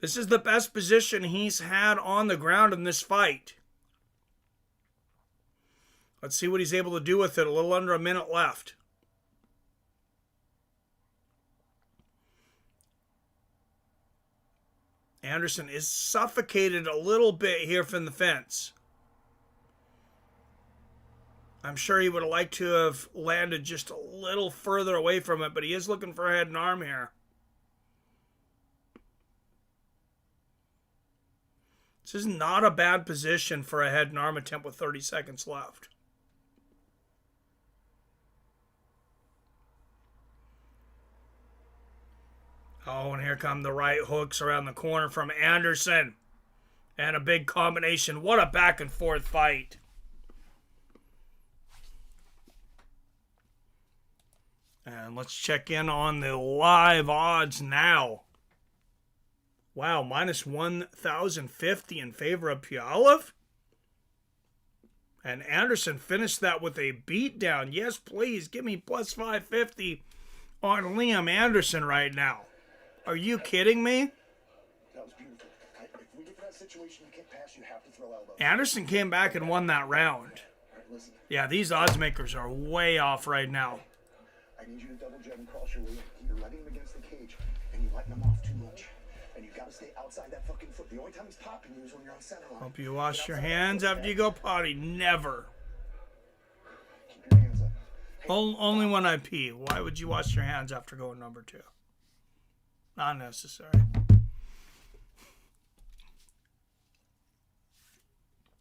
Speaker 7: This is the best position he's had on the ground in this fight. Let's see what he's able to do with it. A little under a minute left. Anderson is suffocated a little bit here from the fence. I'm sure he would have liked to have landed just a little further away from it, but he is looking for a head and arm here. This is not a bad position for a head and arm attempt with 30 seconds left. Oh, and here come the right hooks around the corner from Anderson. And a big combination. What a back and forth fight. And let's check in on the live odds now. Wow, minus 1,050 in favor of Pulyaev. And Anderson finished that with a beatdown. Yes, please, give me plus 550 on Liam Anderson right now. Are you kidding me?
Speaker 15: That was beautiful. If we get to that situation, you can't pass, you have to throw elbows.
Speaker 7: Anderson came back and won that round.
Speaker 15: All right, listen.
Speaker 7: Yeah, these odds makers are way off right now.
Speaker 15: I need you to double jab and cross your way in. You're letting him against the cage, and you're letting him off too much. And you gotta stay outside that fucking foot. The only time he's popping you is when you're on center line.
Speaker 7: Hope you wash your hands after you go potty. Never.
Speaker 15: Keep your hands up. Hey,
Speaker 7: Only when I pee. Why would you wash your hands after going number 2? Not necessary.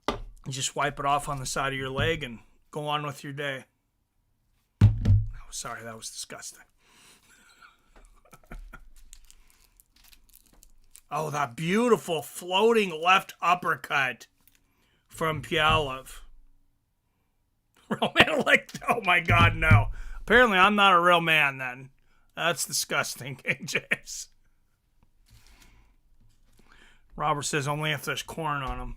Speaker 7: You just wipe it off on the side of your leg and go on with your day. Oh, sorry, that was disgusting. Oh, that beautiful floating left uppercut from Pulyaev. Real man like, oh my God, no. Apparently I'm not a real man then. That's disgusting, King James. Robert says only if there's corn on them.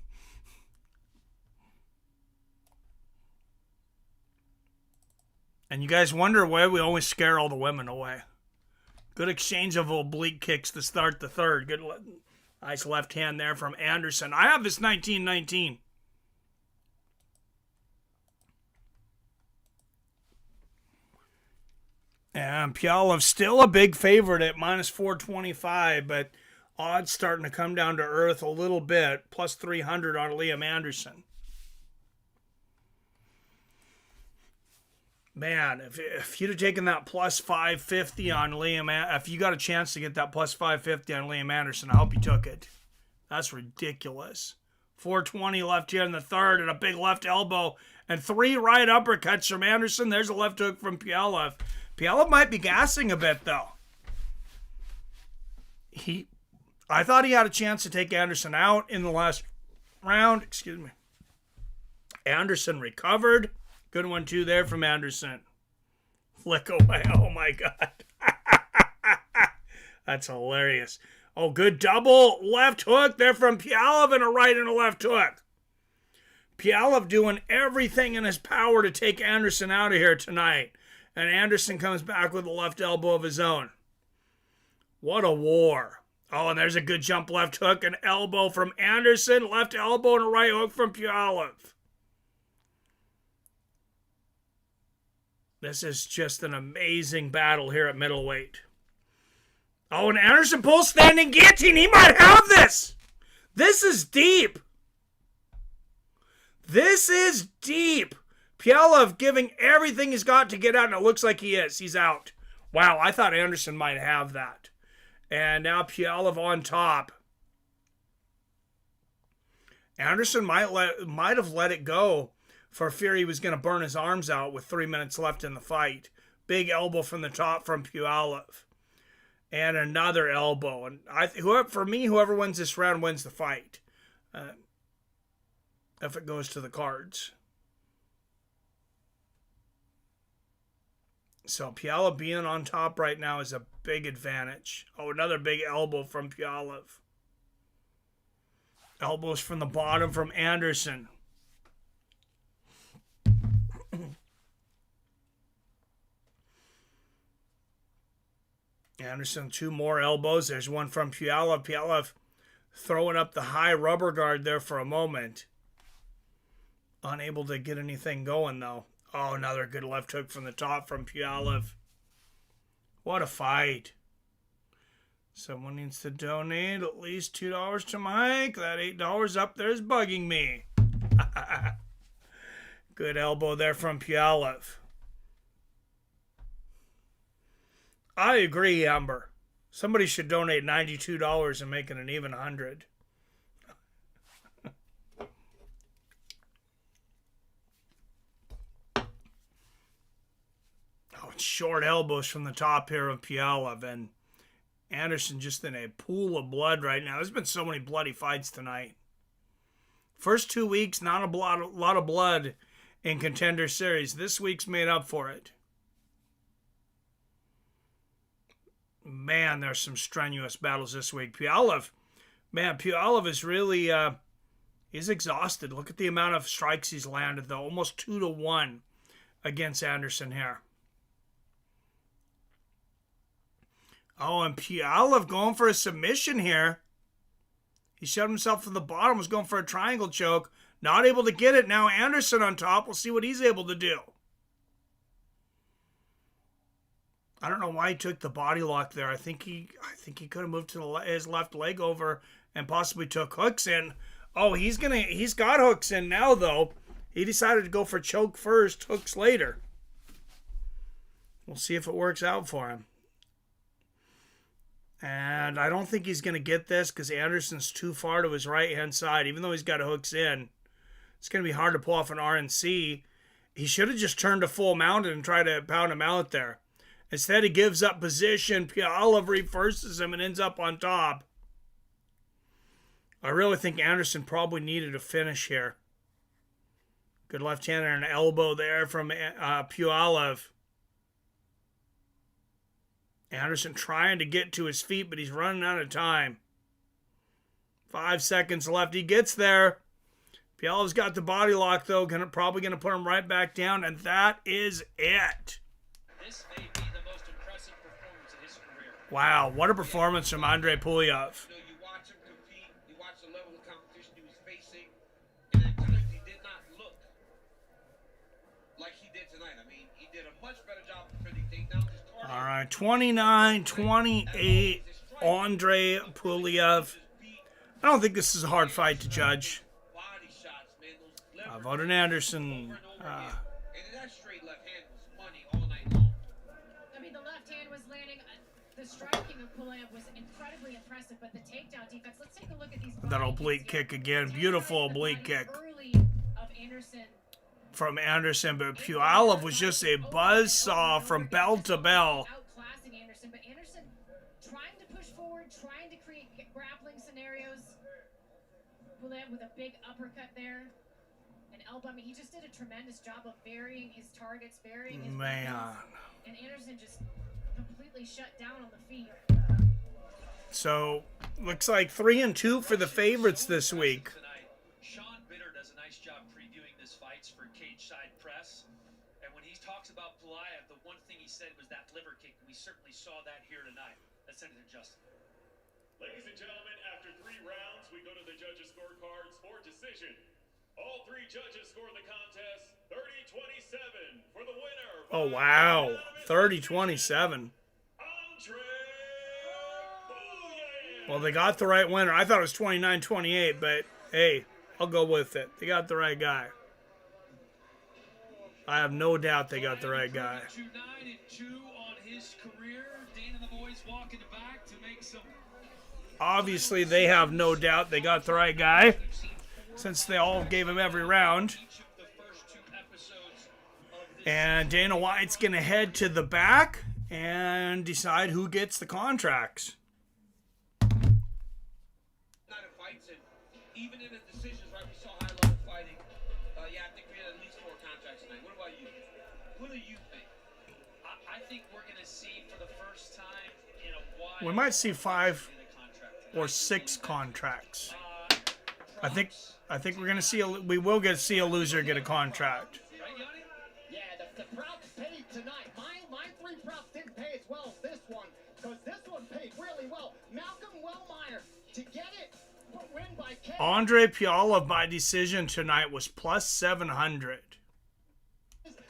Speaker 7: And you guys wonder why we always scare all the women away. Good exchange of oblique kicks to start the third. Good, nice left hand there from Anderson. I have this 19-19. And Pulyaev still a big favorite at minus 425, but odds starting to come down to earth a little bit. Plus 300 on Liam Anderson. Man, if you'd have taken that plus 550 on Liam, if you got a chance to get that plus 550 on Liam Anderson, I hope you took it. That's ridiculous. 420 left here in the third, and a big left elbow, and 3 right uppercuts from Anderson. There's a left hook from Pulyaev. Pulyaev might be gassing a bit, though. I thought he had a chance to take Anderson out in the last round. Excuse me. Anderson recovered. Good 1-2 there from Anderson. Flick away. Oh, my God. That's hilarious. Oh, good double left hook there from Pulyaev, and a right and a left hook. Pulyaev doing everything in his power to take Anderson out of here tonight. And Anderson comes back with a left elbow of his own. What a war. Oh, and there's a good jump left hook, an elbow from Anderson, left elbow and a right hook from Pulyaev. This is just an amazing battle here at middleweight. Oh, and Anderson pulls standing guillotine. He might have this. This is deep. This is deep. Pulyaev giving everything he's got to get out, and it looks like he is. He's out. Wow, I thought Anderson might have that. And now Pulyaev on top. Anderson might have let it go for fear he was going to burn his arms out with 3 minutes left in the fight. Big elbow from the top from Pulyaev. And another elbow. And for me, whoever wins this round wins the fight. If it goes to the cards. So Pulyaev being on top right now is a big advantage. Oh, another big elbow from Pulyaev. Elbows from the bottom from Anderson. Anderson, 2 more elbows. There's one from Pulyaev. Pulyaev throwing up the high rubber guard there for a moment. Unable to get anything going, though. Oh, another good left hook from the top from Pulyaev. What a fight. Someone needs to donate at least $2 to Mike. That $8 up there is bugging me. Good elbow there from Pulyaev. I agree, Amber. Somebody should donate $92 and make it an even 100. Short elbows from the top here of Pulyaev, and Anderson just in a pool of blood right now. There's been so many bloody fights tonight. First 2 weeks, not a lot of blood in Contender Series. This week's made up for it. Man, there's some strenuous battles this week. Pulyaev is really, he's exhausted. Look at the amount of strikes he's landed, though. Almost 2-1 against Anderson here. Oh, and Pulyaev going for a submission here. He shoved himself from the bottom, was going for a triangle choke. Not able to get it. Now Anderson on top. We'll see what he's able to do. I don't know why he took the body lock there. I think he could have moved to his left leg over and possibly took hooks in. Oh, he's got hooks in now, though. He decided to go for choke first, hooks later. We'll see if it works out for him. And I don't think he's going to get this because Anderson's too far to his right-hand side. Even though he's got hooks in, it's going to be hard to pull off an RNC. He should have just turned to full mounted and tried to pound him out there. Instead, he gives up position. Pulyaev reverses him and ends up on top. I really think Anderson probably needed a finish here. Good left hand and an elbow there from Pulyaev. Anderson trying to get to his feet, but he's running out of time. 5 seconds left. He gets there. Pulyev's got the body lock, though. Probably going to put him right back down, and that is it.
Speaker 14: This may be the most impressive performance of his career.
Speaker 7: Wow, what a performance from Andrey Pulyaev.
Speaker 5: You watch him compete, you watch the level of competition he was facing, and at times he did not look like he did tonight. I mean, he did a much better job of defending takedowns.
Speaker 7: All right, 29-28, Andrey Pulyaev. I don't think this is a hard fight to judge. I voted Anderson.
Speaker 9: I mean, the left hand was landing. The striking of Pulyaev was incredibly impressive, but the takedown defense. Let's take a look at these.
Speaker 7: That oblique kick again. Beautiful oblique kick from Anderson, but Pulyaev was just a buzzsaw from bell to bell.
Speaker 9: Outclassing Anderson, but Anderson trying to push forward, trying to create grappling scenarios. Pulyaev with a big uppercut there. An elbow. I mean, he just did a tremendous job of varying his targets, varying his weapons. And Anderson just completely shut down on the feet.
Speaker 7: So, looks like 3-2 for the favorites this week.
Speaker 14: About Pulyaev, the one thing he said was that liver kick. We certainly saw that here tonight. Let's send it to Justin.
Speaker 12: Ladies and gentlemen, after 3 rounds, we go to the judges' scorecards for decision. All 3 judges score the contest 30-27 for the winner.
Speaker 7: Oh, wow. 30-27. Well, they got the right winner. I thought it was 29-28, but hey, I'll go with it. They got the right guy. I have no doubt they got the right guy.
Speaker 14: 9-2 on his career. Dana and the boys walking back to make some.
Speaker 7: Obviously, they have no doubt they got the right guy, since they all gave him every round. And Dana White's going to head to the back and decide who gets the contracts.
Speaker 5: Even in the decisions, right, we saw high-level fighting. Yeah, I think we had at least 4 contracts tonight. What about you? What do you think?
Speaker 14: I think we're going to see for the first time in a while.
Speaker 7: We might see 5 or 6 contracts. I think we're gonna see we will see a loser get a contract.
Speaker 16: Yeah, the props paid tonight. My 3 props didn't pay as well as this one, because this one paid really well. Malcolm Wellmeyer to get it, win by K.
Speaker 7: Andrey Pulyaev by decision tonight was plus 700.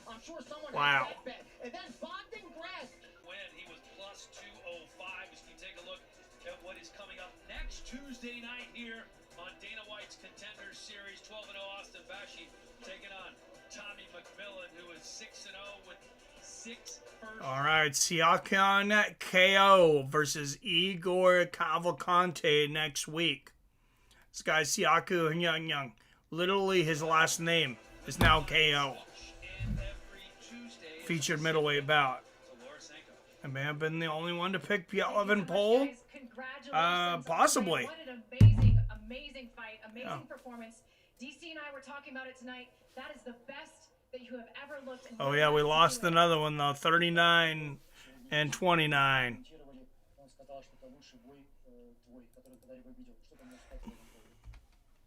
Speaker 16: I'm sure someone
Speaker 7: wow.
Speaker 16: has that bet. And then Bogdan Grad.
Speaker 14: When he was plus 205, as you take a look at what is coming up next Tuesday night here on Dana White's Contenders Series. 12-0 Austin Bashi taking on Tommy McMillan, who is 6-0 with 6 first.
Speaker 7: All right, Siakam KO versus Igor Cavalcante next week. This guy Siakam Young. Literally his last name is now KO. Featured middleweight bout. I may have been the only one to pick Pulyaev in poll. Possibly.
Speaker 9: What an amazing fight, amazing performance. DC and I were talking about it tonight. That is the best that you have ever looked.
Speaker 7: Oh yeah, we lost another one though, 39 and 29.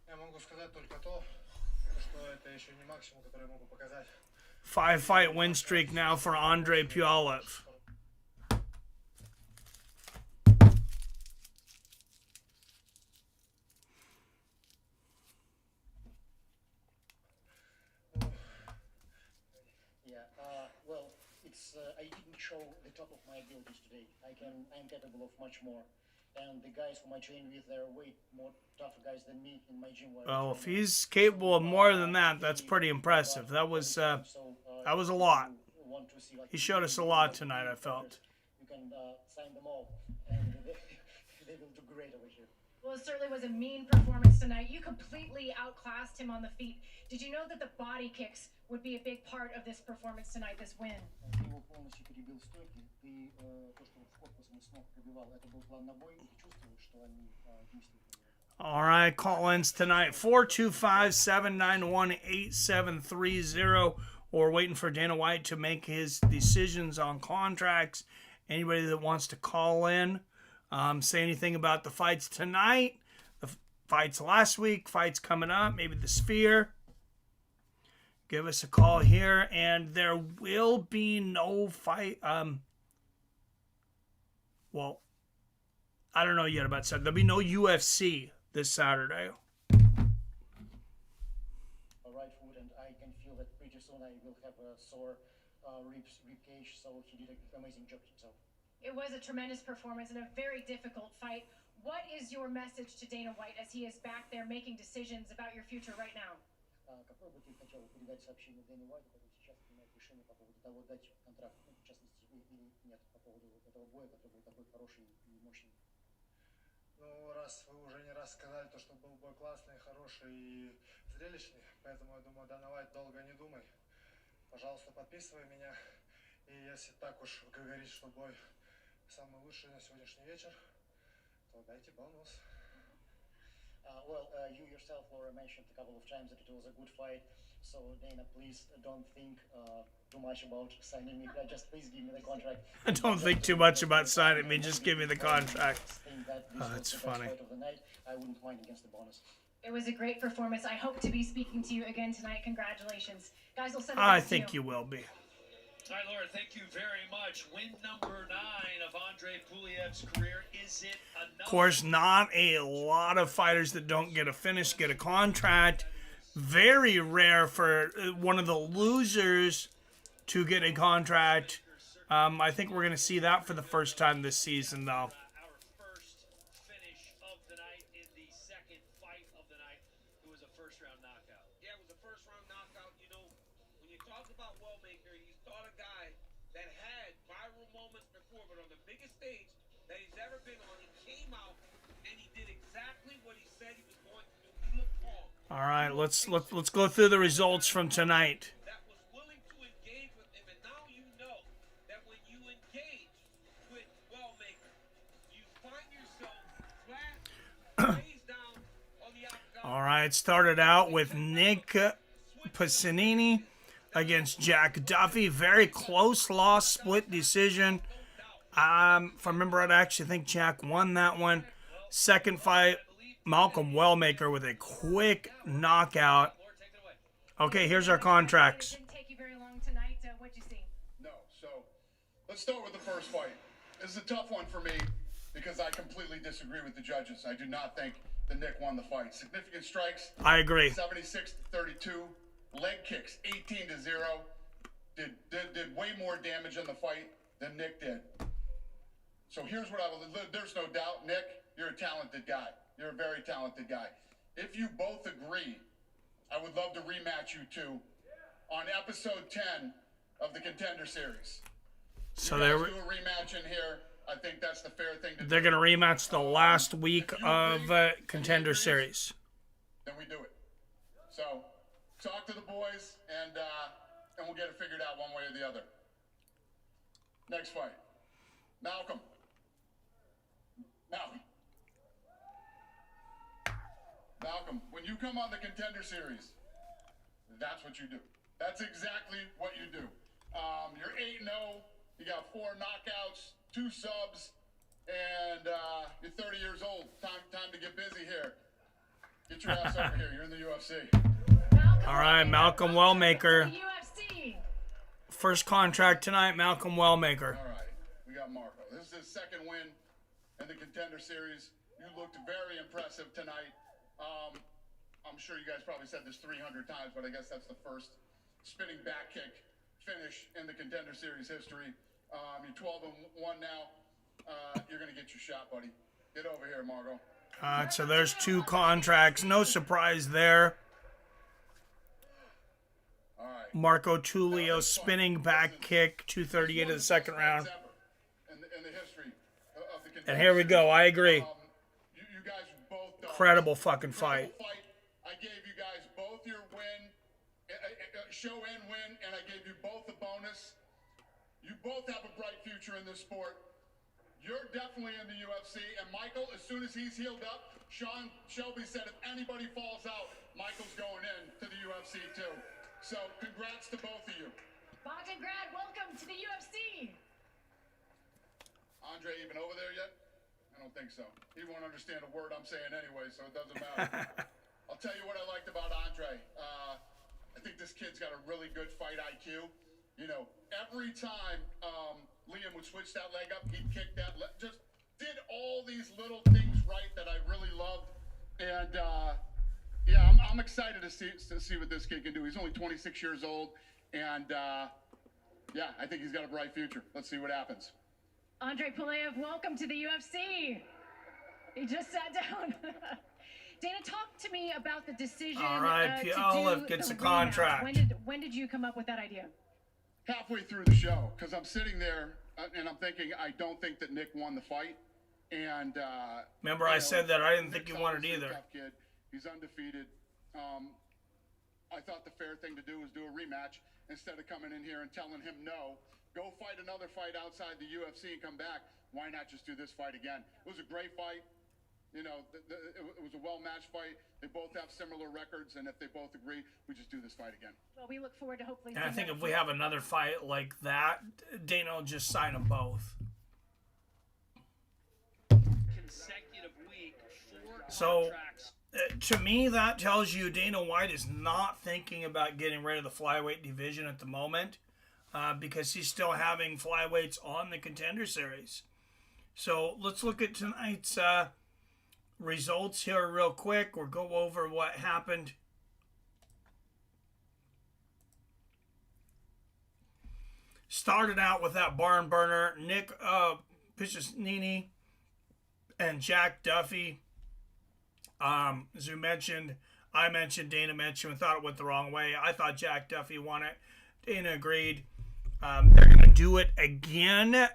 Speaker 13: Я могу сказать только то, что это еще не максимум, который я могу показать.
Speaker 7: 5-fight win streak now for Andrey Pulyaev.
Speaker 16: Well, it's I didn't show the top of my abilities today. I'm capable of much more. And the guys whom I train with, they're way more tougher guys than me in my gym.
Speaker 7: Well, if he's capable of more than that, that's pretty impressive. That was a lot. He showed us a lot tonight, I felt.
Speaker 16: You can sign them all, and they will do great over here.
Speaker 9: Well, it certainly was a mean performance tonight. You completely outclassed him on the feet. Did you know that the body kicks would be a big part of this performance tonight, this win?
Speaker 7: All right, call-ins tonight, 425-791-8730. Or waiting for Dana White to make his decisions on contracts. Anybody that wants to call in, say anything about the fights tonight, the fights last week, fights coming up, maybe the Sphere. Give us a call here, and there will be no fight. Well, I don't know yet about Saturday. There'll be no UFC this Saturday.
Speaker 16: Right foot, and I can feel that pretty soon I will have a sore rib cage. So he did an amazing job himself.
Speaker 9: It was a tremendous performance and a very difficult fight. What is your message to Dana White as he is back there making decisions about your future right now?
Speaker 16: Какое бы ты хотел передать сообщение Дэну Уайту, который сейчас принимает решение по поводу того, дать контракт, в частности, или нет, по поводу этого боя, который был такой хороший и мощный?
Speaker 13: Ну, раз вы уже не раз сказали, то, что был бой классный, хороший и зрелищный, поэтому я думаю, Дана Уайт, долго не думай. Пожалуйста, подписывай меня. И если так уж вы говорите, что бой самый лучший на сегодняшний вечер, то дайте бонус.
Speaker 16: Well, you yourself, Laura, mentioned a couple of times that it was a good fight. So, Dana, please don't think too much about signing me. Just please give me the contract.
Speaker 7: Don't think too much about signing me. Just give me the contract. Oh, that's funny.
Speaker 16: I wouldn't mind against the bonus.
Speaker 9: It was a great performance. I hope to be speaking to you again tonight. Congratulations. Guys, we'll send it
Speaker 7: I
Speaker 9: back to
Speaker 7: think you will be.
Speaker 14: All right, Laura, thank you very much. Win number 9 of Andrey Pulyev's career. Is it enough?
Speaker 7: Of course, not a lot of fighters that don't get a finish get a contract. Very rare for one of the losers to get a contract. I think we're going to see that for the first time this season, though.
Speaker 14: Our first finish of the night in the second fight of the night. It was a first-round knockout.
Speaker 5: Yeah, it was a first-round knockout. You know, when you talk about Wellmaker, he's not a guy that had viral moments before, but on the biggest stage that he's ever been on, he came out and he did exactly what he said he was going to do. He looked calm.
Speaker 7: All right, let's go through the results from tonight.
Speaker 5: That was willing to engage with him, and now you know that when you engage with Wellmaker, you find yourself flat, face down on the outside.
Speaker 7: All right, started out with Nick Piccininni against Jack Duffy. Very close loss, split decision. If I remember right, I actually think Jack won that one. Second fight Malcolm Wellmaker with a quick knockout. Okay, here's our contracts.
Speaker 9: It didn't take you very long tonight. What'd you see?
Speaker 17: No, so let's start with the first fight. This is a tough one for me because I completely disagree with the judges. I do not think that Nick won the fight. Significant strikes.
Speaker 7: I agree.
Speaker 17: 76-32. Leg kicks 18-0. Did way more damage in the fight than Nick did. So here's what I will. There's no doubt, Nick, you're a talented guy. You're a very talented guy. If you both agree, I would love to rematch you two on episode 10 of the Contender Series.
Speaker 7: So
Speaker 17: you
Speaker 7: they're
Speaker 17: guys do a rematch in here. I think that's the fair thing to do.
Speaker 7: they're gonna rematch the last week of Contender Series.
Speaker 17: Then we do it. So talk to the boys and we'll get it figured out one way or the other. Next fight, Malcolm. Malcolm, when you come on the Contender Series, that's what you do. That's exactly what you do. You're 8-0. You got 4 knockouts, 2 subs, and you're 30 years old. Time to get busy here. Get your ass over here. You're in the UFC.
Speaker 7: All right, Malcolm Wellmaker.
Speaker 9: UFC.
Speaker 7: First contract tonight, Malcolm Wellmaker.
Speaker 17: All right, we got Marco. This is his second win in the Contender Series. You looked very impressive tonight. I'm sure you guys probably said this 300 times, but I guess that's the first spinning back kick finish in the Contender Series history. You're 12-1 now. You're going to get your shot, buddy. Get over here, Margo.
Speaker 7: So there's 2 contracts. No surprise there.
Speaker 17: All right.
Speaker 7: Marco Tulio spinning back kick, 238 of the second round.
Speaker 17: In the history of the Contender
Speaker 7: And here we go. I agree.
Speaker 17: You guys were both dogs.
Speaker 7: Incredible fucking fight.
Speaker 17: I gave you guys both your win, show and win, and I gave you both a bonus. You both have a bright future in this sport. You're definitely in the UFC, and Michael, as soon as he's healed up, Sean Shelby said if anybody falls out, Michael's going in to the UFC too. So congrats to both of you.
Speaker 9: Bogdan, Grad, welcome to the UFC.
Speaker 17: Andrey even over there yet? I don't think so. He won't understand a word I'm saying anyway, so it doesn't matter. I'll tell you what I liked about Andrey. I think this kid's got a really good fight IQ. You know, every time Liam would switch that leg up, he'd kick that leg. Just did all these little things right that I really loved. And, yeah, I'm excited to see what this kid can do. He's only 26 years old. And, yeah, I think he's got a bright future. Let's see what happens.
Speaker 9: Andrey Pulyaev, welcome to the UFC. He just sat down. Dana, talk to me about the decision.
Speaker 7: All right, Pulyaev gets a contract.
Speaker 9: When did you come up with that idea?
Speaker 17: Halfway through the show, because I'm sitting there and I'm thinking, I don't think that Nick won the fight. And
Speaker 7: remember, I said that I didn't think he won it either.
Speaker 17: Tough kid. He's undefeated. I thought the fair thing to do was do a rematch instead of coming in here and telling him no. Go fight another fight outside the UFC and come back. Why not just do this fight again? It was a great fight. You know, it was a well-matched fight. They both have similar records, and if they both agree, we just do this fight again.
Speaker 9: Well, we look forward to hopefully.
Speaker 7: And I think if we have another fight like that, Dana will just sign them both.
Speaker 14: Consecutive week, 4
Speaker 7: So,
Speaker 14: contracts.
Speaker 7: to me, that tells you Dana White is not thinking about getting rid of the flyweight division at the moment because he's still having flyweights on the Contender Series. So, let's look at tonight's results here real quick. We'll go over what happened. Started out with that barn burner. Nick Piccininni and Jack Duffy. As we mentioned, I mentioned, Dana mentioned, we thought it went the wrong way. I thought Jack Duffy won it. Dana agreed. They're going to do it again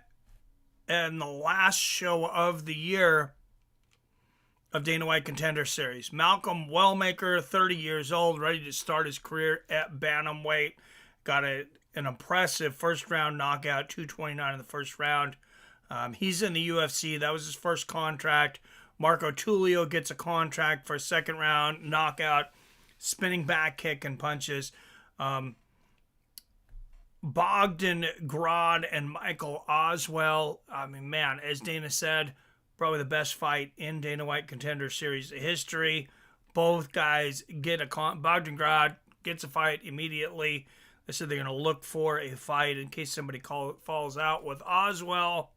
Speaker 7: in the last show of the year of Dana White Contender Series. Malcolm Wellmaker, 30 years old, ready to start his career at bantamweight. Got an impressive first-round knockout, 229 in the first round. He's in the UFC. That was his first contract. Marco Tulio gets a contract for a second-round knockout, spinning back kick and punches. Bogdan, Grad, and Michael Oswell. I mean, man, as Dana said, Probably the best fight in Dana White Contender Series history. Both guys get Bogdan Grad gets a fight immediately. They said they're going to look for a fight in case somebody falls out with Oswell.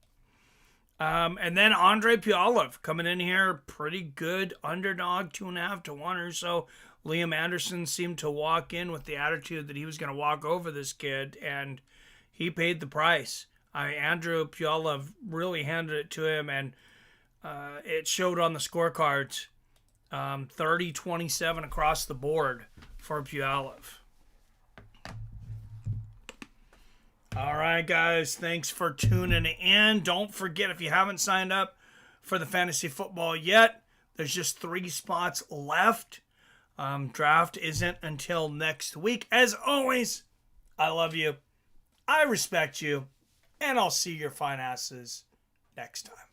Speaker 7: And then Andrey Pulyaev coming in here, pretty good underdog, 2.5 to 1 or so. Liam Anderson seemed to walk in with the attitude that he was going to walk over this kid, and he paid the price. Andrey Pulyaev really handed it to him, and it showed on the scorecards. 30-27 across the board for Pulyaev. All right, guys. Thanks for tuning in. Don't forget, if you haven't signed up for the fantasy football yet, there's just 3 spots left. Draft isn't until next week. As always, I love you. I respect you. And I'll see your fine asses next time.